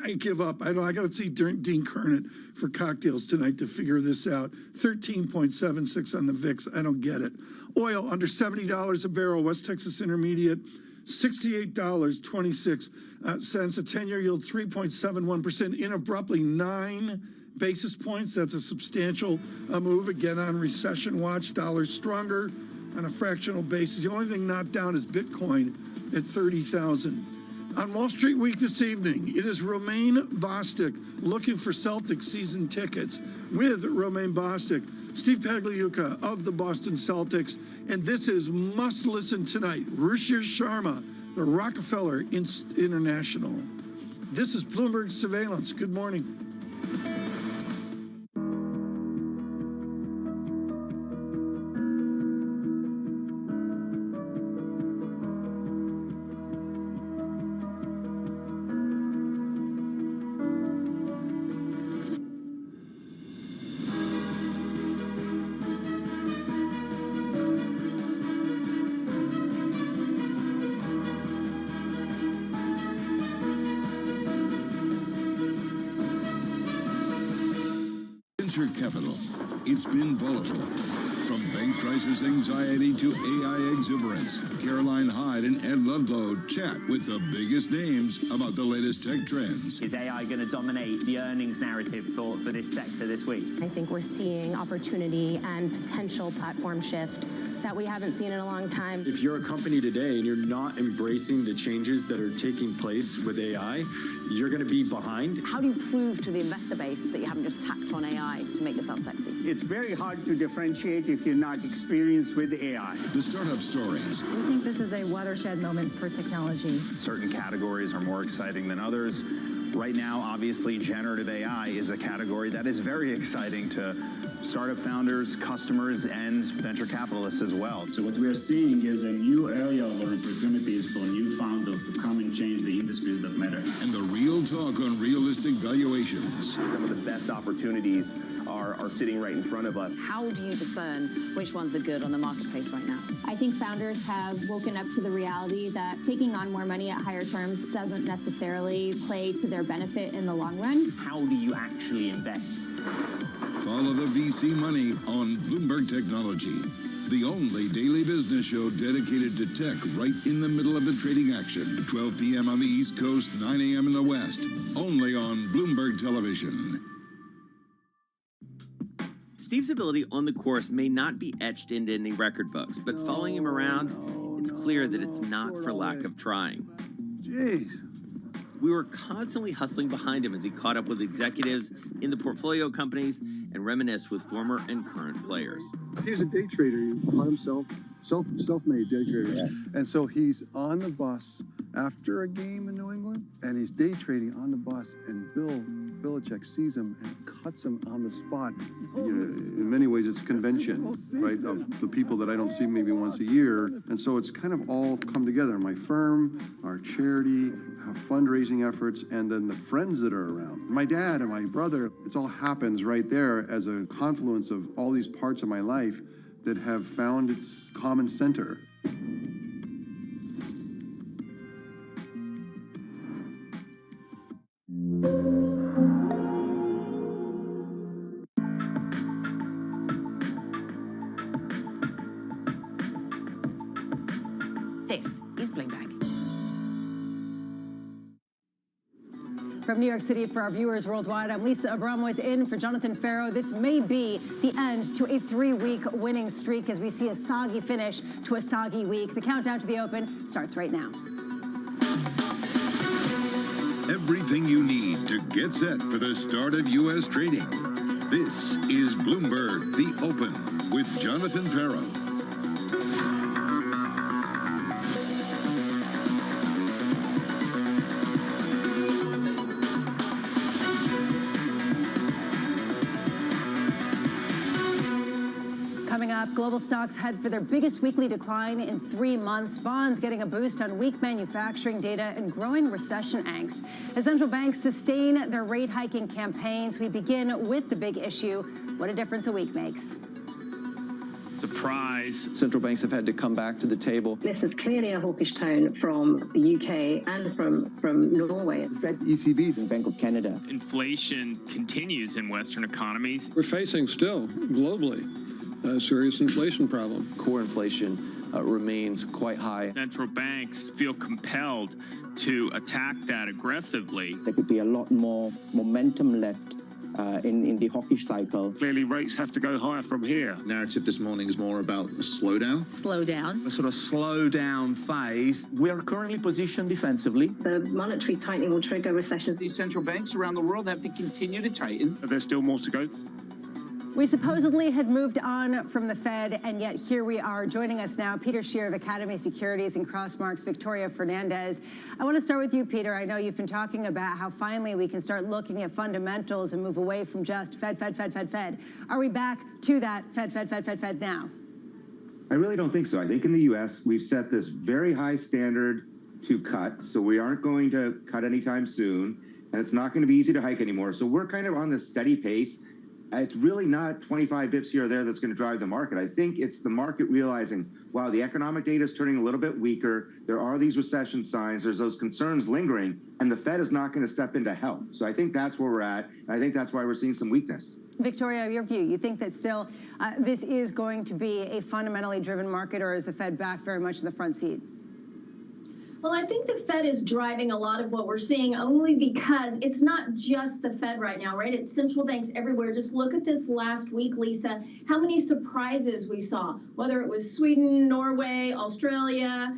I give up. I got to see Dean Kernan for cocktails tonight to figure this out. 13.76 on the VIX. I don't get it. Oil under $70 a barrel. West Texas Intermediate, $68.26. A 10-year yield, 3.71%. In abruptly 9 basis points. That's a substantial move. Again, on recession watch. Dollar stronger on a fractional basis. The only thing not down is Bitcoin at 30,000. On Wall Street Week this evening, it is Romaine Bostick looking for Celtics season tickets with Romaine Bostick, Steve Pagliuca of the Boston Celtics, and this is must listen tonight. Ruchir Sharma, the Rockefeller International. This is Bloomberg Surveillance. Good morning. Venture capital. It's been volatile. From bank crisis anxiety to AI exuberance, Caroline Hyde and Ed Ludlow chat with the biggest names about the latest tech trends. Is AI going to dominate the earnings narrative for this sector this week? I think we're seeing opportunity and potential platform shift that we haven't seen in a long time. If you're a company today and you're not embracing the changes that are taking place with AI, you're going to be behind. How do you prove to the investor base that you haven't just tacked on AI to make yourself sexy? It's very hard to differentiate if you're not experienced with AI. The startup stories. We think this is a watershed moment for technology. Certain categories are more exciting than others. Right now, obviously, generative AI is a category that is very exciting to startup founders, customers, and venture capitalists as well. So what we are seeing is a new area of opportunities for new founders to come and change the industries that matter. And the real talk on realistic valuations. Some of the best opportunities are sitting right in front of us. How do you discern which ones are good on the marketplace right now? I think founders have woken up to the reality that taking on more money at higher terms doesn't necessarily play to their benefit in the long run. How do you actually invest? Follow the VC money on Bloomberg Technology, the only daily business show dedicated to tech right in the middle of the trading action. 12 p.m. on the East Coast, 9 a.m. in the West, only on Bloomberg Television. Steve's ability on the course may not be etched into any record books, but following him around, it's clear that it's not for lack of trying. Jeez. We were constantly hustling behind him as he caught up with executives in the portfolio companies and reminisced with former and current players. He's a day trader. He taught himself, self-made day trader. Yeah. And so he's on the bus after a game in New England, and he's day trading on the bus, and Bill Belichick sees him and cuts him on the spot. In many ways, it's a convention, right, of the people that I don't see maybe once a year. And so it's kind of all come together. My firm, our charity, our fundraising efforts, and then the friends that are around. My dad and my brother, it all happens right there as a confluence of all these parts of my life that have found its common center. This is Bloomberg. From New York City for our viewers worldwide, I'm Lisa Abramovic in for Jonathan Ferro. This may be the end to a 3-week winning streak as we see a soggy finish to a soggy week. The countdown to the open starts right now. Everything you need to get set for the start of U.S. trading. This is Bloomberg, the Open with Jonathan Ferro. Coming up, global stocks head for their biggest weekly decline in 3 months. Bonds getting a boost on weak manufacturing data and growing recession angst. As central banks sustain their rate hiking campaigns, we begin with the big issue: what a difference a week makes. Surprise. Central banks have had to come back to the table. This is clearly a hawkish tone from the UK and from Norway. Fed, ECB, and Bank of Canada. Inflation continues in Western economies. We're facing still, globally, a serious inflation problem. Core inflation remains quite high. Central banks feel compelled to attack that aggressively. There could be a lot more momentum left in the hawkish cycle. Clearly, rates have to go higher from here. Narrative this morning is more about a slowdown. Slowdown. A sort of slow down phase. We are currently positioned defensively. The monetary tightening will trigger recession. These central banks around the world have to continue to tighten. There's still more to go. We supposedly had moved on from the Fed, and yet here we are. Joining us now, Peter Scheer of Academy Securities and Crossmark's Victoria Fernandez. I want to start with you, Peter. I know you've been talking about how finally we can start looking at fundamentals and move away from just Fed, Fed, Fed, Fed, Fed. Are we back to that Fed, Fed, Fed, Fed, Fed now? I really don't think so. I think in the U.S., we've set this very high standard to cut, so we aren't going to cut anytime soon, and it's not going to be easy to hike anymore. So we're kind of on this steady pace. It's really not 25 bips here or there that's going to drive the market. I think it's the market realizing, wow, the economic data is turning a little bit weaker. There are these recession signs. There's those concerns lingering, and the Fed is not going to step in to help. So I think that's where we're at, and I think that's why we're seeing some weakness. Victoria, your view, you think that still this is going to be a fundamentally driven market, or is the Fed back very much in the front seat? Well, I think the Fed is driving a lot of what we're seeing only because it's not just the Fed right now, right? It's central banks everywhere. Just look at this last week, Lisa, how many surprises we saw, whether it was Sweden, Norway, Australia,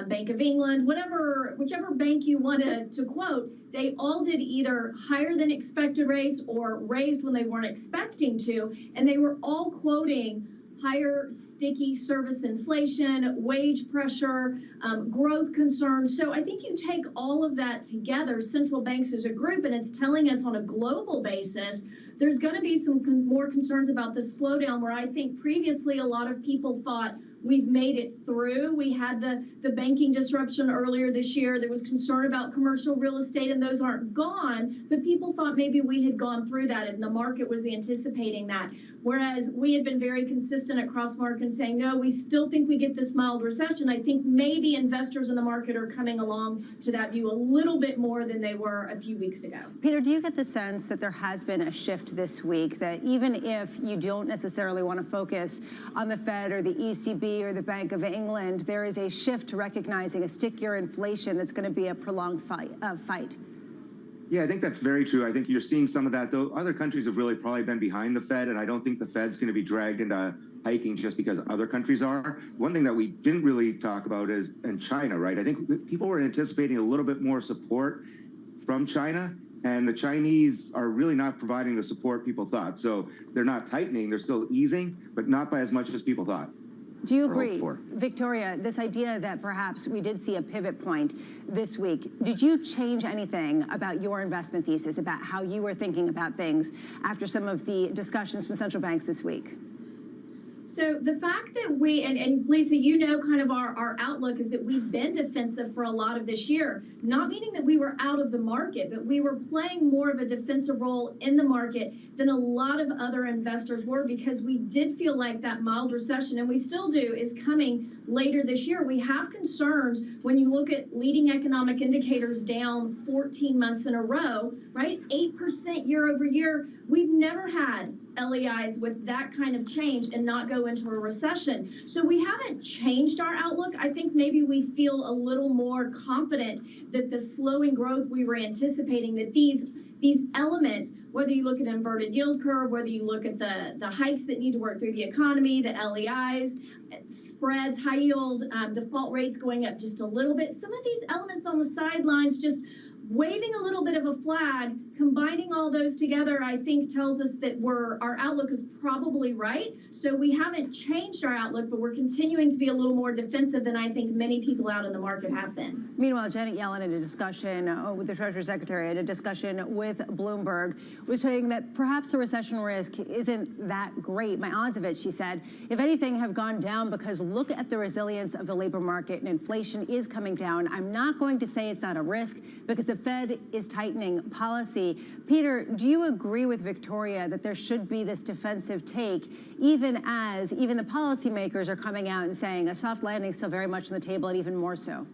Bank of England, whichever bank you want to quote, they all did either higher than expected rates or raised when they weren't expecting to, and they were all quoting higher sticky service inflation, wage pressure, growth concerns. So I think you take all of that together, central banks as a group, and it's telling us on a global basis, there's going to be some more concerns about the slowdown, where I think previously a lot of people thought we've made it through. We had the banking disruption earlier this year. There was concern about commercial real estate, and those aren't gone, but people thought maybe we had gone through that, and the market was anticipating that. Whereas we had been very consistent at Crossmark and saying, no, we still think we get this mild recession. I think maybe investors in the market are coming along to that view a little bit more than they were a few weeks ago. Peter, do you get the sense that there has been a shift this week, that even if you don't necessarily want to focus on the Fed or the ECB or the Bank of England, there is a shift to recognizing a stickier inflation that's going to be a prolonged fight? Yeah, I think that's very true. I think you're seeing some of that, though. Other countries have really probably been behind the Fed, and I don't think the Fed's going to be dragged into hiking just because other countries are. One thing that we didn't really talk about is in China, right? I think people were anticipating a little bit more support from China, and the Chinese are really not providing the support people thought. So they're not tightening, they're still easing, but not by as much as people thought. Do you agree, Victoria, this idea that perhaps we did see a pivot point this week, did you change anything about your investment thesis, about how you were thinking about things after some of the discussions from central banks this week? So the fact that we, and Lisa, you know, kind of our outlook is that we've been defensive for a lot of this year, not meaning that we were out of the market, but we were playing more of a defensive role in the market than a lot of other investors were, because we did feel like that mild recession, and we still do, is coming later this year. We have concerns when you look at leading economic indicators down 14 months in a row, right? 8% year over year. We've never had LEIs with that kind of change and not go into a recession. So we haven't changed our outlook. I think maybe we feel a little more confident that the slowing growth we were anticipating, that these elements, whether you look at inverted yield curve, whether you look at the hikes that need to work through the economy, the LEIs, spreads, high yield, default rates going up just a little bit, some of these elements on the sidelines just waving a little bit of a flag, combining all those together, I think tells us that our outlook is probably right. So we haven't changed our outlook, but we're continuing to be a little more defensive than I think many people out in the market have been. Meanwhile, Janet Yellen, in a discussion with the Treasury Secretary, at a discussion with Bloomberg, was saying that perhaps the recession risk isn't that great. My odds of it, she said, if anything, have gone down because look at the resilience of the labor market and inflation is coming down. I'm not going to say it's not a risk because the Fed is tightening policy. Peter, do you agree with Victoria that there should be this defensive take, even as the policymakers are coming out and saying a soft landing is still very much on the table, and even more so?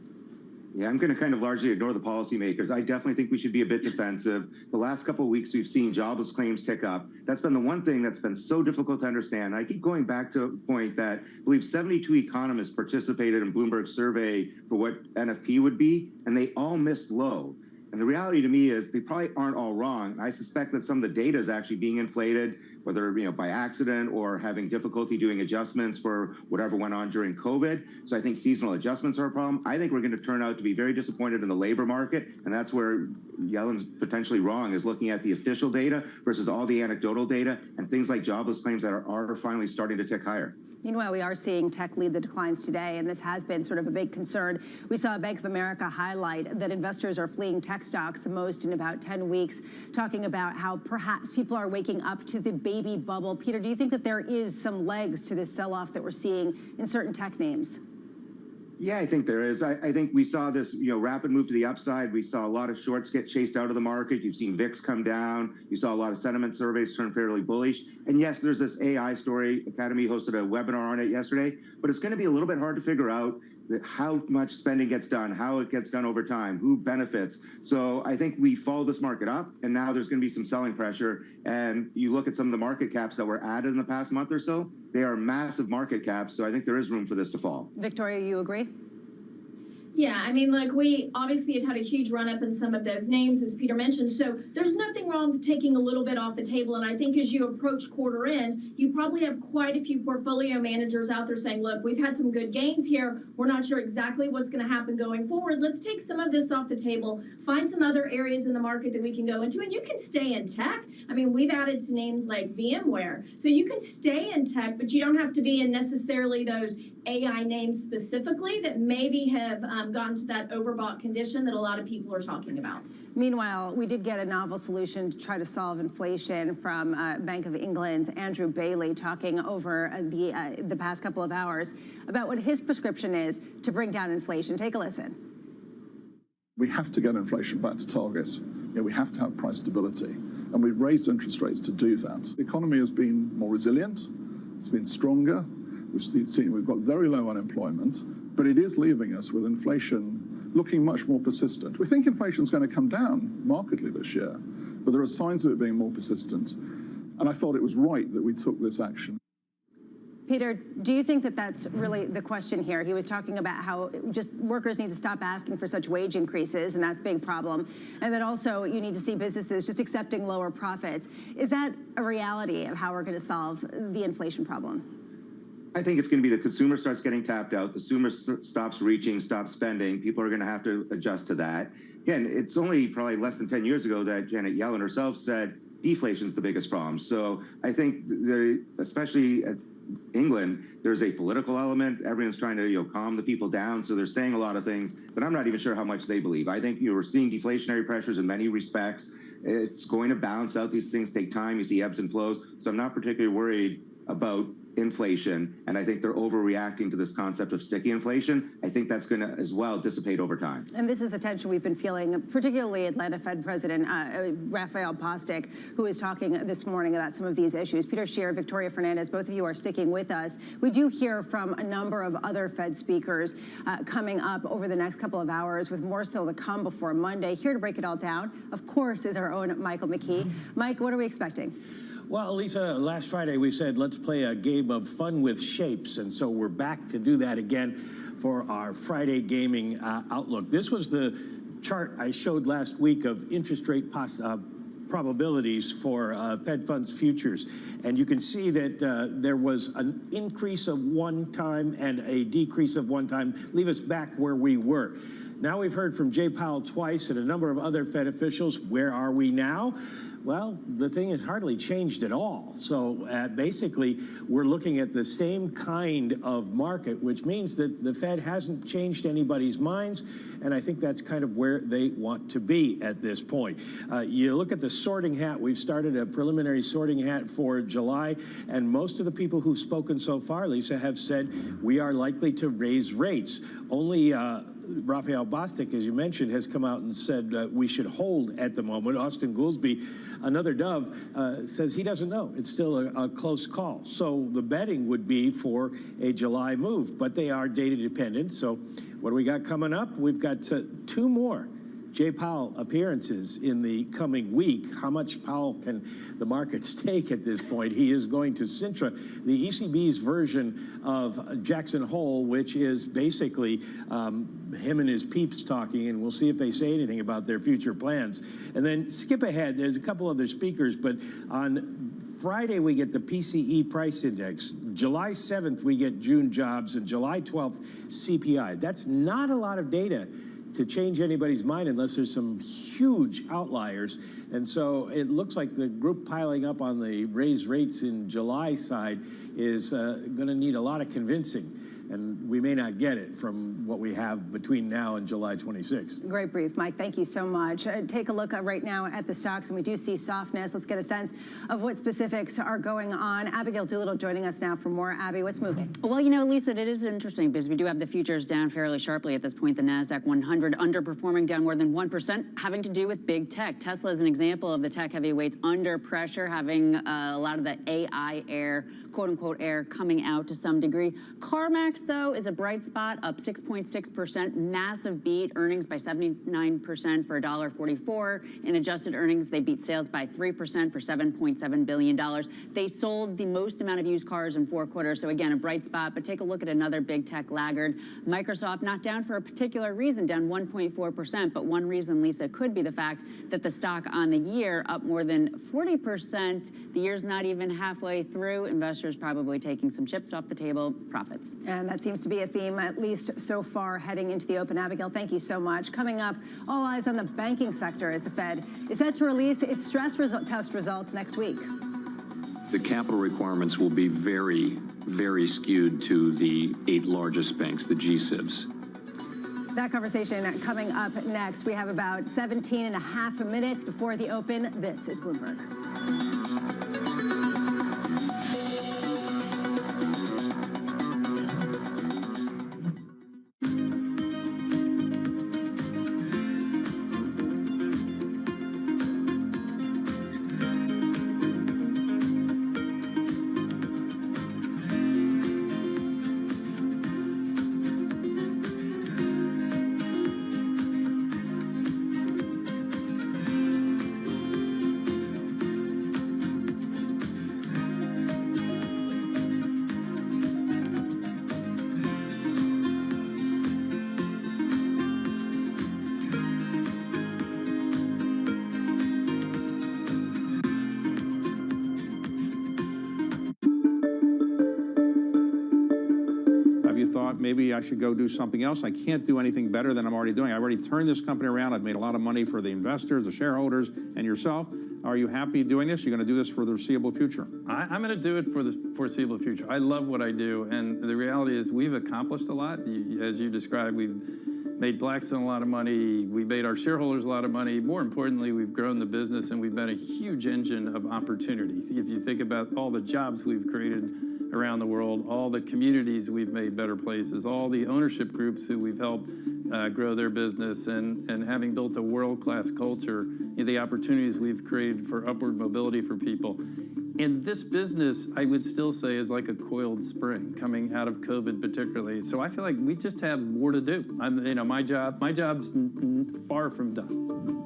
Yeah, I'm going to kind of largely ignore the policymakers. I definitely think we should be a bit defensive. The last couple of weeks, we've seen jobless claims tick up. That's been the one thing that's been so difficult to understand. I keep going back to a point that I believe 72 economists participated in Bloomberg's survey for what NFP would be, and they all missed low. And the reality to me is they probably aren't all wrong. I suspect that some of the data is actually being inflated, whether by accident or having difficulty doing adjustments for whatever went on during COVID. So I think seasonal adjustments are a problem. I think we're going to turn out to be very disappointed in the labor market, and that's where Yellen's potentially wrong, is looking at the official data versus all the anecdotal data and things like jobless claims that are finally starting to tick higher. Meanwhile, we are seeing tech lead the declines today, and this has been sort of a big concern. We saw Bank of America highlight that investors are fleeing tech stocks the most in about 10 weeks, talking about how perhaps people are waking up to the baby bubble. Peter, do you think that there is some legs to this sell-off that we're seeing in certain tech names? Yeah, I think there is. I think we saw this, rapid move to the upside. We saw a lot of shorts get chased out of the market. You've seen VIX come down. You saw a lot of sentiment surveys turn fairly bullish. And yes, there's this AI story. Academy hosted a webinar on it yesterday, but it's going to be a little bit hard to figure out how much spending gets done, how it gets done over time, who benefits. So I think we followed this market up, and now there's going to be some selling pressure. And you look at some of the market caps that were added in the past month or so, they are massive market caps. So I think there is room for this to fall. Victoria, you agree? Yeah, I mean, like, we obviously have had a huge run up in some of those names, as Peter mentioned. So there's nothing wrong with taking a little bit off the table. And I think as you approach quarter end, you probably have quite a few portfolio managers out there saying, look, we've had some good gains here. We're not sure exactly what's going to happen going forward. Let's take some of this off the table, find some other areas in the market that we can go into. And you can stay in tech. I mean, we've added to names like VMware. So you can stay in tech, but you don't have to be in necessarily those AI names specifically that maybe have gotten to that overbought condition that a lot of people are talking about. Meanwhile, we did get a novel solution to try to solve inflation from Bank of England's Andrew Bailey, talking over the past couple of hours about what his prescription is to bring down inflation. Take a listen. We have to get inflation back to target. We have to have price stability, and we've raised interest rates to do that. The economy has been more resilient. It's been stronger. We've got very low unemployment, but it is leaving us with inflation looking much more persistent. We think inflation is going to come down markedly this year, but there are signs of it being more persistent. And I thought it was right that we took this action. Peter, do you think that that's really the question here? He was talking about how just workers need to stop asking for such wage increases, and that's a big problem. And then also you need to see businesses just accepting lower profits. Is that a reality of how we're going to solve the inflation problem? I think it's going to be the consumer starts getting tapped out, the consumer stops reaching, stops spending. People are going to have to adjust to that. Again, it's only probably less than 10 years ago that Janet Yellen herself said deflation is the biggest problem. So I think, especially at England, there's a political element. Everyone's trying to calm the people down. So they're saying a lot of things that I'm not even sure how much they believe. I think we're seeing deflationary pressures in many respects. It's going to balance out. These things take time. You see ebbs and flows. So I'm not particularly worried about inflation, and I think they're overreacting to this concept of sticky inflation. I think that's going to as well dissipate over time. And this is the tension we've been feeling, particularly Atlanta Fed President Raphael Bostic, who is talking this morning about some of these issues. Peter Scheer, Victoria Fernandez, both of you are sticking with us. We do hear from a number of other Fed speakers coming up over the next couple of hours, with more still to come before Monday. Here to break it all down, of course, is our own Michael McKee. Mike, what are we expecting? Well, Lisa, last Friday we said let's play a game of fun with shapes, and so we're back to do that again for our Friday gaming outlook. This was the chart I showed last week of interest rate probabilities for Fed funds futures, and you can see that there was an increase of one time and a decrease of one time, leave us back where we were. Now we've heard from Jay Powell twice and a number of other Fed officials. Where are we now? Well, the thing has hardly changed at all. So basically, we're looking at the same kind of market, which means that the Fed hasn't changed anybody's minds, and I think that's kind of where they want to be at this point. You look at the sorting hat. We've started a preliminary sorting hat for July, and most of the people who've spoken so far, Lisa, have said we are likely to raise rates. Only Raphael Bostic, as you mentioned, has come out and said we should hold at the moment. Austin Goolsbee, another dove, says he doesn't know. It's still a close call. So the betting would be for a July move, but they are data dependent. So what do we got coming up? We've got two more Jay Powell appearances in the coming week. How much Powell can the markets take at this point? He is going to Sintra, the ECB's version of Jackson Hole, which is basically him and his peeps talking, and we'll see if they say anything about their future plans. And then skip ahead, there's a couple other speakers, but on Friday we get the PCE price index. July 7th we get June jobs, and July 12th CPI. That's not a lot of data to change anybody's mind unless there's some huge outliers. And so it looks like the group piling up on the raised rates in July side is going to need a lot of convincing. And we may not get it from what we have between now and July 26th. Great brief, Mike. Thank you so much. Take a look right now at the stocks, and we do see softness. Let's get a sense of what specifics are going on. Abigail Doolittle joining us now for more. Abby, what's moving? Well, you know, Lisa, it is interesting because we do have the futures down fairly sharply at this point. The NASDAQ 100 underperforming, down more than 1%, having to do with big tech. Tesla is an example of the tech heavyweights under pressure, having a lot of the AI air, quote unquote air, coming out to some degree. CarMax, though, is a bright spot, up 6.6%, massive beat, earnings by 79% for $1.44. In adjusted earnings, they beat sales by 3% for $7.7 billion. They sold the most amount of used cars in 4 quarters, so again, a bright spot. But take a look at another big tech laggard. Microsoft, not down for a particular reason, down 1.4%, but one reason, Lisa, could be the fact that the stock on the year up more than 40%. The year's not even halfway through. Investors probably taking some chips off the table, profits. And that seems to be a theme, at least so far, heading into the open. Abigail, thank you so much. Coming up, all eyes on the banking sector as the Fed is set to release its stress test results next week. The capital requirements will be very, very skewed to the 8 largest banks, the G-SIBs. That conversation coming up next. We have about 17 and a half minutes before the open. This is Bloomberg. Maybe I should go do something else. I can't do anything better than I'm already doing. I've already turned this company around. I've made a lot of money for the investors, the shareholders, and yourself. Are you happy doing this? You're going to do this for the foreseeable future? I'm going to do it for the foreseeable future. I love what I do, and the reality is we've accomplished a lot. As you described, we've made Blackstone a lot of money. We made our shareholders a lot of money. More importantly, we've grown the business, and we've been a huge engine of opportunity. If you think about all the jobs we've created around the world, all the communities we've made better places, all the ownership groups who we've helped grow their business, and having built a world-class culture, the opportunities we've created for upward mobility for people. And this business, I would still say, is like a coiled spring coming out of COVID particularly. So I feel like we just have more to do. My job's far from done.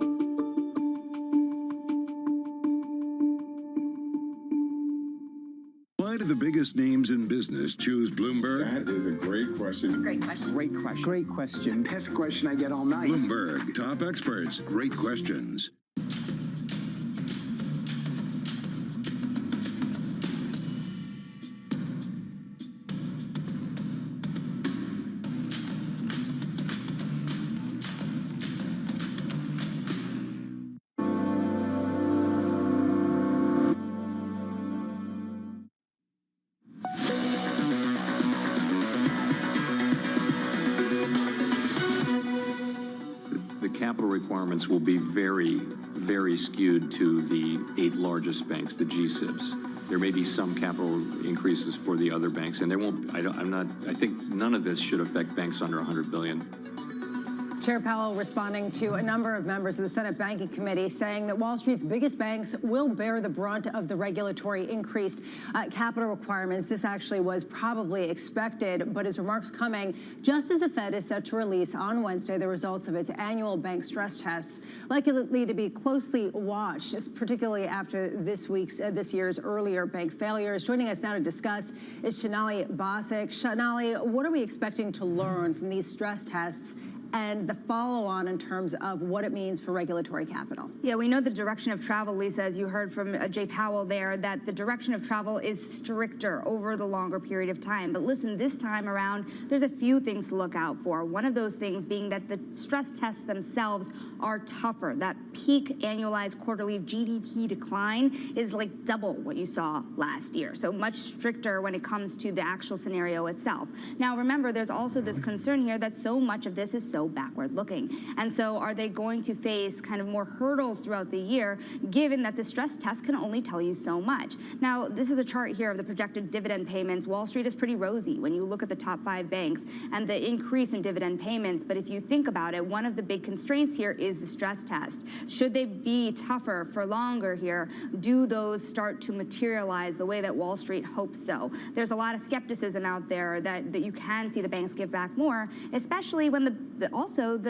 Why do the biggest names in business choose Bloomberg? That is a great question. It's a great question. Great question. Great question. That's a question I get all night. Bloomberg, top experts, great questions. Capital requirements will be very, very skewed to the 8 largest banks, the G-SIBs. There may be some capital increases for the other banks, and there won't. I think none of this should affect banks under 100 billion. Chair Powell responding to a number of members of the Senate Banking Committee saying that Wall Street's biggest banks will bear the brunt of the regulatory increased capital requirements. This actually was probably expected, but his remarks coming just as the Fed is set to release on Wednesday the results of its annual bank stress tests, likely to be closely watched, particularly after this year's earlier bank failures. Joining us now to discuss is Sonali Basak. Sonali, what are we expecting to learn from these stress tests and the follow-on in terms of what it means for regulatory capital? Yeah, we know the direction of travel, Lisa, as you heard from Jay Powell there, that the direction of travel is stricter over the longer period of time. But listen, this time around, there's a few things to look out for. One of those things being that the stress tests themselves are tougher. That peak annualized quarterly GDP decline is like double what you saw last year. So much stricter when it comes to the actual scenario itself. Now, remember, there's also this concern here that so much of this is so backward looking. And so are they going to face kind of more hurdles throughout the year, given that the stress test can only tell you so much? Now, this is a chart here of the projected dividend payments. Wall Street is pretty rosy when you look at the top 5 banks and the increase in dividend payments. But if you think about it, one of the big constraints here is the stress test. Should they be tougher for longer here? Do those start to materialize the way that Wall Street hopes so? There's a lot of skepticism out there that you can see the banks give back more, especially when the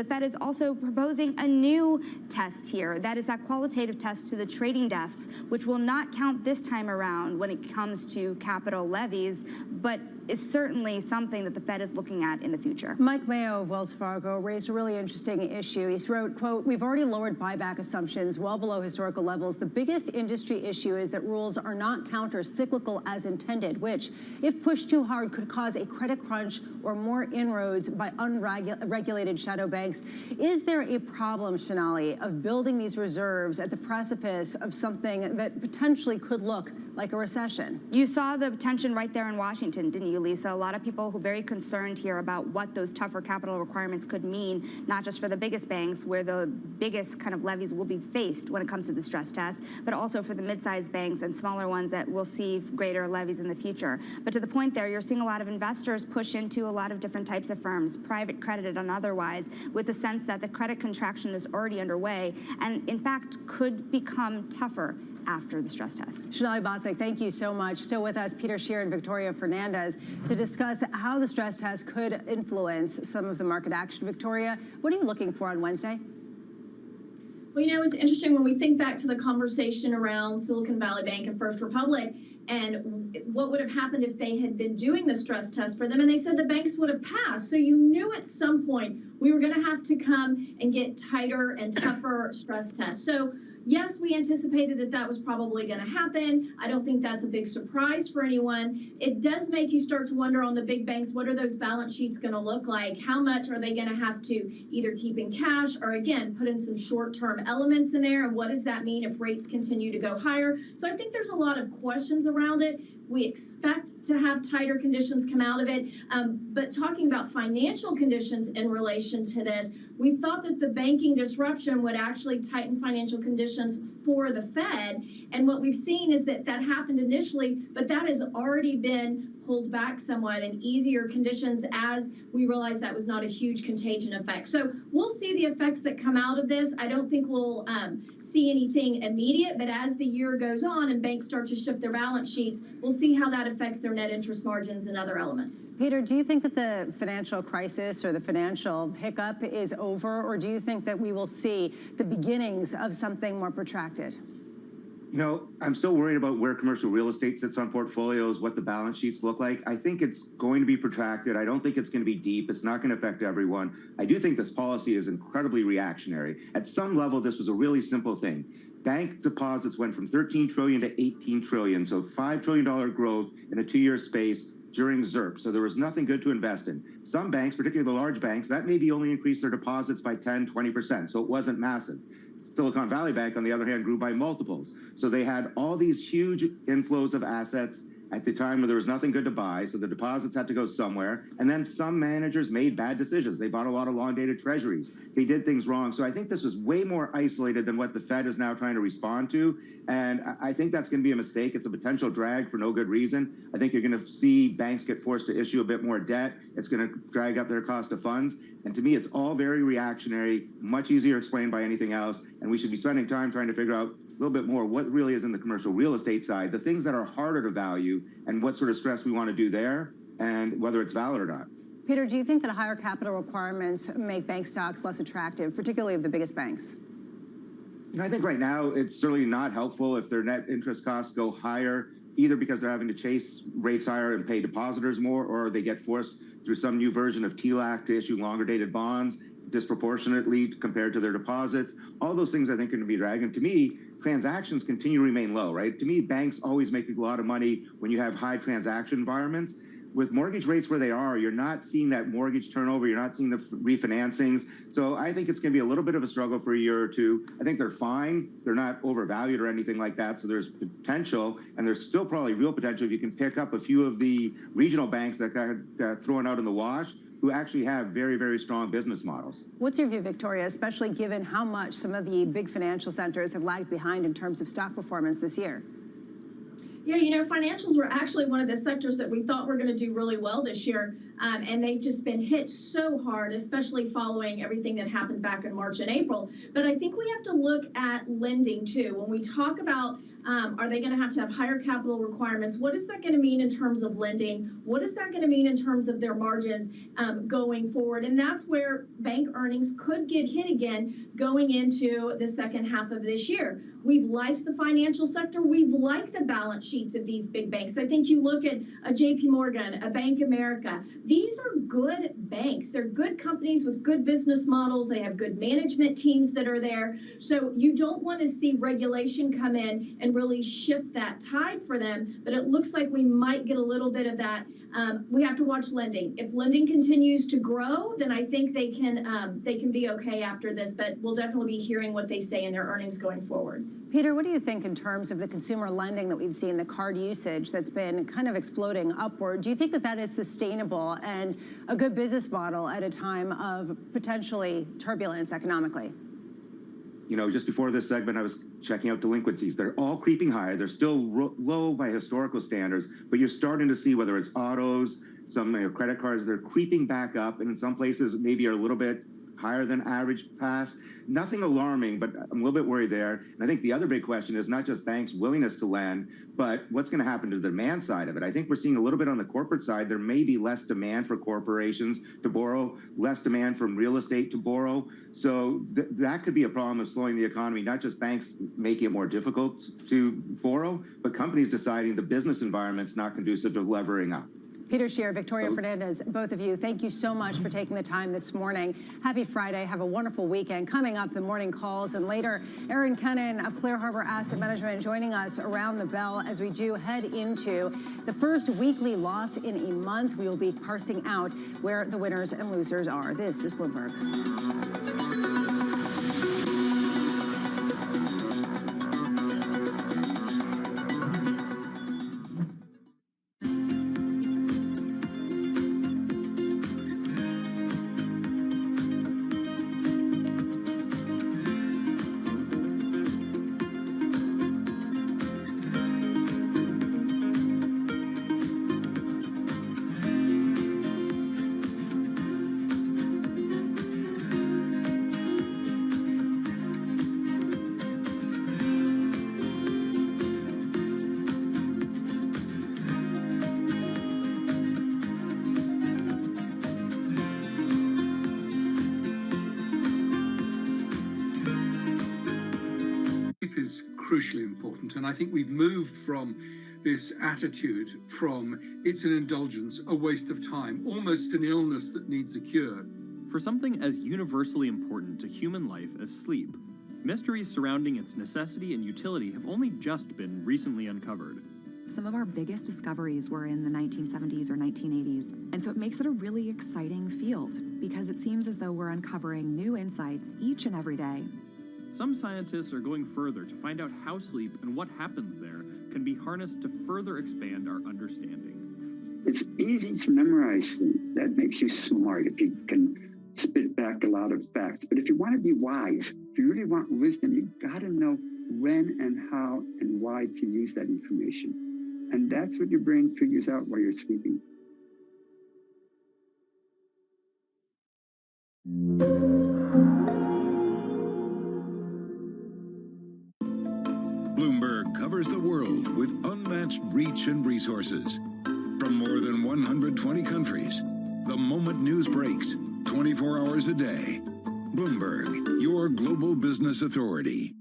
Fed is also proposing a new test here. That is that qualitative test to the trading desks, which will not count this time around when it comes to capital levies, but is certainly something that the Fed is looking at in the future. Mike Mayo of Wells Fargo raised a really interesting issue. He wrote, quote, "We've already lowered buyback assumptions well below historical levels. The biggest industry issue is that rules are not counter-cyclical as intended, which, if pushed too hard, could cause a credit crunch or more inroads by unregulated shadow banks." Is there a problem, Sonali, of building these reserves at the precipice of something that potentially could look like a recession? You saw the tension right there in Washington, didn't you, Lisa? A lot of people who are very concerned here about what those tougher capital requirements could mean, not just for the biggest banks, where the biggest kind of levies will be faced when it comes to the stress test, but also for the mid-sized banks and smaller ones that will see greater levies in the future. But to the point there, you're seeing a lot of investors push into a lot of different types of firms, private credit and otherwise, with the sense that the credit contraction is already underway and, in fact, could become tougher after the stress test. Sonali Basak, thank you so much. Still with us, Peter Scheer and Victoria Fernandez to discuss how the stress test could influence some of the market action. Victoria, what are you looking for on Wednesday? Well, you know, it's interesting when we think back to the conversation around Silicon Valley Bank and First Republic and what would have happened if they had been doing the stress test for them, and they said the banks would have passed. So you knew at some point we were going to have to come and get tighter and tougher stress tests. So yes, we anticipated that that was probably going to happen. I don't think that's a big surprise for anyone. It does make you start to wonder on the big banks, what are those balance sheets going to look like? How much are they going to have to either keep in cash or, again, put in some short-term elements in there? And what does that mean if rates continue to go higher? So I think there's a lot of questions around it. We expect to have tighter conditions come out of it. But talking about financial conditions in relation to this, we thought that the banking disruption would actually tighten financial conditions for the Fed. And what we've seen is that happened initially, but that has already been pulled back somewhat in easier conditions as we realize that was not a huge contagion effect. So we'll see the effects that come out of this. I don't think we'll see anything immediate, but as the year goes on and banks start to shift their balance sheets, we'll see how that affects their net interest margins and other elements. Peter, do you think that the financial crisis or the financial hiccup is over, or do you think that we will see the beginnings of something more protracted? You know, I'm still worried about where commercial real estate sits on portfolios, what the balance sheets look like. I think it's going to be protracted. I don't think it's going to be deep. It's not going to affect everyone. I do think this policy is incredibly reactionary. At some level, this was a really simple thing. Bank deposits went from 13 trillion to 18 trillion, so $5 trillion growth in a 2-year space during ZIRP. So there was nothing good to invest in. Some banks, particularly the large banks, that maybe only increased their deposits by 10, 20%, so it wasn't massive. Silicon Valley Bank, on the other hand, grew by multiples. So they had all these huge inflows of assets at the time where there was nothing good to buy, so the deposits had to go somewhere. And then some managers made bad decisions. They bought a lot of long-dated treasuries. They did things wrong. So I think this was way more isolated than what the Fed is now trying to respond to. And I think that's going to be a mistake. It's a potential drag for no good reason. I think you're going to see banks get forced to issue a bit more debt. It's going to drag up their cost of funds. And to me, it's all very reactionary, much easier explained by anything else. And we should be spending time trying to figure out a little bit more what really is in the commercial real estate side, the things that are harder to value, and what sort of stress we want to do there, and whether it's valid or not. Peter, do you think that higher capital requirements make bank stocks less attractive, particularly of the biggest banks? You know, I think right now it's certainly not helpful if their net interest costs go higher, either because they're having to chase rates higher and pay depositors more, or they get forced through some new version of TLAC to issue longer dated bonds disproportionately compared to their deposits. All those things I think are going to be dragging. To me, transactions continue to remain low, right? To me, banks always make a lot of money when you have high transaction environments. With mortgage rates where they are, you're not seeing that mortgage turnover. You're not seeing the refinancings. So I think it's going to be a little bit of a struggle for a year or two. I think they're fine. They're not overvalued or anything like that. So there's potential, and there's still probably real potential if you can pick up a few of the regional banks that got thrown out in the wash, who actually have very, very strong business models. What's your view, Victoria, especially given how much some of the big financial centers have lagged behind in terms of stock performance this year? Yeah, you know, financials were actually one of the sectors that we thought were going to do really well this year, and they've just been hit so hard, especially following everything that happened back in March and April. But I think we have to look at lending, too. When we talk about are they going to have higher capital requirements? What is that going to mean in terms of lending? What is that going to mean in terms of their margins going forward? And that's where bank earnings could get hit again going into the second half of this year. We've liked the financial sector. We've liked the balance sheets of these big banks. I think you look at a JP Morgan, a Bank America. These are good banks. They're good companies with good business models. They have good management teams that are there. So you don't want to see regulation come in and really shift that tide for them. But it looks like we might get a little bit of that. We have to watch lending. If lending continues to grow, then I think they can be okay after this. But we'll definitely be hearing what they say in their earnings going forward. Peter, what do you think in terms of the consumer lending that we've seen, the card usage that's been kind of exploding upward? Do you think that that is sustainable and a good business model at a time of potentially turbulence economically? You know, just before this segment, I was checking out delinquencies. They're all creeping higher. They're still low by historical standards, but you're starting to see whether it's autos, some credit cards, they're creeping back up, and in some places maybe are a little bit higher than average past. Nothing alarming, but I'm a little bit worried there. And I think the other big question is not just banks' willingness to lend, but what's going to happen to the demand side of it. I think we're seeing a little bit on the corporate side. There may be less demand for corporations to borrow, less demand from real estate to borrow. So that could be a problem of slowing the economy, not just banks making it more difficult to borrow, but companies deciding the business environment's not conducive to levering up. Peter Scheer, Victoria Fernandez, both of you, thank you so much for taking the time this morning. Happy Friday. Have a wonderful weekend. Coming up, the morning calls, and later, Aaron Kennan of Clear Harbor Asset Management joining us around the bell as we do head into the first weekly loss in a month. We will be parsing out where the winners and losers are. This is Bloomberg. crucially important. And I think we've moved from this attitude from it's an indulgence, a waste of time, almost an illness that needs a cure. For something as universally important to human life as sleep, mysteries surrounding its necessity and utility have only just been recently uncovered. Some of our biggest discoveries were in the 1970s or 1980s, and so it makes it a really exciting field because it seems as though we're uncovering new insights each and every day. Some scientists are going further to find out how sleep and what happens there can be harnessed to further expand our understanding. It's easy to memorize things. That makes you smart if you can spit back a lot of facts. But if you want to be wise, if you really want wisdom, you got to know when and how and why to use that information. And that's what your brain figures out while you're sleeping. Bloomberg covers the world with unmatched reach and resources. From more than 120 countries, the moment news breaks, 24 hours a day. Bloomberg, your global business authority.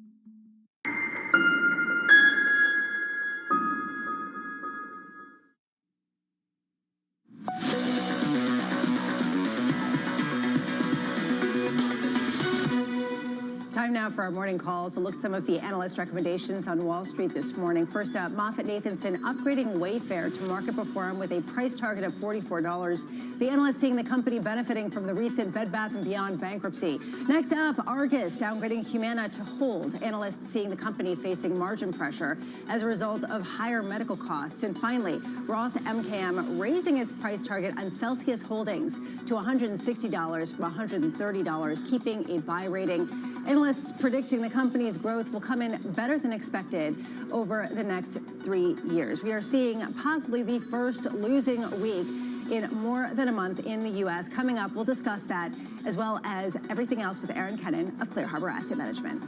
Time now for our morning call. So look at some of the analyst recommendations on Wall Street this morning. First up, MoffettNathanson upgrading Wayfair to market perform with a price target of $44. The analyst seeing the company benefiting from the recent Bed Bath & Beyond bankruptcy. Next up, Argus downgrading Humana to hold. Analysts seeing the company facing margin pressure as a result of higher medical costs. And finally, Roth MKM raising its price target on Celsius Holdings to $160 from $130, keeping a buy rating. Analysts predicting the company's growth will come in better than expected over the next 3 years. We are seeing possibly the first losing week in more than a month in the U.S. Coming up, we'll discuss that as well as everything else with Aaron Kennan of Clear Harbor Asset Management.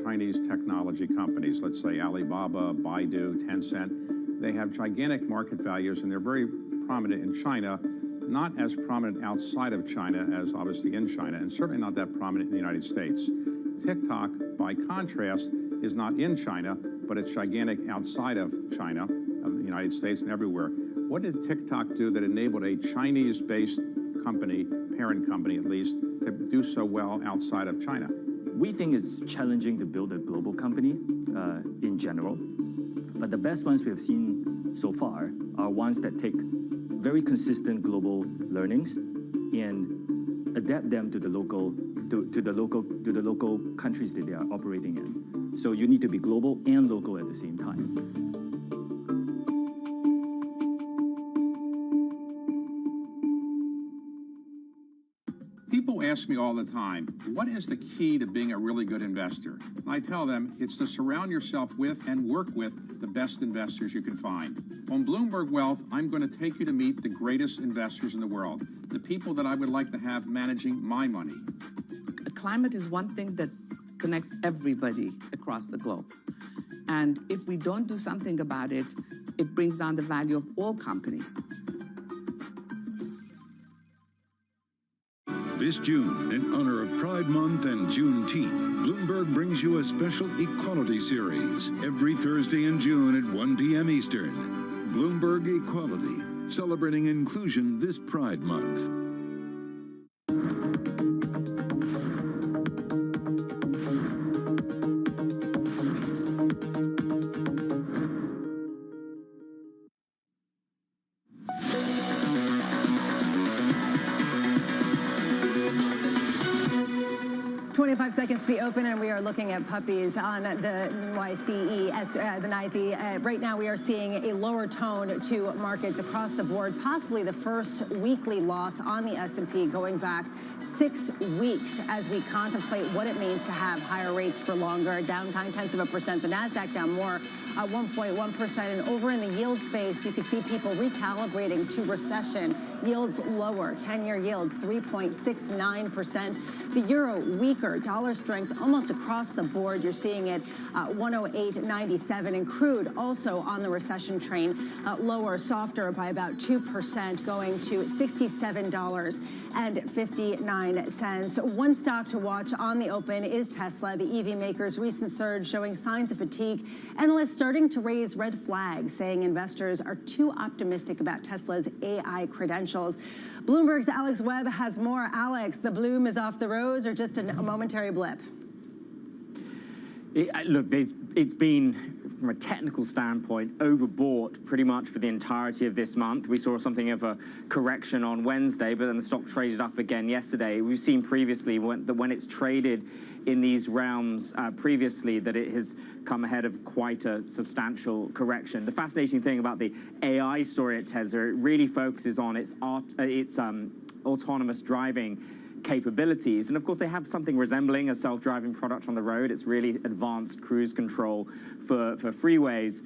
Chinese technology companies, let's say Alibaba, Baidu, Tencent, they have gigantic market values and they're very prominent in China, not as prominent outside of China as obviously in China, and certainly not that prominent in the United States. TikTok, by contrast, is not in China, but it's gigantic outside of China, of the United States and everywhere. What did TikTok do that enabled a Chinese-based company, parent company at least, to do so well outside of China? We think it's challenging to build a global company in general, but the best ones we have seen so far are ones that take very consistent global learnings and adapt them to the local countries that they are operating in. So you need to be global and local at the same time. People ask me all the time, what is the key to being a really good investor? And I tell them it's to surround yourself with and work with the best investors you can find. On Bloomberg Wealth, I'm going to take you to meet the greatest investors in the world, the people that I would like to have managing my money. Climate is one thing that connects everybody across the globe. And if we don't do something about it, it brings down the value of all companies. This June, in honor of Pride Month and Juneteenth, Bloomberg brings you a special equality series every Thursday in June at 1 p.m. Eastern. Bloomberg Equality, celebrating inclusion this Pride Month. Seconds to the open, and we are looking at puppies on the NYSE. Right now, we are seeing a lower tone to markets across the board, possibly the first weekly loss on the S&P going back 6 weeks as we contemplate what it means to have higher rates for longer. Down 0.9%. The NASDAQ down more, 1.1%. And over in the yield space, you could see people recalibrating to recession. Yields lower, 10-year yields 3.69%. The euro weaker, dollar strength almost across the board. You're seeing it 108.97, and crude also on the recession train, lower, softer by about 2%, going to $67.59. One stock to watch on the open is Tesla. The EV maker's recent surge showing signs of fatigue. Analysts starting to raise red flags, saying investors are too optimistic about Tesla's AI credentials. Bloomberg's Alex Webb has more. Alex, the bloom is off the rose, or just a momentary blip? Look, it's been, from a technical standpoint, overbought pretty much for the entirety of this month. We saw something of a correction on Wednesday, but then the stock traded up again yesterday. We've seen previously when it's traded in these realms previously that it has come ahead of quite a substantial correction. The fascinating thing about the AI story at Tesla, it really focuses on its autonomous driving capabilities. And of course, they have something resembling a self-driving product on the road. It's really advanced cruise control for freeways.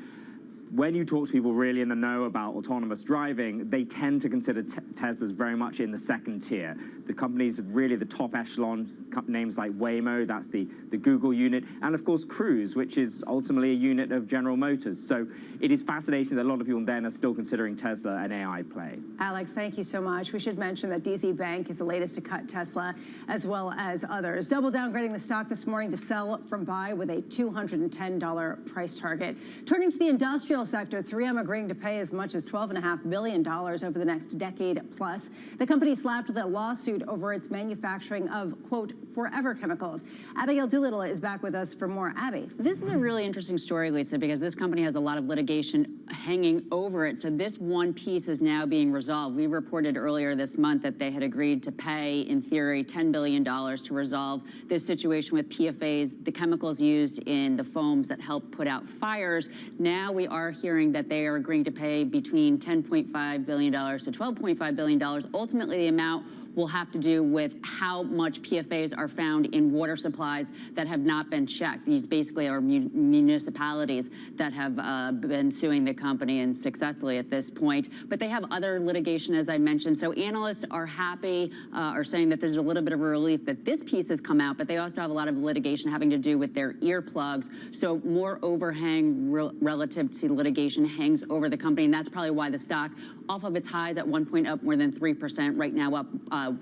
When you talk to people really in the know about autonomous driving, they tend to consider Teslas very much in the second tier. The companies, really the top echelon, names like Waymo, that's the Google unit, and of course Cruise, which is ultimately a unit of General Motors. So it is fascinating that a lot of people then are still considering Tesla an AI play. Alex, thank you so much. We should mention that DZ Bank is the latest to cut Tesla, as well as others. Double downgrading the stock this morning to sell from buy with a $210 price target. Turning to the industrial sector, 3M agreeing to pay as much as $12.5 billion over the next decade plus. The company slapped with a lawsuit over its manufacturing of, quote, forever chemicals. Abigail Doolittle is back with us for more. Abby. This is a really interesting story, Lisa, because this company has a lot of litigation hanging over it. So this one piece is now being resolved. We reported earlier this month that they had agreed to pay, in theory, $10 billion to resolve this situation with PFAS, the chemicals used in the foams that help put out fires. Now we are hearing that they are agreeing to pay between $10.5 billion to $12.5 billion. Ultimately, the amount will have to do with how much PFAS are found in water supplies that have not been checked. These basically are municipalities that have been suing the company, and successfully at this point. But they have other litigation, as I mentioned. So analysts are happy, are saying that there's a little bit of a relief that this piece has come out, but they also have a lot of litigation having to do with their earplugs. So more overhang relative to litigation hangs over the company, and that's probably why the stock, off of its highs at one point up more than 3%, right now up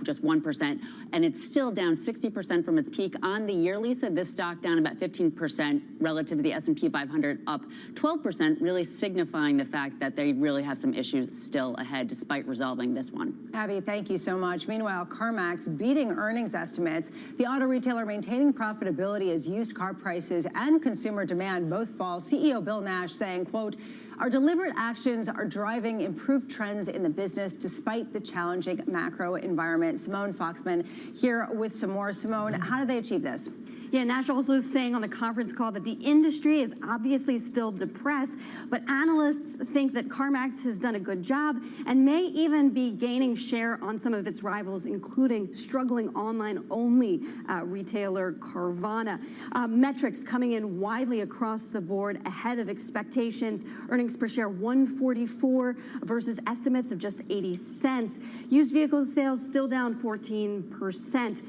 just 1%, and it's still down 60% from its peak on the year. Lisa, this stock down about 15% relative to the S&P 500, up 12%, really signifying the fact that they really have some issues still ahead despite resolving this one. Abby, thank you so much. Meanwhile, CarMax beating earnings estimates. The auto retailer maintaining profitability as used car prices and consumer demand both fall. CEO Bill Nash saying, quote, "Our deliberate actions are driving improved trends in the business despite the challenging macro environment." Simone Foxman here with some more. Simone, how did they achieve this? Yeah, Nash also saying on the conference call that the industry is obviously still depressed, but analysts think that CarMax has done a good job and may even be gaining share on some of its rivals, including struggling online-only retailer Carvana. Metrics coming in widely across the board ahead of expectations. Earnings per share $1.44 versus estimates of just 80 cents. Used vehicle sales still down 14%,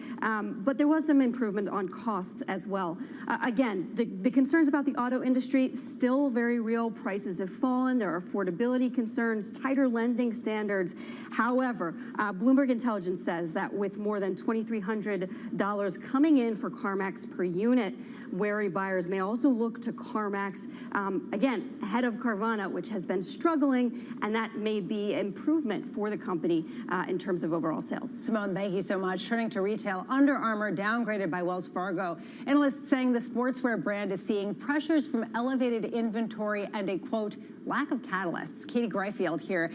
but there was some improvement on costs as well. Again, the concerns about the auto industry still very real. Prices have fallen. There are affordability concerns, tighter lending standards. However, Bloomberg Intelligence says that with more than $2,300 coming in for CarMax per unit, wary buyers may also look to CarMax, again, ahead of Carvana, which has been struggling, and that may be improvement for the company in terms of overall sales. Simone, thank you so much. Turning to retail, Under Armour downgraded by Wells Fargo. Analysts saying the sportswear brand is seeing pressures from elevated inventory and a, quote, lack of catalysts. Katie Greifield here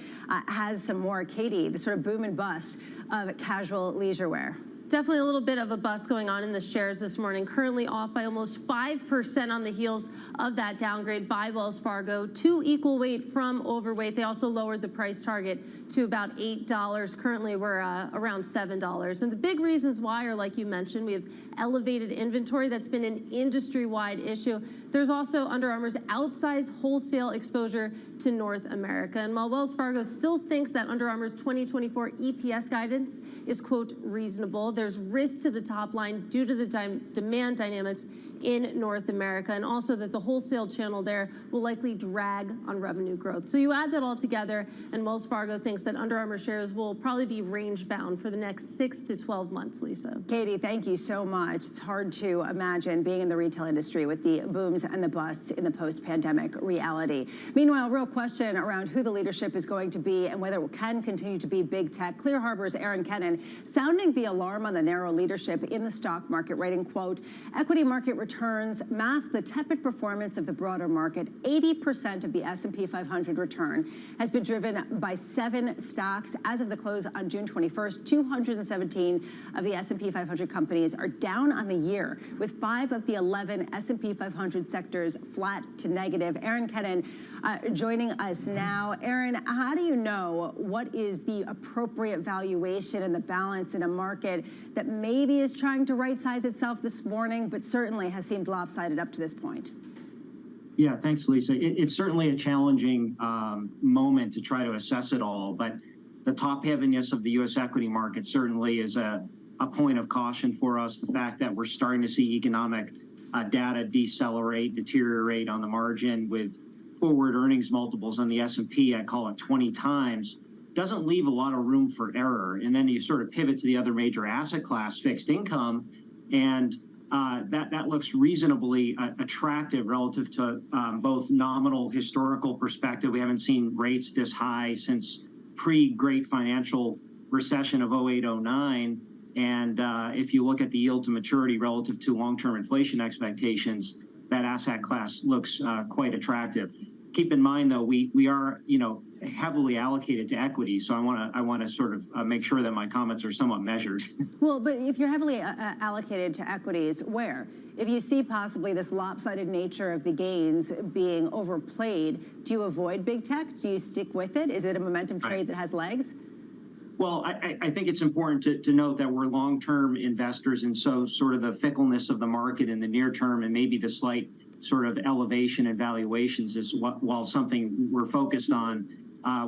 has some more. Katie, the sort of boom and bust of casual leisure wear. Definitely a little bit of a bust going on in the shares this morning, currently off by almost 5% on the heels of that downgrade by Wells Fargo to equal weight from overweight. They also lowered the price target to about $8. Currently, we're around $7. And the big reasons why are, like you mentioned, we have elevated inventory. That's been an industry-wide issue. There's also Under Armour's outsized wholesale exposure to North America. And while Wells Fargo still thinks that Under Armour's 2024 EPS guidance is, quote, reasonable, there's risk to the top line due to the demand dynamics in North America, and also that the wholesale channel there will likely drag on revenue growth. So you add that all together, and Wells Fargo thinks that Under Armour shares will probably be range-bound for the next 6 to 12 months, Lisa. Katie, thank you so much. It's hard to imagine being in the retail industry with the booms and the busts in the post-pandemic reality. Meanwhile, real question around who the leadership is going to be and whether it can continue to be big tech. Clear Harbor's Aaron Kennan sounding the alarm on the narrow leadership in the stock market, writing, quote, equity market returns mask the tepid performance of the broader market. 80% of the S&P 500 return has been driven by 7 stocks. As of the close on June 21st, 217 of the S&P 500 companies are down on the year, with 5 of the 11 S&P 500 sectors flat to negative. Aaron Kennan joining us now. Aaron, how do you know what is the appropriate valuation and the balance in a market that maybe is trying to right-size itself this morning, but certainly has seemed lopsided up to this point? Yeah, thanks, Lisa. It's certainly a challenging moment to try to assess it all, but the top-heaviness of the U.S. equity market certainly is a point of caution for us. The fact that we're starting to see economic data decelerate, deteriorate on the margin with forward earnings multiples on the S&P, I call it 20 times, doesn't leave a lot of room for error. And then you sort of pivot to the other major asset class, fixed income, and that looks reasonably attractive relative to both nominal historical perspective. We haven't seen rates this high since pre-great financial recession of 08-09. And if you look at the yield to maturity relative to long-term inflation expectations, that asset class looks quite attractive. Keep in mind, though, we are, heavily allocated to equity, so I want to sort of make sure that my comments are somewhat measured. Well, but if you're heavily allocated to equities, where? If you see possibly this lopsided nature of the gains being overplayed, do you avoid big tech? Do you stick with it? Is it a momentum trade that has legs? Well, I think it's important to note that we're long-term investors, and so sort of the fickleness of the market in the near term and maybe the slight sort of elevation in valuations is while something we're focused on.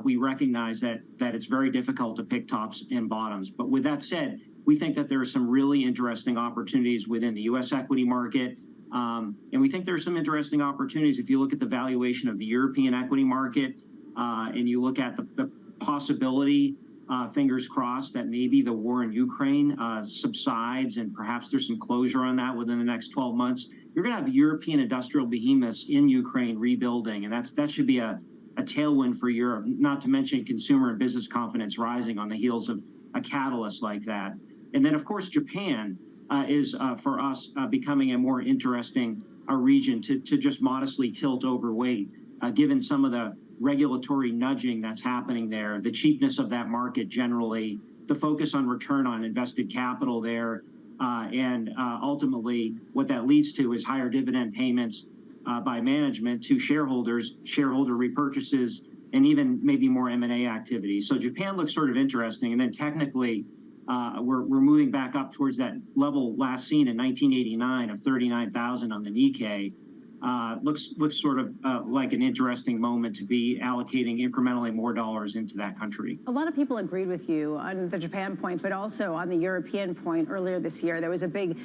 We recognize that it's very difficult to pick tops and bottoms. But with that said, we think that there are some really interesting opportunities within the U.S. equity market. And we think there are some interesting opportunities if you look at the valuation of the European equity market and you look at the possibility, fingers crossed, that maybe the war in Ukraine subsides and perhaps there's some closure on that within the next 12 months. You're going to have European industrial behemoths in Ukraine rebuilding, and that should be a tailwind for Europe, not to mention consumer and business confidence rising on the heels of a catalyst like that. And then, of course, Japan is, for us, becoming a more interesting region to just modestly tilt overweight, given some of the regulatory nudging that's happening there, the cheapness of that market generally, the focus on return on invested capital there, and ultimately what that leads to is higher dividend payments by management to shareholders, shareholder repurchases, and even maybe more M&A activity. So Japan looks sort of interesting. And then technically, we're moving back up towards that level last seen in 1989 of 39,000 on the Nikkei. Looks sort of like an interesting moment to be allocating incrementally more dollars into that country. A lot of people agreed with you on the Japan point, but also on the European point earlier this year. There was a big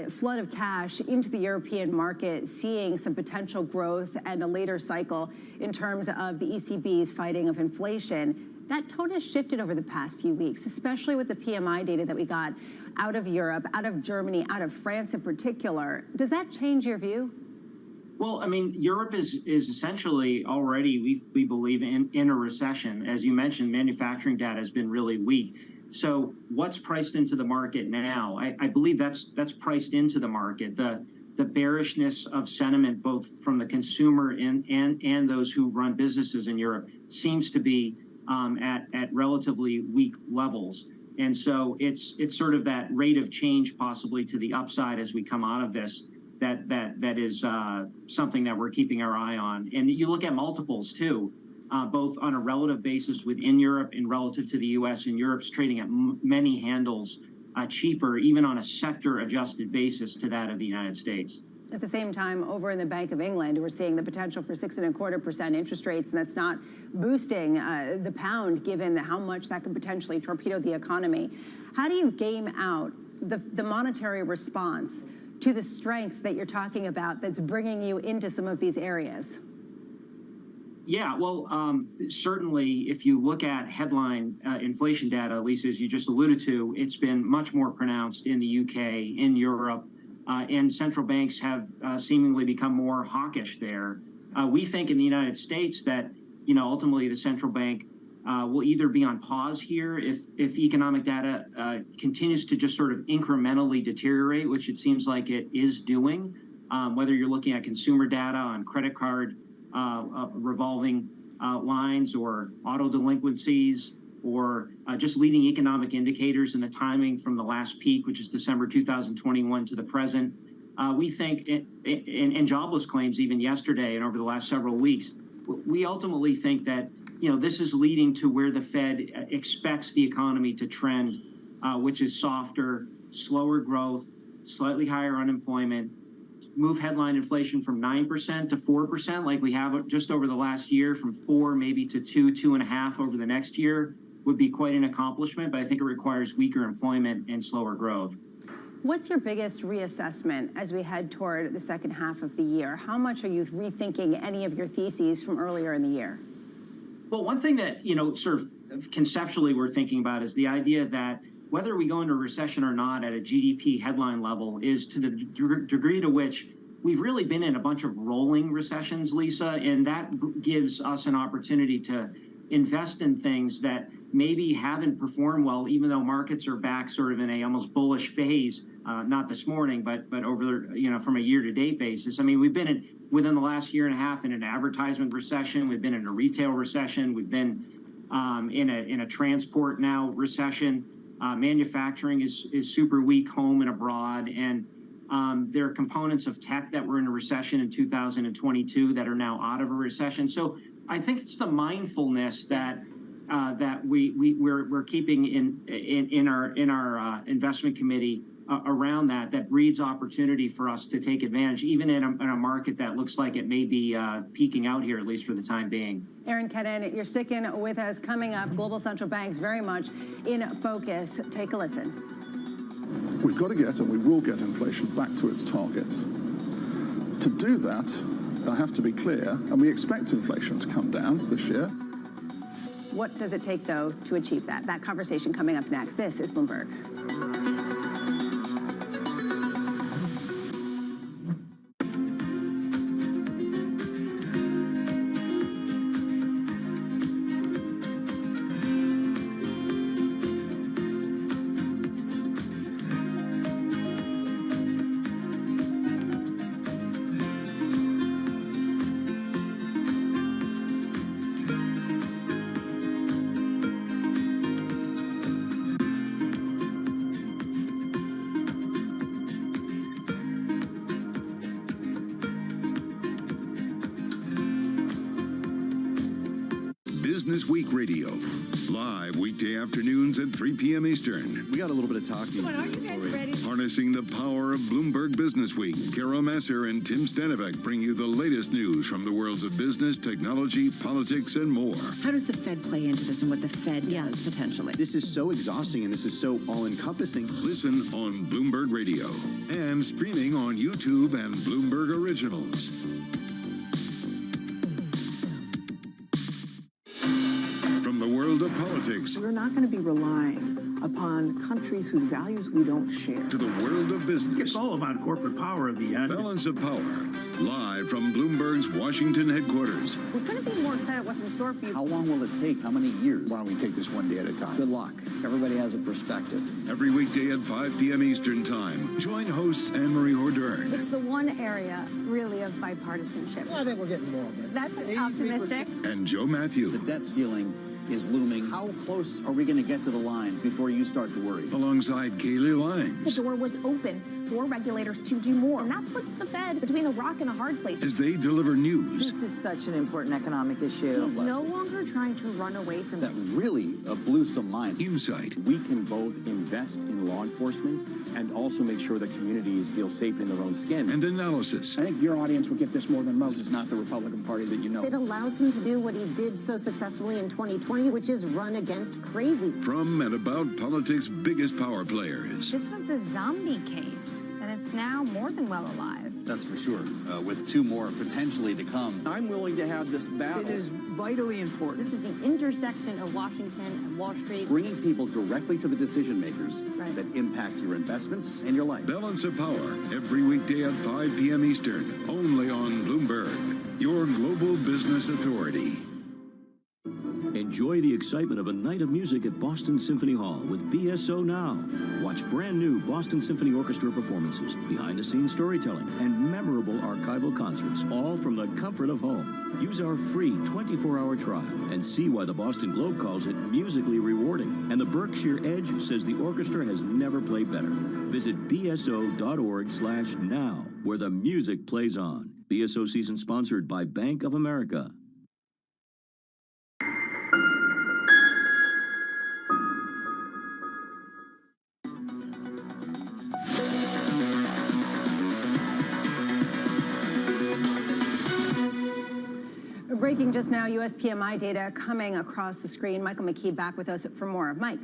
flood of cash into the European market, seeing some potential growth and a later cycle in terms of the ECB's fighting of inflation. That tone has shifted over the past few weeks, especially with the PMI data that we got out of Europe, out of Germany, out of France in particular. Does that change your view? Well, I mean, Europe is essentially already, we believe, in a recession. As you mentioned, manufacturing data has been really weak. So what's priced into the market now? I believe that's priced into the market. The bearishness of sentiment, both from the consumer and those who run businesses in Europe, seems to be at relatively weak levels. And so it's sort of that rate of change possibly to the upside as we come out of this that is something that we're keeping our eye on. And you look at multiples too, both on a relative basis within Europe and relative to the U.S. And Europe's trading at many handles cheaper, even on a sector-adjusted basis, to that of the United States. At the same time, over in the Bank of England, we're seeing the potential for 6.25% interest rates, and that's not boosting the pound, given how much that could potentially torpedo the economy. How do you game out the monetary response to the strength that you're talking about that's bringing you into some of these areas? Yeah, well, certainly if you look at headline inflation data, Lisa, as you just alluded to, it's been much more pronounced in the UK, in Europe, and central banks have seemingly become more hawkish there. We think in the United States that, ultimately the central bank will either be on pause here if economic data continues to just sort of incrementally deteriorate, which it seems like it is doing, whether you're looking at consumer data on credit card revolving lines or auto delinquencies or just leading economic indicators and the timing from the last peak, which is December 2021 to the present. We think, and jobless claims even yesterday and over the last several weeks, we ultimately think that this is leading to where the Fed expects the economy to trend, which is softer, slower growth, slightly higher unemployment, move headline inflation from 9% to 4%, like we have just over the last year, from 4 maybe to 2.5 over the next year, would be quite an accomplishment, but I think it requires weaker employment and slower growth. What's your biggest reassessment as we head toward the second half of the year? How much are you rethinking any of your theses from earlier in the year? Well, one thing that, sort of conceptually we're thinking about is the idea that whether we go into a recession or not at a GDP headline level is to the degree to which we've really been in a bunch of rolling recessions, Lisa, and that gives us an opportunity to invest in things that maybe haven't performed well, even though markets are back sort of in a almost bullish phase, not this morning, but over, from a year-to-date basis. I mean, we've been within the last year and a half in an advertisement recession. We've been in a retail recession. We've been in a transport now recession. Manufacturing is super weak home and abroad, and there are components of tech that were in a recession in 2022 that are now out of a recession. So I think it's the mindfulness that we're keeping in our investment committee around that breeds opportunity for us to take advantage, even in a market that looks like it may be peaking out here, at least for the time being. Erin Kennan, you're sticking with us. Coming up, global central banks very much in focus. Take a listen. We've got to get, and we will get, inflation back to its target. To do that, I have to be clear, and we expect inflation to come down this year. What does it take, though, to achieve that? That conversation coming up next. This is Bloomberg. Business Week Radio, live weekday afternoons at 3 p.m. Eastern. We got a little bit of talking. Come on, are you guys ready? Harnessing the power of Bloomberg Business Week, Carol Masser and Tim Stanovic bring you the latest news from the worlds of business, technology, politics, and more. How does the Fed play into this and what the Fed does potentially? This is so exhausting and this is so all-encompassing. Listen on Bloomberg Radio and streaming on YouTube and Bloomberg Originals. From the world of Bloomberg's. We're not going to be relying upon countries whose values we don't share. To the world of business. It's all about corporate power at the end. Balance of Power, live from Bloomberg's Washington headquarters. We couldn't be more excited what's in store for you. How long will it take? How many years? Why don't we take this one day at a time? Good luck. Everybody has a perspective. Every weekday at 5 p.m. Eastern Time. Join hosts Anne-Marie Hordern. It's the one area, really, of bipartisanship. Well, I think we're getting more of it. That's optimistic. And Joe Matthew. The debt ceiling is looming. How close are we going to get to the line before you start to worry? Alongside Kaylee Langs. The door was open for regulators to do more, and that puts the Fed between a rock and a hard place. As they deliver news. This is such an important economic issue. He's no longer trying to run away from that really blew some minds. Insight. We can both invest in law enforcement and also make sure that communities feel safe in their own skin. And analysis. I think your audience will get this more than most. This is not the Republican Party that you know. It allows him to do what he did so successfully in 2020, which is run against crazy. From and about politics' biggest power players. This was the zombie case, and it's now more than well alive. That's for sure, with two more potentially to come. I'm willing to have this battle. It is vitally important. This is the intersection of Washington and Wall Street. Bringing people directly to the decision makers that impact your investments and your life. Balance of Power, every weekday at 5 p.m. Eastern, only on Bloomberg, your global business authority. Enjoy the excitement of a night of music at Boston Symphony Hall with BSO Now. Watch brand new Boston Symphony Orchestra performances, behind-the-scenes storytelling, and memorable archival concerts, all from the comfort of home. Use our free 24-hour trial and see why the Boston Globe calls it musically rewarding. And the Berkshire Edge says the orchestra has never played better. Visit bso.org/now, where the music plays on. BSO season sponsored by Bank of America. Breaking just now, U.S. PMI data coming across the screen. Michael McKee back with us for more. Mike.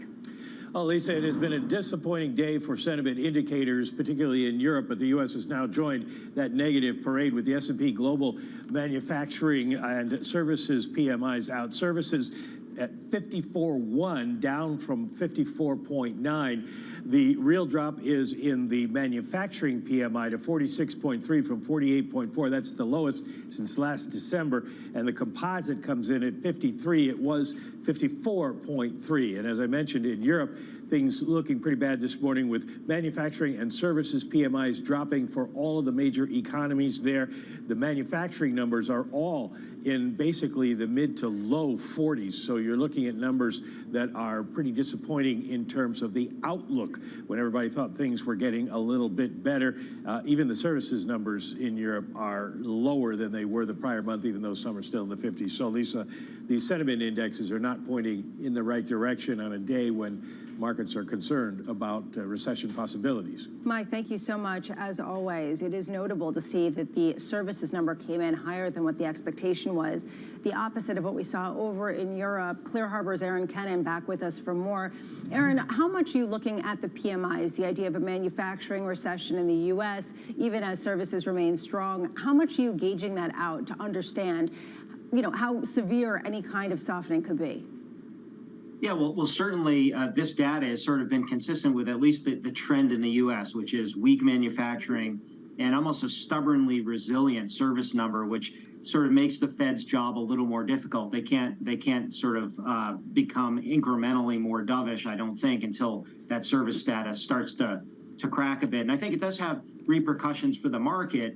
Well, Lisa, it has been a disappointing day for sentiment indicators, particularly in Europe, but the U.S. has now joined that negative parade with the S&P Global Manufacturing and Services PMIs out. Services at 54.1, down from 54.9. The real drop is in the manufacturing PMI to 46.3 from 48.4. That's the lowest since last December. And the composite comes in at 53. It was 54.3. And as I mentioned, in Europe, things looking pretty bad this morning with manufacturing and services PMIs dropping for all of the major economies there. The manufacturing numbers are all in basically the mid to low 40s. So you're looking at numbers that are pretty disappointing in terms of the outlook when everybody thought things were getting a little bit better. Even the services numbers in Europe are lower than they were the prior month, even though some are still in the 50s. So, Lisa, these sentiment indexes are not pointing in the right direction on a day when markets are concerned about recession possibilities. Mike, thank you so much, as always. It is notable to see that the services number came in higher than what the expectation was. The opposite of what we saw over in Europe. Clear Harbor's Aaron Kennan back with us for more. Aaron, how much are you looking at the PMIs, the idea of a manufacturing recession in the U.S., even as services remain strong? How much are you gauging that out to understand, how severe any kind of softening could be? Yeah, well, certainly this data has sort of been consistent with at least the trend in the U.S., which is weak manufacturing and almost a stubbornly resilient service number, which sort of makes the Fed's job a little more difficult. They can't sort of become incrementally more dovish, I don't think, until that service status starts to crack a bit. And I think it does have repercussions for the market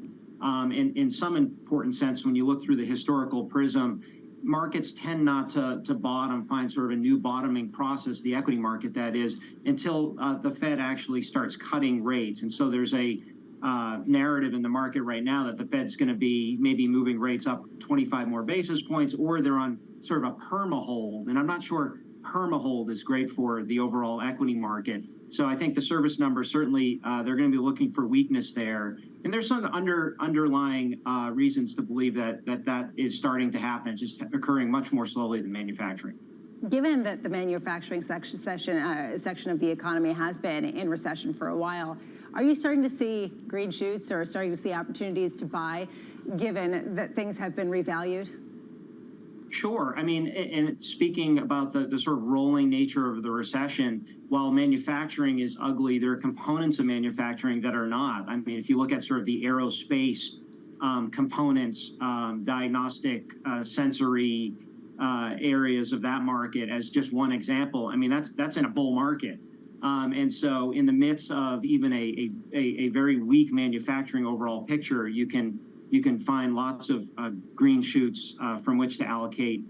in some important sense. When you look through the historical prism, markets tend not to bottom, find sort of a new bottoming process, the equity market that is, until the Fed actually starts cutting rates. And so there's a narrative in the market right now that the Fed's going to be maybe moving rates up 25 more basis points, or they're on sort of a perma hold. And I'm not sure perma hold is great for the overall equity market. So I think the service numbers, certainly they're going to be looking for weakness there. And there's some underlying reasons to believe that is starting to happen. It's just occurring much more slowly than manufacturing. Given that the manufacturing section of the economy has been in recession for a while, are you starting to see green shoots or starting to see opportunities to buy, given that things have been revalued? Sure. I mean, and speaking about the sort of rolling nature of the recession, while manufacturing is ugly, there are components of manufacturing that are not. I mean, if you look at sort of the aerospace components, diagnostic, sensory areas of that market as just one example, I mean, that's in a bull market. And so in the midst of even a very weak manufacturing overall picture, you can find lots of green shoots from which to allocate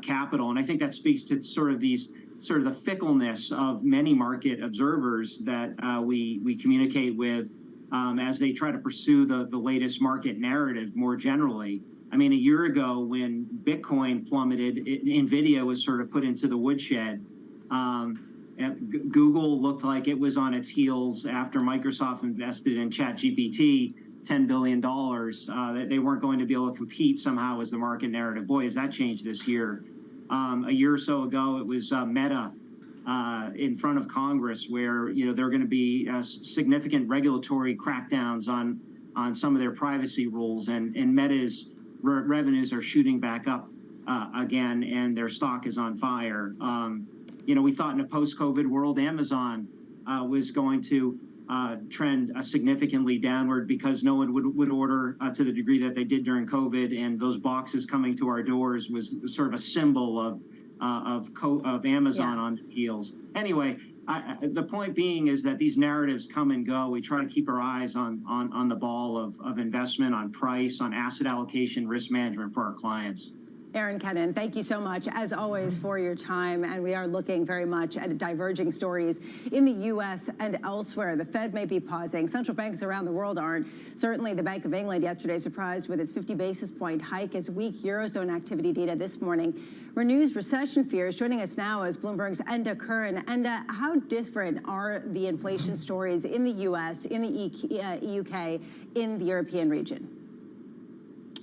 capital. And I think that speaks to sort of the fickleness of many market observers that we communicate with as they try to pursue the latest market narrative more generally. I mean, a year ago when Bitcoin plummeted, NVIDIA was sort of put into the woodshed. Google looked like it was on its heels after Microsoft invested in ChatGPT $10 billion. That they weren't going to be able to compete somehow as the market narrative. Boy, has that changed this year. A year or so ago, it was Meta in front of Congress, where there are going to be significant regulatory crackdowns on some of their privacy rules, and Meta's revenues are shooting back up again, and their stock is on fire. We thought in a post-COVID world, Amazon was going to trend significantly downward because no one would order to the degree that they did during COVID, and those boxes coming to our doors was sort of a symbol of Amazon on the heels. Anyway, the point being is that these narratives come and go. We try to keep our eyes on the ball of investment, on price, on asset allocation, risk management for our clients. Aaron Kennan, thank you so much, as always, for your time. And we are looking very much at diverging stories in the U.S. and elsewhere. The Fed may be pausing. Central banks around the world aren't. Certainly, the Bank of England yesterday surprised with its 50 basis point hike as weak Eurozone activity data this morning renews recession fears. Joining us now is Bloomberg's Enda Curran. Enda, how different are the inflation stories in the U.S., in the UK, in the European region?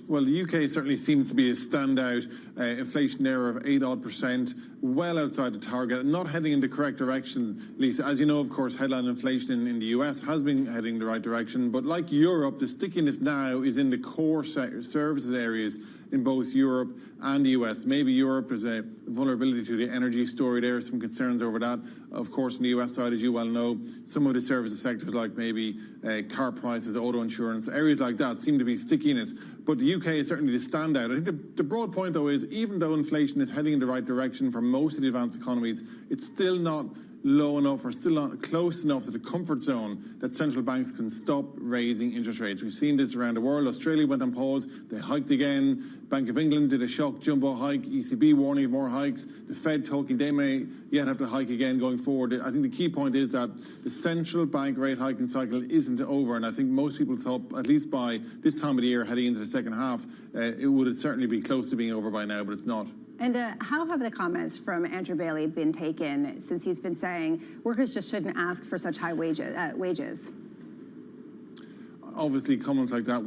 Well, the UK certainly seems to be a standout. Inflation there of 8-odd%, well outside the target, not heading in the correct direction, Lisa. As you know, of course, headline inflation in the US has been heading in the right direction. But like Europe, the stickiness now is in the core services areas in both Europe and the US. Maybe Europe is a vulnerability to the energy story there, some concerns over that. Of course, in the US side, as you well know, some of the services sectors like maybe car prices, auto insurance, areas like that seem to be stickiness. But the UK is certainly the standout. I think the broad point, though, is even though inflation is heading in the right direction for most of the advanced economies, it's still not low enough or still not close enough to the comfort zone that central banks can stop raising interest rates. We've seen this around the world. Australia went on pause. They hiked again. Bank of England did a shock jumbo hike. ECB warning of more hikes. The Fed talking they may yet have to hike again going forward. I think the key point is that the central bank rate hiking cycle isn't over. And I think most people thought, at least by this time of the year, heading into the second half, it would certainly be close to being over by now, but it's not. And how have the comments from Andrew Bailey been taken since he's been saying workers just shouldn't ask for such high wages? Obviously, comments like that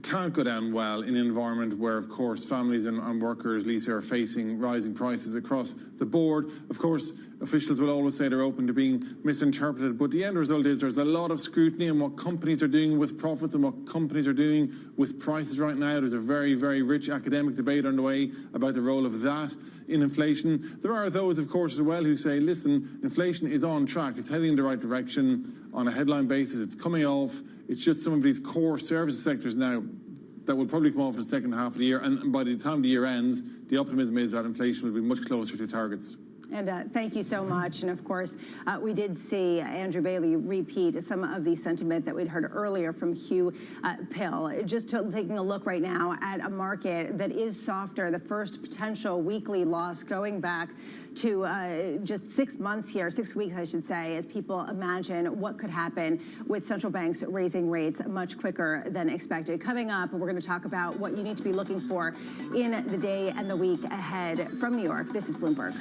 can't go down well in an environment where, of course, families and workers, Lisa, are facing rising prices across the board. Of course, officials will always say they're open to being misinterpreted, but the end result is there's a lot of scrutiny on what companies are doing with profits and what companies are doing with prices right now. There's a very, very rich academic debate underway about the role of that in inflation. There are those, of course, as well who say, listen, inflation is on track. It's heading in the right direction on a headline basis. It's coming off. It's just some of these core services sectors now that will probably come off in the second half of the year. And by the time the year ends, the optimism is that inflation will be much closer to targets. And thank you so much. And of course, we did see Andrew Bailey repeat some of the sentiment that we'd heard earlier from Hugh Pill. Just taking a look right now at a market that is softer, the first potential weekly loss going back to just 6 months here, 6 weeks, I should say, as people imagine what could happen with central banks raising rates much quicker than expected. Coming up, we're going to talk about what you need to be looking for in the day and the week ahead. From New York, this is Bloomberg.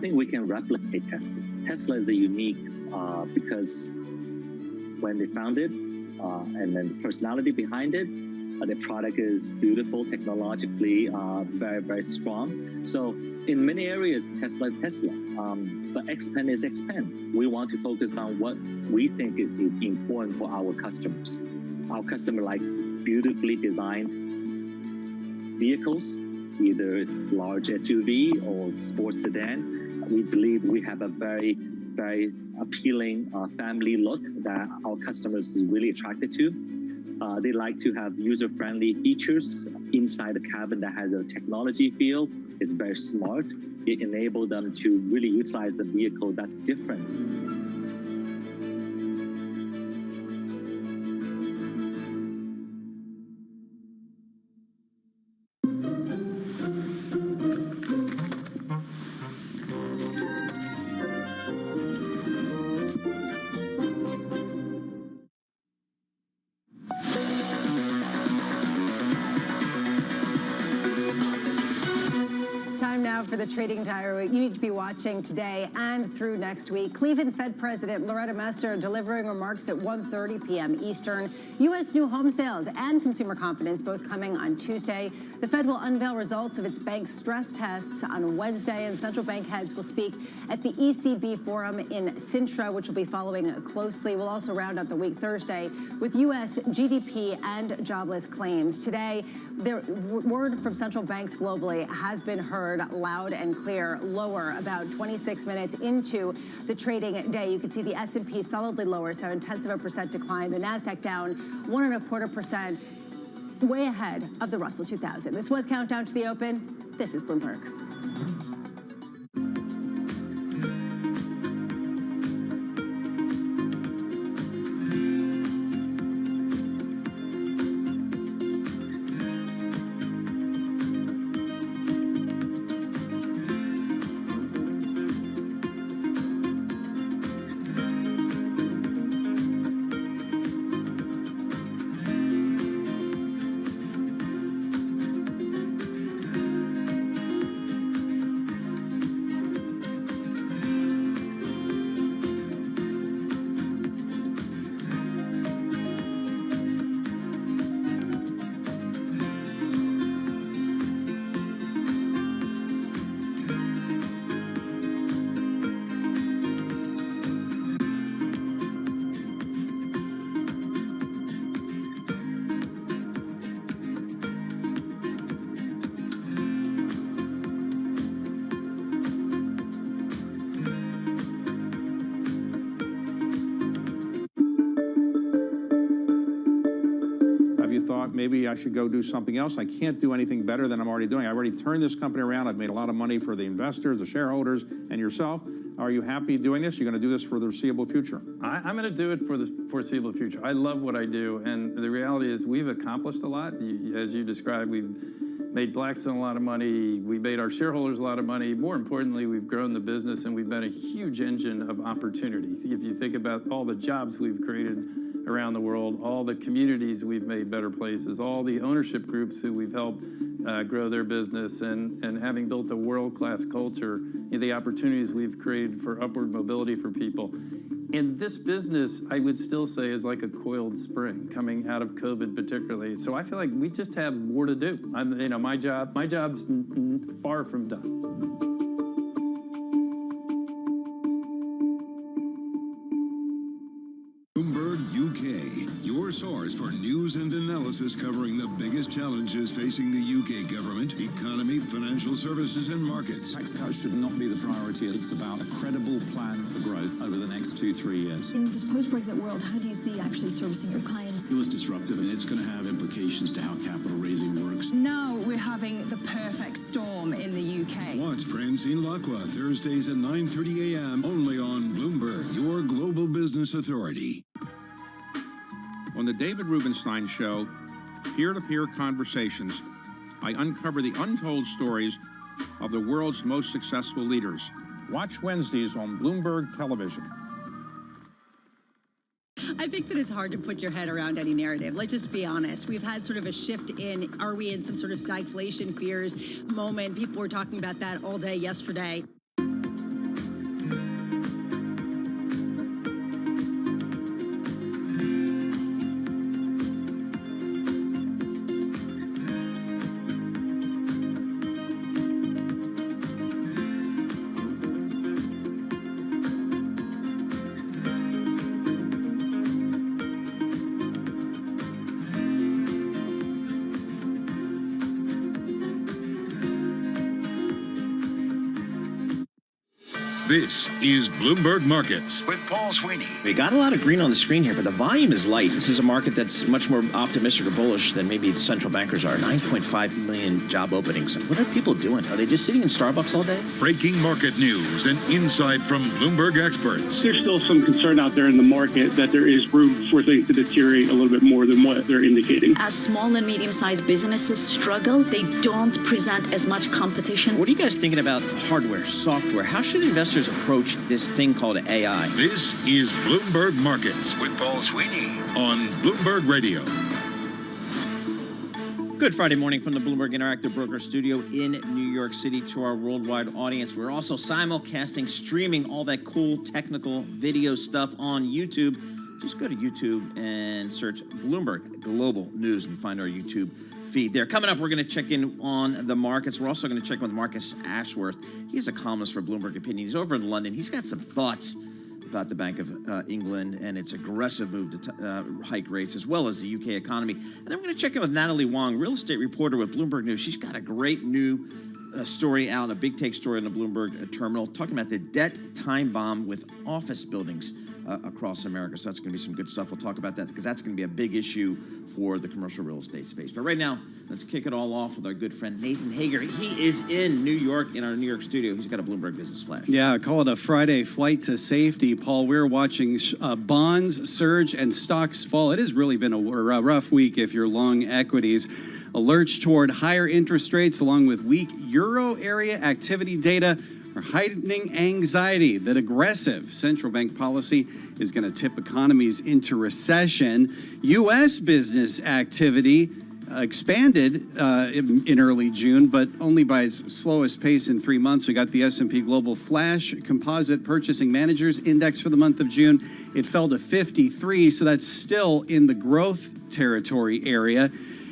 think we can replicate Tesla. Tesla is a unique because when they found it, and then the personality behind it, the product is beautiful, technologically very, very strong. So in many areas, Tesla is Tesla, but Xpeng is Xpeng. We want to focus on what we think is important for our customers. Our customer like beautifully designed vehicles, either it's large SUV or sports sedan. We believe we have a very, very appealing family look that our customers is really attracted to. They like to have user-friendly features inside the cabin that has a technology feel. It's very smart. It enables them to really utilize the vehicle that's different. For the trading diary you need to be watching today and through next week. Cleveland Fed President Loretta Mester delivering remarks at 1:30 p.m. Eastern. U.S. new home sales and consumer confidence both coming on Tuesday. The Fed will unveil results of its bank stress tests on Wednesday, and central bank heads will speak at the ECB forum in Sintra, which will be following closely. We'll also round out the week Thursday with U.S. GDP and jobless claims. Today, the word from central banks globally has been heard loud and clear, lower about 26 minutes into the trading day. You can see the S&P solidly lower, 0.7% decline. The NASDAQ down 1.25%, way ahead of the Russell 2000. This was Countdown to the Open. This is Bloomberg. Maybe I should go do something else. I can't do anything better than I'm already doing. I already turned this company around. I've made a lot of money for the investors, the shareholders, and yourself. Are you happy doing this? You're going to do this for the foreseeable future? I'm going to do it for the foreseeable future. I love what I do, and the reality is we've accomplished a lot. As you described, we've made Blackstone a lot of money. We made our shareholders a lot of money. More importantly, we've grown the business, and we've been a huge engine of opportunity. If you think about all the jobs we've created around the world, all the communities we've made better places, all the ownership groups who we've helped grow their business, and having built a world-class culture, the opportunities we've created for upward mobility for people. And this business, I would still say, is like a coiled spring coming out of COVID particularly. So I feel like we just have more to do. My job's far from done. Your source for news and analysis covering the biggest challenges facing the UK government, economy, financial services, and markets. Tax cuts should not be the priority. It's about a credible plan for growth over the next 2-3 years. In this post-Brexit world, how do you see actually servicing your clients? It was disruptive, and it's going to have implications to how capital raising works. Now we're having the perfect storm in the UK. Watch Francine Lacqua Thursdays at 9:30 a.m. only on Bloomberg, your global business authority. On the David Rubenstein Show, peer-to-peer conversations, I uncover the untold stories of the world's most successful leaders. Watch Wednesdays on Bloomberg Television. I think that it's hard to put your head around any narrative. Let's just be honest. We've had sort of a shift in, are we in some sort of stagflation fears moment? People were talking about that all day yesterday. This is Bloomberg Markets with Paul Sweeney. We got a lot of green on the screen here, but the volume is light. This is a market that's much more optimistic or bullish than maybe the central bankers are. 9.5 million job openings. What are people doing? Are they just sitting in Starbucks all day? Breaking market news and insight from Bloomberg experts. There's still some concern out there in the market that there is room for things to deteriorate a little bit more than what they're indicating. As small and medium-sized businesses struggle, they don't present as much competition. What are you guys thinking about hardware, software? How should investors approach this thing called AI? This is Bloomberg Markets with Paul Sweeney on Bloomberg Radio. Good Friday morning from the Bloomberg Interactive Broker Studio in New York City to our worldwide audience. We're also simulcasting, streaming all that cool technical video stuff on YouTube. Just go to YouTube and search Bloomberg Global News and find our YouTube feed there. Coming up, we're going to check in on the markets. We're also going to check in with Marcus Ashworth. He's a columnist for Bloomberg Opinion. He's over in London. He's got some thoughts about the Bank of England and its aggressive move to hike rates, as well as the UK economy. And then we're going to check in with Natalie Wong, real estate reporter with Bloomberg News. She's got a great new story out, a big take story on the Bloomberg terminal, talking about the debt time bomb with office buildings across America. So that's going to be some good stuff. We'll talk about that because that's going to be a big issue for the commercial real estate space. But right now, let's kick it all off with our good friend Nathan Hager. He is in New York, in our New York studio. He's got a Bloomberg Business Flash. Yeah, call it a Friday flight to safety. Paul, we're watching bonds surge and stocks fall. It has really been a rough week if you're long equities. Alerts toward higher interest rates along with weak euro area activity data are heightening anxiety that aggressive central bank policy is going to tip economies into recession. U.S. business activity expanded in early June, but only by its slowest pace in 3 months. We got the S&P Global Flash Composite Purchasing Managers Index for the month of June. It fell to 53, so that's still in the growth territory area.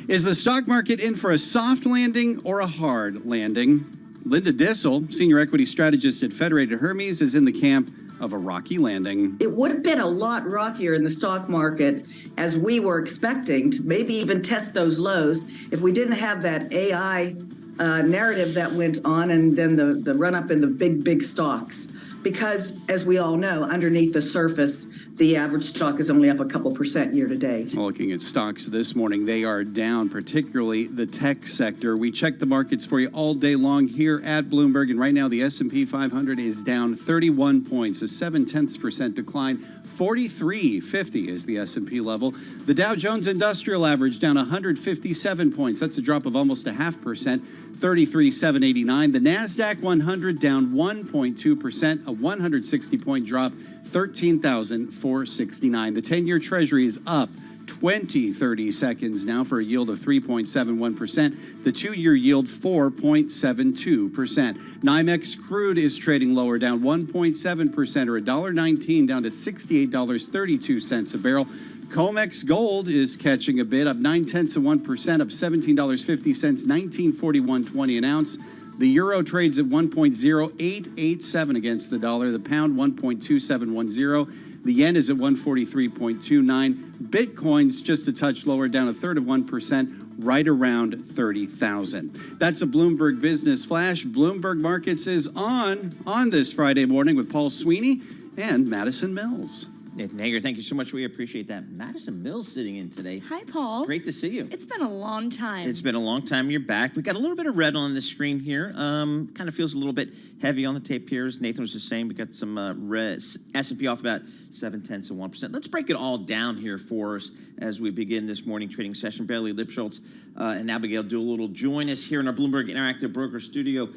Is the stock market in for a soft landing or a hard landing? Linda Dissel, senior equity strategist at Federated Hermes, is in the camp of a rocky landing. It would have been a lot rockier in the stock market as we were expecting to maybe even test those lows if we didn't have that AI narrative that went on and then the run up in the big stocks. Because, as we all know, underneath the surface, the average stock is only up a couple % year to date. Looking at stocks this morning, they are down, particularly the tech sector. We check the markets for you all day long here at Bloomberg, and right now the S&P 500 is down 31 points, a 0.7% decline. 43.50 is the S&P level. The Dow Jones Industrial Average down 157 points. That's a drop of almost 0.5%, 33,789. The NASDAQ 100 down 1.2%, a 160-point drop, 13,469. The 10-year Treasury is up 30 seconds now for a yield of 3.71%. The 2-year yield 4.72%. NYMEX crude is trading lower, down 1.7% or $1.19 down to $68.32 a barrel. COMEX gold is catching a bid, up 0.9%, up $17.50, $19.41.20 an ounce. The euro trades at 1.0887 against the dollar. The pound 1.2710. The yen is at 143.29. Bitcoin's just a touch lower, down 1/3%, right around 30,000. That's a Bloomberg Business Flash. Bloomberg Markets is on this Friday morning with Paul Sweeney and Madison Mills. Nathan Hager, thank you so much. We appreciate that. Madison Mills sitting in today. Hi, Paul. Great to see you. It's been a long time. It's been a long time. You're back. We got a little bit of red on the screen here. Kind of feels a little bit heavy on the tape here. As Nathan was just saying, we got some red. S&P off about 0.7%. Let's break it all down here for us as we begin this morning trading session. Bailey Lipschultz and Abigail Doolittle join us here in our Bloomberg Interactive Broker Studio.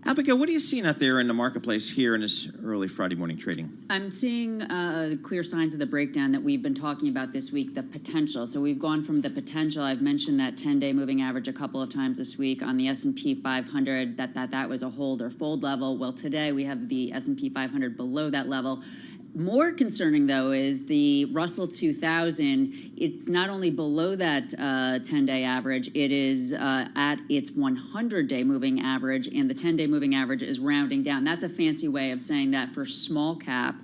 Abigail, what are you seeing out there in the marketplace here in this early Friday morning trading? I'm seeing clear signs of the breakdown that we've been talking about this week, the potential. So we've gone from the potential. I've mentioned that 10-day moving average a couple of times this week on the S&P 500, that was a hold or fold level. Well, today we have the S&P 500 below that level. More concerning, though, is the Russell 2000. It's not only below that 10-day average, it is at its 100-day moving average, and the 10-day moving average is rounding down. That's a fancy way of saying that for small cap,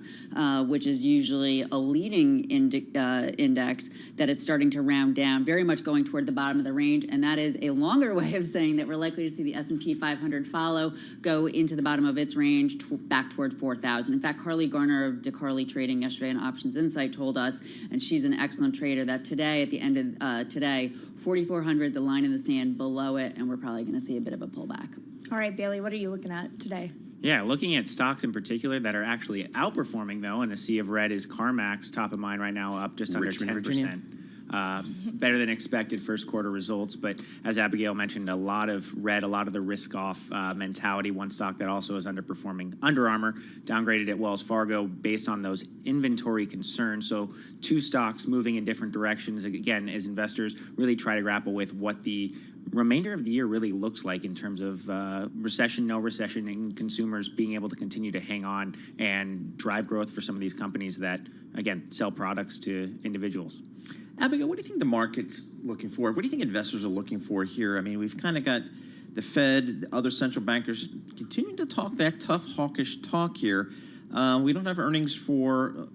which is usually a leading index, that it's starting to round down, very much going toward the bottom of the range, and that is a longer way of saying that we're likely to see the S&P 500 follow, go into the bottom of its range, back toward 4,000. In fact, Carly Garner of DeCarly Trading yesterday on Options Insight told us, and she's an excellent trader, that today, at the end of today, 4,400, the line in the sand below it, and we're probably going to see a bit of a pullback. All right, Bailey, what are you looking at today? Yeah, looking at stocks in particular that are actually outperforming, though, in a sea of red is CarMax, top of mind right now, up just under 10%. Better than expected first quarter results, but as Abigail mentioned, a lot of the risk-off mentality. One stock that also is underperforming, Under Armour, downgraded at Wells Fargo based on those inventory concerns. So two stocks moving in different directions, again, as investors really try to grapple with what the remainder of the year really looks like in terms of recession, no recession, and consumers being able to continue to hang on and drive growth for some of these companies that, again, sell products to individuals. Abigail, what do you think the market's looking for? What do you think investors are looking for here? I mean, we've kind of got the Fed, the other central bankers continuing to talk that tough, hawkish talk here. We don't have earnings for,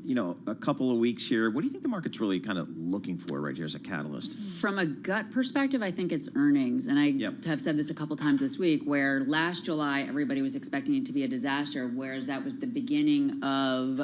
a couple of weeks here. What do you think the market's really kind of looking for right here as a catalyst? From a gut perspective, I think it's earnings. And I have said this a couple times this week, where last July, everybody was expecting it to be a disaster, whereas that was the beginning of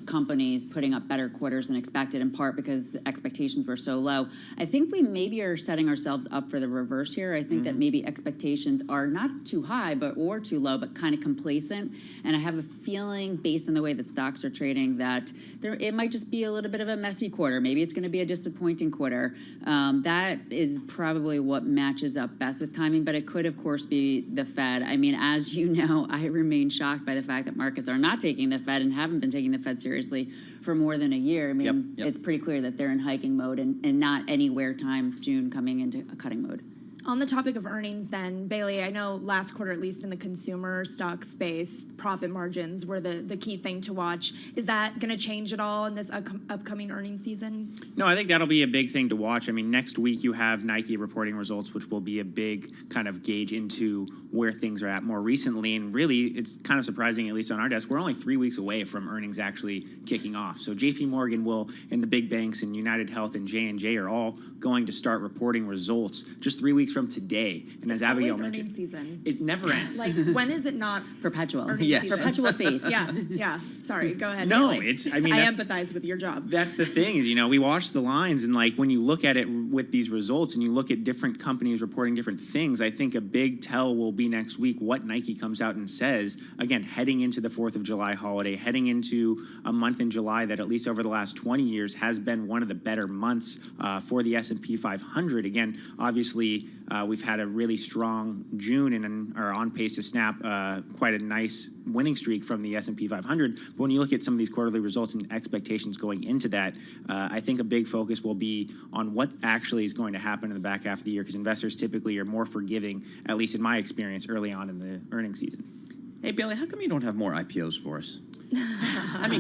companies putting up better quarters than expected, in part because expectations were so low. I think we maybe are setting ourselves up for the reverse here. I think that maybe expectations are not too high or too low, but kind of complacent. And I have a feeling, based on the way that stocks are trading, that it might just be a little bit of a messy quarter. Maybe it's going to be a disappointing quarter. That is probably what matches up best with timing, but it could, of course, be the Fed. I mean, as you know, I remain shocked by the fact that markets are not taking the Fed and haven't been taking the Fed seriously for more than a year. I mean, it's pretty clear that they're in hiking mode and not anywhere time soon coming into a cutting mode. On the topic of earnings then, Bailey, I know last quarter, at least in the consumer stock space, profit margins were the key thing to watch. Is that going to change at all in this upcoming earnings season? No, I think that'll be a big thing to watch. I mean, next week you have Nike reporting results, which will be a big kind of gauge into where things are at more recently. And really, it's kind of surprising, at least on our desk, we're only 3 weeks away from earnings actually kicking off. So JP Morgan will, and the big banks and United Health and J&J are all going to start reporting results just 3 weeks from today. And as Abigail mentioned, season. It never ends. Like, when is it not perpetual? Season? Perpetual feast. Yeah. Sorry, go ahead. No, Bailey. I empathize with your job. That's the thing is, we watch the lines, and like when you look at it with these results and you look at different companies reporting different things, I think a big tell will be next week what Nike comes out and says, again, heading into the 4th of July holiday, heading into a month in July that at least over the last 20 years has been one of the better months for the S&P 500. Again, obviously, we've had a really strong June and are on pace to snap quite a nice winning streak from the S&P 500. But when you look at some of these quarterly results and expectations going into that, I think a big focus will be on what actually is going to happen in the back half of the year, because investors typically are more forgiving, at least in my experience, early on in the earnings season. Hey, Bailey, how come you don't have more IPOs for us? I mean,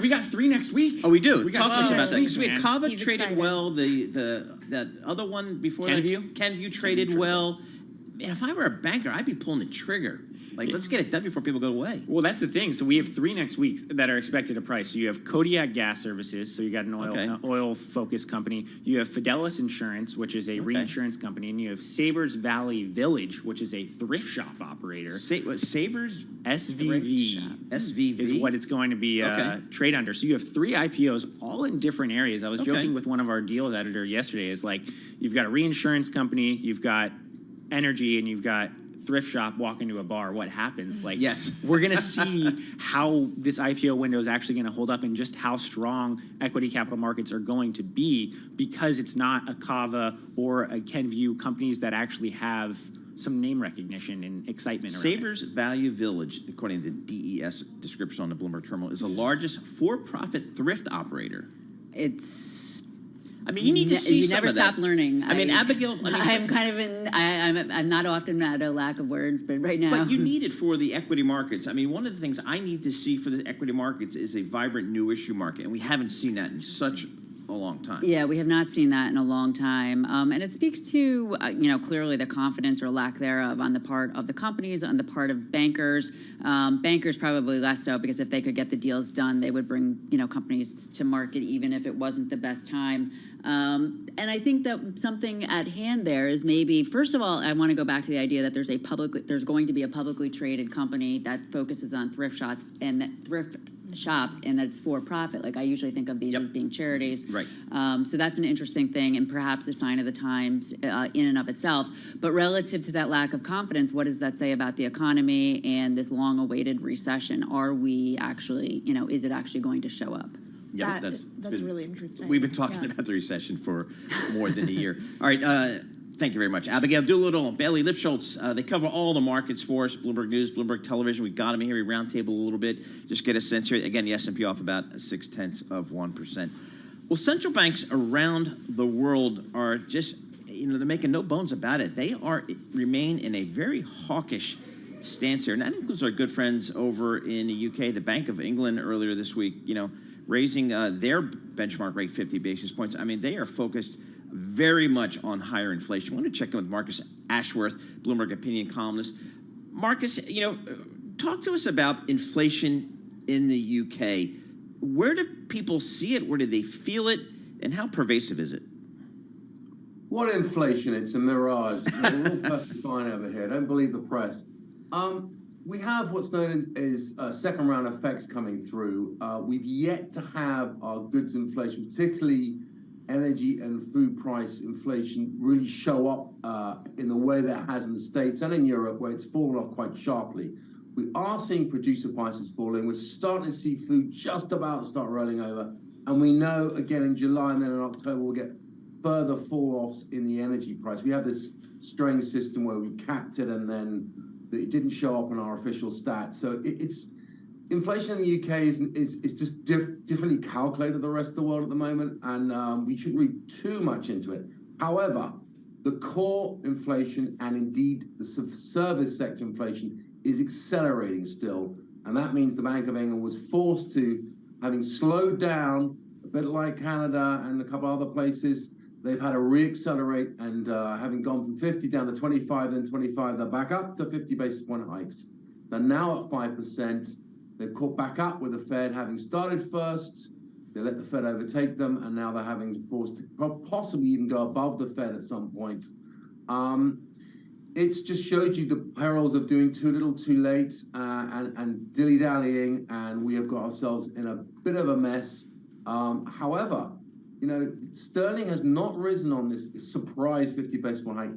we got 3 next week. Oh, we do. We got Talk to us about that. week, So we had man. Kava He's traded excited. well. That other one before Kenvue? Kenvue traded well. Man, if I were a banker, I'd be pulling the trigger. Like, let's get it done before people go away. Well, that's the thing. So we have 3 next week that are expected to price. So you have Kodiak Gas Services. So you got an oil-focused company. You have Fidelis Insurance, which is a reinsurance company, and you have Savers Valley Village, which is a thrift shop operator. Savers SVV. SVV is what it's going to be trade under. So you have 3 IPOs, all in different areas. I was joking with one of our deals editor yesterday. Is like you've got a reinsurance company, you've got energy, and you've got thrift shop walk into a bar. What happens? Like, yes, we're going to see how this IPO window is actually going to hold up and just how strong equity capital markets are going to be, because it's not a Kava or a Kenvue, companies that actually have some name recognition and excitement around Savers Value Village, according to the DES description on the Bloomberg terminal, is the largest for-profit thrift operator. It's I mean, you need to see you some never of that. stop learning. I mean, Abigail. I'm kind of in. I'm not often at a lack of words, but right now. But you need it for the equity markets. I mean, one of the things I need to see for the equity markets is a vibrant new issue market, and we haven't seen that in such a long time. Yeah, we have not seen that in a long time. And it speaks to, clearly the confidence or lack thereof on the part of the companies, on the part of bankers. Bankers probably less so, because if they could get the deals done, they would bring, companies to market even if it wasn't the best time. And I think that something at hand there is maybe, first of all, I want to go back to the idea that there's going to be a publicly traded company that focuses on thrift shops and that it's for profit. Like I usually think of these as being charities. Right. So that's an interesting thing and perhaps a sign of the times in and of itself. But relative to that lack of confidence, what does that say about the economy and this long-awaited recession? Are we actually, is it actually going to show up? Yeah, that's really interesting. We've been talking about the recession for more than a year. All right. Thank you very much. Abigail Doolittle, Bailey Lipschultz, they cover all the markets for us, Bloomberg News, Bloomberg Television. We got them here, we roundtable a little bit, just get a sense here. Again, the S&P off about 0.6%. Well, central banks around the world are just, they're making no bones about it. They remain in a very hawkish stance here. And that includes our good friends over in the UK, the Bank of England earlier this week, raising their benchmark rate 50 basis points. I mean, they are focused very much on higher inflation. I want to check in with Marcus Ashworth, Bloomberg opinion columnist. Marcus, talk to us about inflation in the UK. Where do people see it? Where do they feel it? And how pervasive is it? What inflation? It's a mirage. We're all perfectly fine over here. Don't believe the press. We have what's known as second round effects coming through. We've yet to have our goods inflation, particularly energy and food price inflation, really show up in the way that it has in the States and in Europe, where it's fallen off quite sharply. We are seeing producer prices falling. We're starting to see food just about to start rolling over. And we know, again, in July and then in October, we'll get further fall-offs in the energy price. We have this strange system where we capped it and then it didn't show up in our official stats. So it's inflation in the UK is just differently calculated than the rest of the world at the moment, and we shouldn't read too much into it. However, the core inflation and indeed the service sector inflation is accelerating still, and that means the Bank of England was forced to, having slowed down, a bit like Canada and a couple other places, they've had to re-accelerate, and having gone from 50 down to 25, then 25, they're back up to 50 basis point hikes. They're now at 5%. They've caught back up with the Fed, having started first. They let the Fed overtake them, and now they're having forced to possibly even go above the Fed at some point. It just shows you the perils of doing too little too late and dilly-dallying, and we have got ourselves in a bit of a mess. However, sterling has not risen on this surprise 50 basis point hike.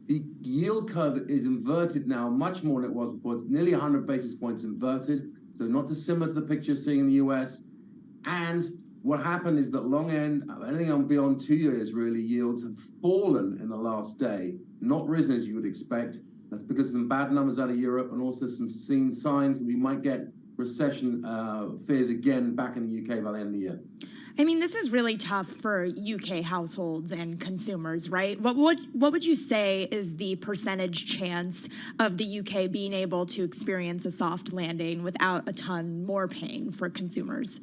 The yield curve is inverted now much more than it was before. It's nearly 100 basis points inverted. So not dissimilar to the picture you're seeing in the US. And what happened is that long end, anything on beyond 2 years really, yields have fallen in the last day, not risen as you would expect. That's because of some bad numbers out of Europe and also some seen signs that we might get recession fears again back in the UK by the end of the year. I mean, this is really tough for UK households and consumers, right? What would you say is the percentage chance of the UK being able to experience a soft landing without a ton more pain for consumers?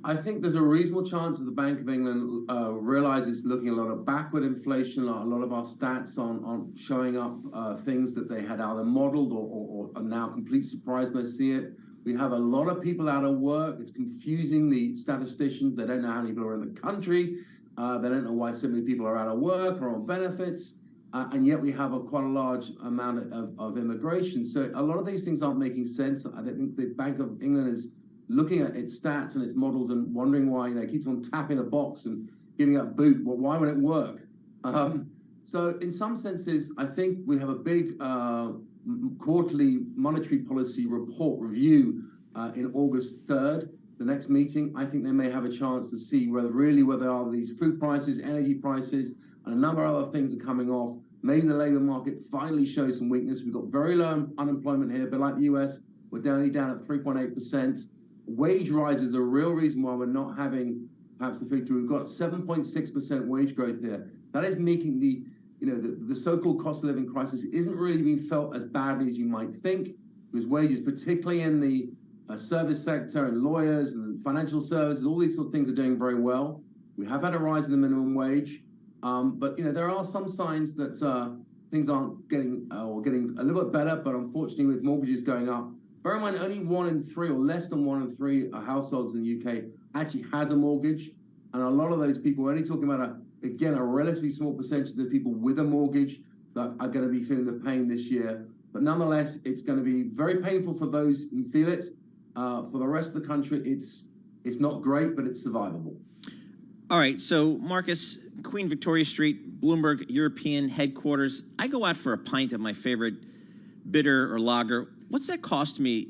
I think there's a reasonable chance that the Bank of England realizes it's looking a lot of backward inflation. A lot of our stats on showing up things that they had either modeled or are now complete surprise when they see it. We have a lot of people out of work. It's confusing the statisticians. They don't know how many people are in the country. They don't know why so many people are out of work or on benefits. And yet we have quite a large amount of immigration. So a lot of these things aren't making sense. I don't think the Bank of England is looking at its stats and its models and wondering why it keeps on tapping a box and giving up boot. Well, why would it work? So in some senses, I think we have a big quarterly monetary policy report review in August 3rd, the next meeting. I think they may have a chance to see whether are these food prices, energy prices, and a number of other things are coming off. Maybe the labor market finally shows some weakness. We've got very low unemployment here, but like the US, we're only down at 3.8%. Wage rise is the real reason why we're not having perhaps the figure. We've got 7.6% wage growth here. That is making the so-called cost of living crisis isn't really being felt as badly as you might think, because wages, particularly in the service sector and lawyers and financial services, all these sorts of things are doing very well. We have had a rise in the minimum wage, but there are some signs that things aren't getting a little bit better. But unfortunately, with mortgages going up, bear in mind only 1 in 3 or less than 1 in 3 households in the UK actually has a mortgage, and a lot of those people, we're only talking about a relatively small percentage of the people with a mortgage that are going to be feeling the pain this year. But nonetheless, it's going to be very painful for those who feel it. For the rest of the country, it's not great, but it's survivable. All right, so Marcus, Queen Victoria Street, Bloomberg European headquarters. I go out for a pint of my favorite bitter or lager. What's that cost me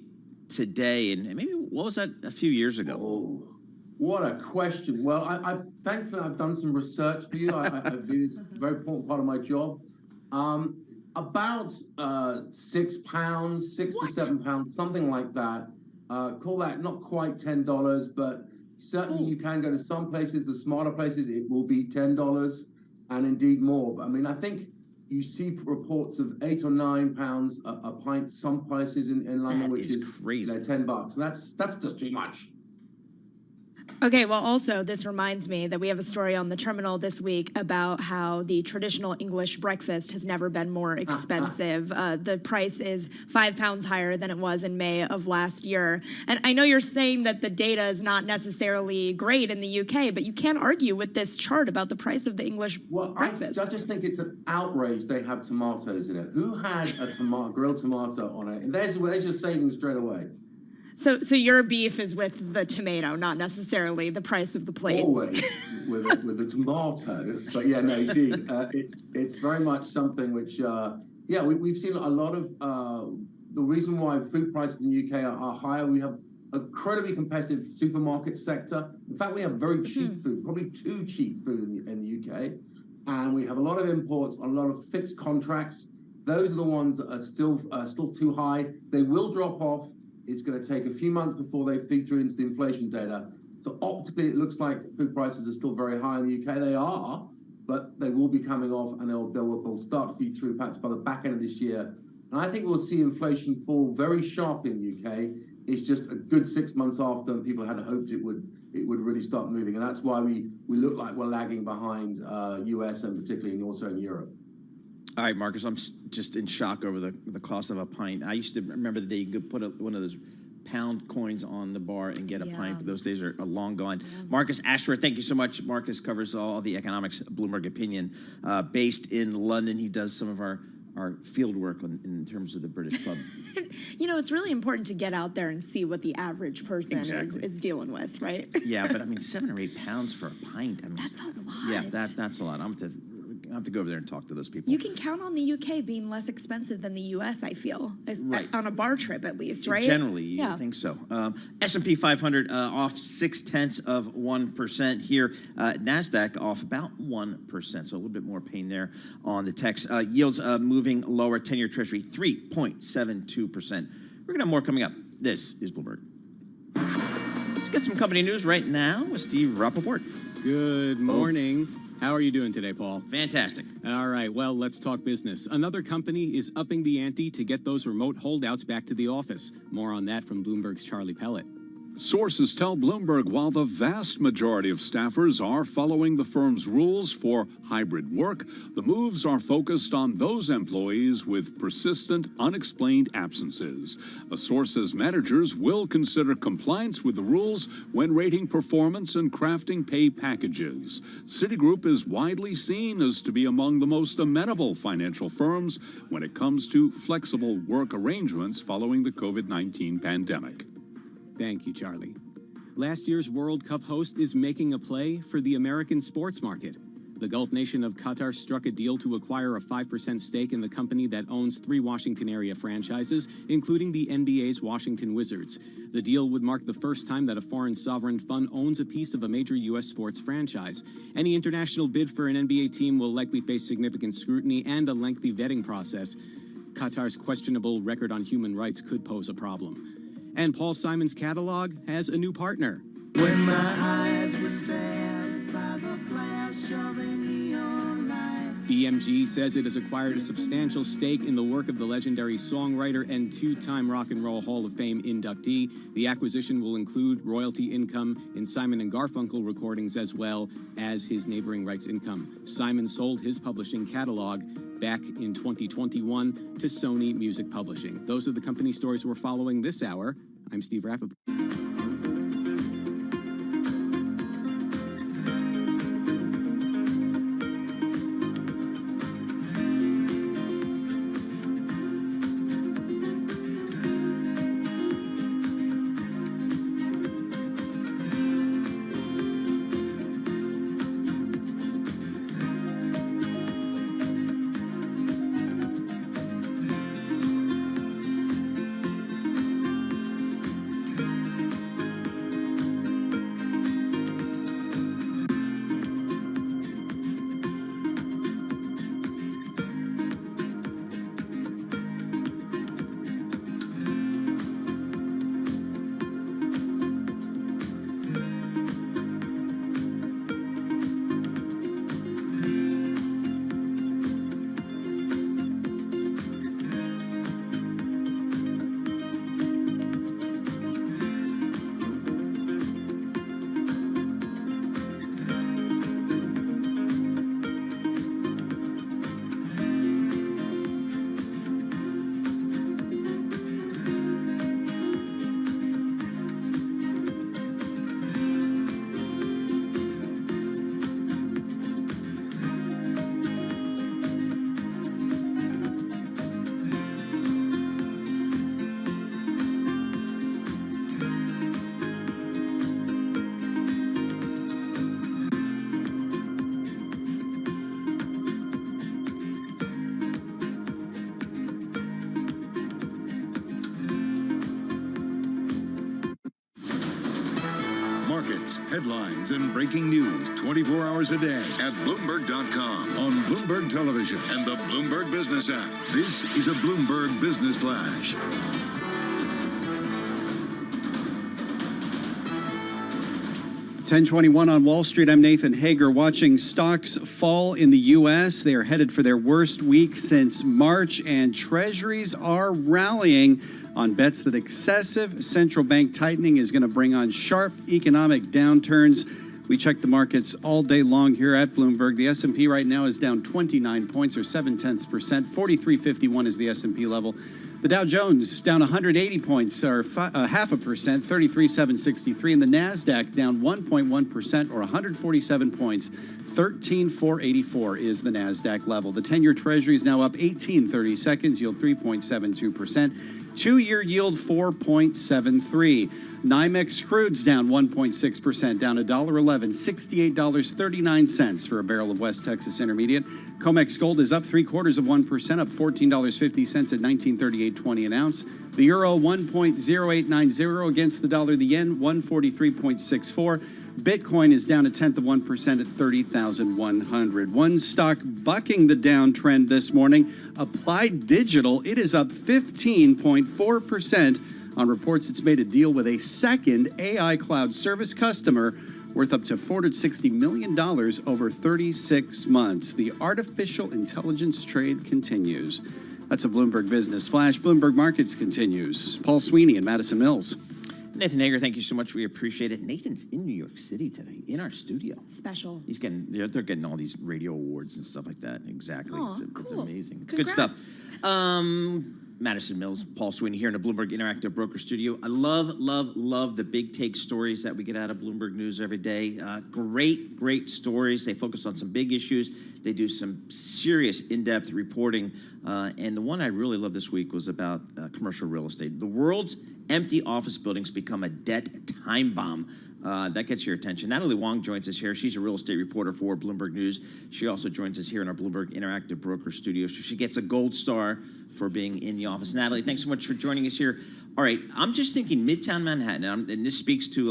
today? And maybe what was that a few years ago? Oh, what a question. Well, I thankfully I've done some research for you. I view this a very important part of my job. About £6, £6 to £7, something like that. Call that not quite $10, but certainly you can go to some places, the smarter places, it will be $10 and indeed more. But I mean, I think you see reports of £8 or £9 a pint, some places in London, which is crazy. $10. That's just too much. Okay, well, also, this reminds me that we have a story on the terminal this week about how the traditional English breakfast has never been more expensive. The price is £5 higher than it was in May of last year. And I know you're saying that the data is not necessarily great in the UK, but you can't argue with this chart about the price of the English breakfast. I just think it's an outrage they have tomatoes in it. Who had a grilled tomato on it? And they're just saving straight away. So your beef is with the tomato, not necessarily the price of the plate. Always with the tomato, but yeah, no, indeed, it's very much something which, we've seen a lot of the reason why food prices in the UK are higher. We have an incredibly competitive supermarket sector. In fact, we have very cheap food, probably too cheap food in the UK, and we have a lot of imports, a lot of fixed contracts. Those are the ones that are still too high. They will drop off. It's going to take a few months before they feed through into the inflation data. So optically, it looks like food prices are still very high in the UK. They are, but they will be coming off, and they'll start to feed through perhaps by the back end of this year. And I think we'll see inflation fall very sharply in the UK. It's just a good 6 months after people had hoped it would really start moving. And that's why we look like we're lagging behind US and particularly also in Europe. All right, Marcus, I'm just in shock over the cost of a pint. I used to remember the day you could put one of those pound coins on the bar and get a pint, but those days are long gone. Marcus Ashworth, thank you so much. Marcus covers all the economics, Bloomberg Opinion, based in London. He does some of our field work in terms of the British pub. It's really important to get out there and see what the average person is dealing with, right? Yeah, but I mean, £7 or £8 for a pint. I mean, that's a lot. Yeah, that's a lot. I have to go over there and talk to those people. You can count on the UK being less expensive than the US, I feel, on a bar trip at least, right? Generally, you think so. S&P 500 off 0.6% here. NASDAQ off about 1%, so a little bit more pain there on the techs. Yields moving lower, 10-year Treasury 3.72%. We're going to have more coming up. This is Bloomberg. Let's get some company news right now with Steve Rappaport. Good morning. How are you doing today, Paul? Fantastic. All right, well, let's talk business. Another company is upping the ante to get those remote holdouts back to the office. More on that from Bloomberg's Charlie Pellet. Sources tell Bloomberg while the vast majority of staffers are following the firm's rules for hybrid work, the moves are focused on those employees with persistent, unexplained absences. The source says managers will consider compliance with the rules when rating performance and crafting pay packages. Citigroup is widely seen as to be among the most amenable financial firms when it comes to flexible work arrangements following the COVID-19 pandemic. Thank you, Charlie. Last year's World Cup host is making a play for the American sports market. The Gulf nation of Qatar struck a deal to acquire a 5% stake in the company that owns 3 Washington area franchises, including the NBA's Washington Wizards. The deal would mark the first time that a foreign sovereign fund owns a piece of a major U.S. sports franchise. Any international bid for an NBA team will likely face significant scrutiny and a lengthy vetting process. Qatar's questionable record on human rights could pose a problem. And Paul Simon's catalog has a new partner. When my eyes were stabbed by the flash of a neon light. BMG says it has acquired a substantial stake in the work of the legendary songwriter and two-time Rock and Roll Hall of Fame inductee. The acquisition will include royalty income in Simon & Garfunkel recordings as well as his neighboring rights income. Simon sold his publishing catalog back in 2021 to Sony Music Publishing. Those are the company stories we're following this hour. I'm Steve Rappaport. Markets, headlines, and breaking news 24 hours a day at Bloomberg.com, on Bloomberg Television, and the Bloomberg Business app. This is a Bloomberg Business Flash. $10:21 on Wall Street. I'm Nathan Hager. Watching stocks fall in the U.S. They are headed for their worst week since March, and treasuries are rallying on bets that excessive central bank tightening is going to bring on sharp economic downturns. We check the markets all day long here at Bloomberg. The S&P right now is down 29 points, or 0.7%. 4351 is the S&P level. The Dow Jones down 180 points, or 0.5%, 33,763. And the NASDAQ down 1.1%, or 147 points, 13,484 is the NASDAQ level. The 10-year Treasury is now up 18 seconds, yield 3.72%. 2-year yield 4.73. NYMEX crude's down 1.6%, down $1.11, $68.39 for a barrel of West Texas Intermediate. COMEX gold is up 0.75%, up $14.50 at $1938.20 an ounce. The euro 1.0890 against the dollar. The yen 143.64. Bitcoin is down 0.1% at 30,100. One stock bucking the downtrend this morning, Applied Digital. It is up 15.4% on reports it's made a deal with a second AI cloud service customer worth up to $460 million over 36 months. The artificial intelligence trade continues. That's a Bloomberg Business Flash. Bloomberg Markets continues. Paul Sweeney in Madison Mills. Nathan Hager, thank you so much. We appreciate it. Nathan's in New York City today, in our studio. Special. He's getting, they're getting all these radio awards and stuff like that. Exactly. Aw, It's cool. amazing. It's Congrats. good stuff. Madison Mills, Paul Sweeney here in the Bloomberg Interactive Broker Studio. I love the big take stories that we get out of Bloomberg News every day. Great stories. They focus on some big issues. They do some serious in-depth reporting. And the one I really loved this week was about commercial real estate. The world's empty office buildings become a debt time bomb. That gets your attention. Natalie Wong joins us here. She's a real estate reporter for Bloomberg News. She also joins us here in our Bloomberg Interactive Broker Studio. So she gets a gold star for being in the office. Natalie, thanks so much for joining us here. All right, I'm just thinking Midtown Manhattan, and this speaks to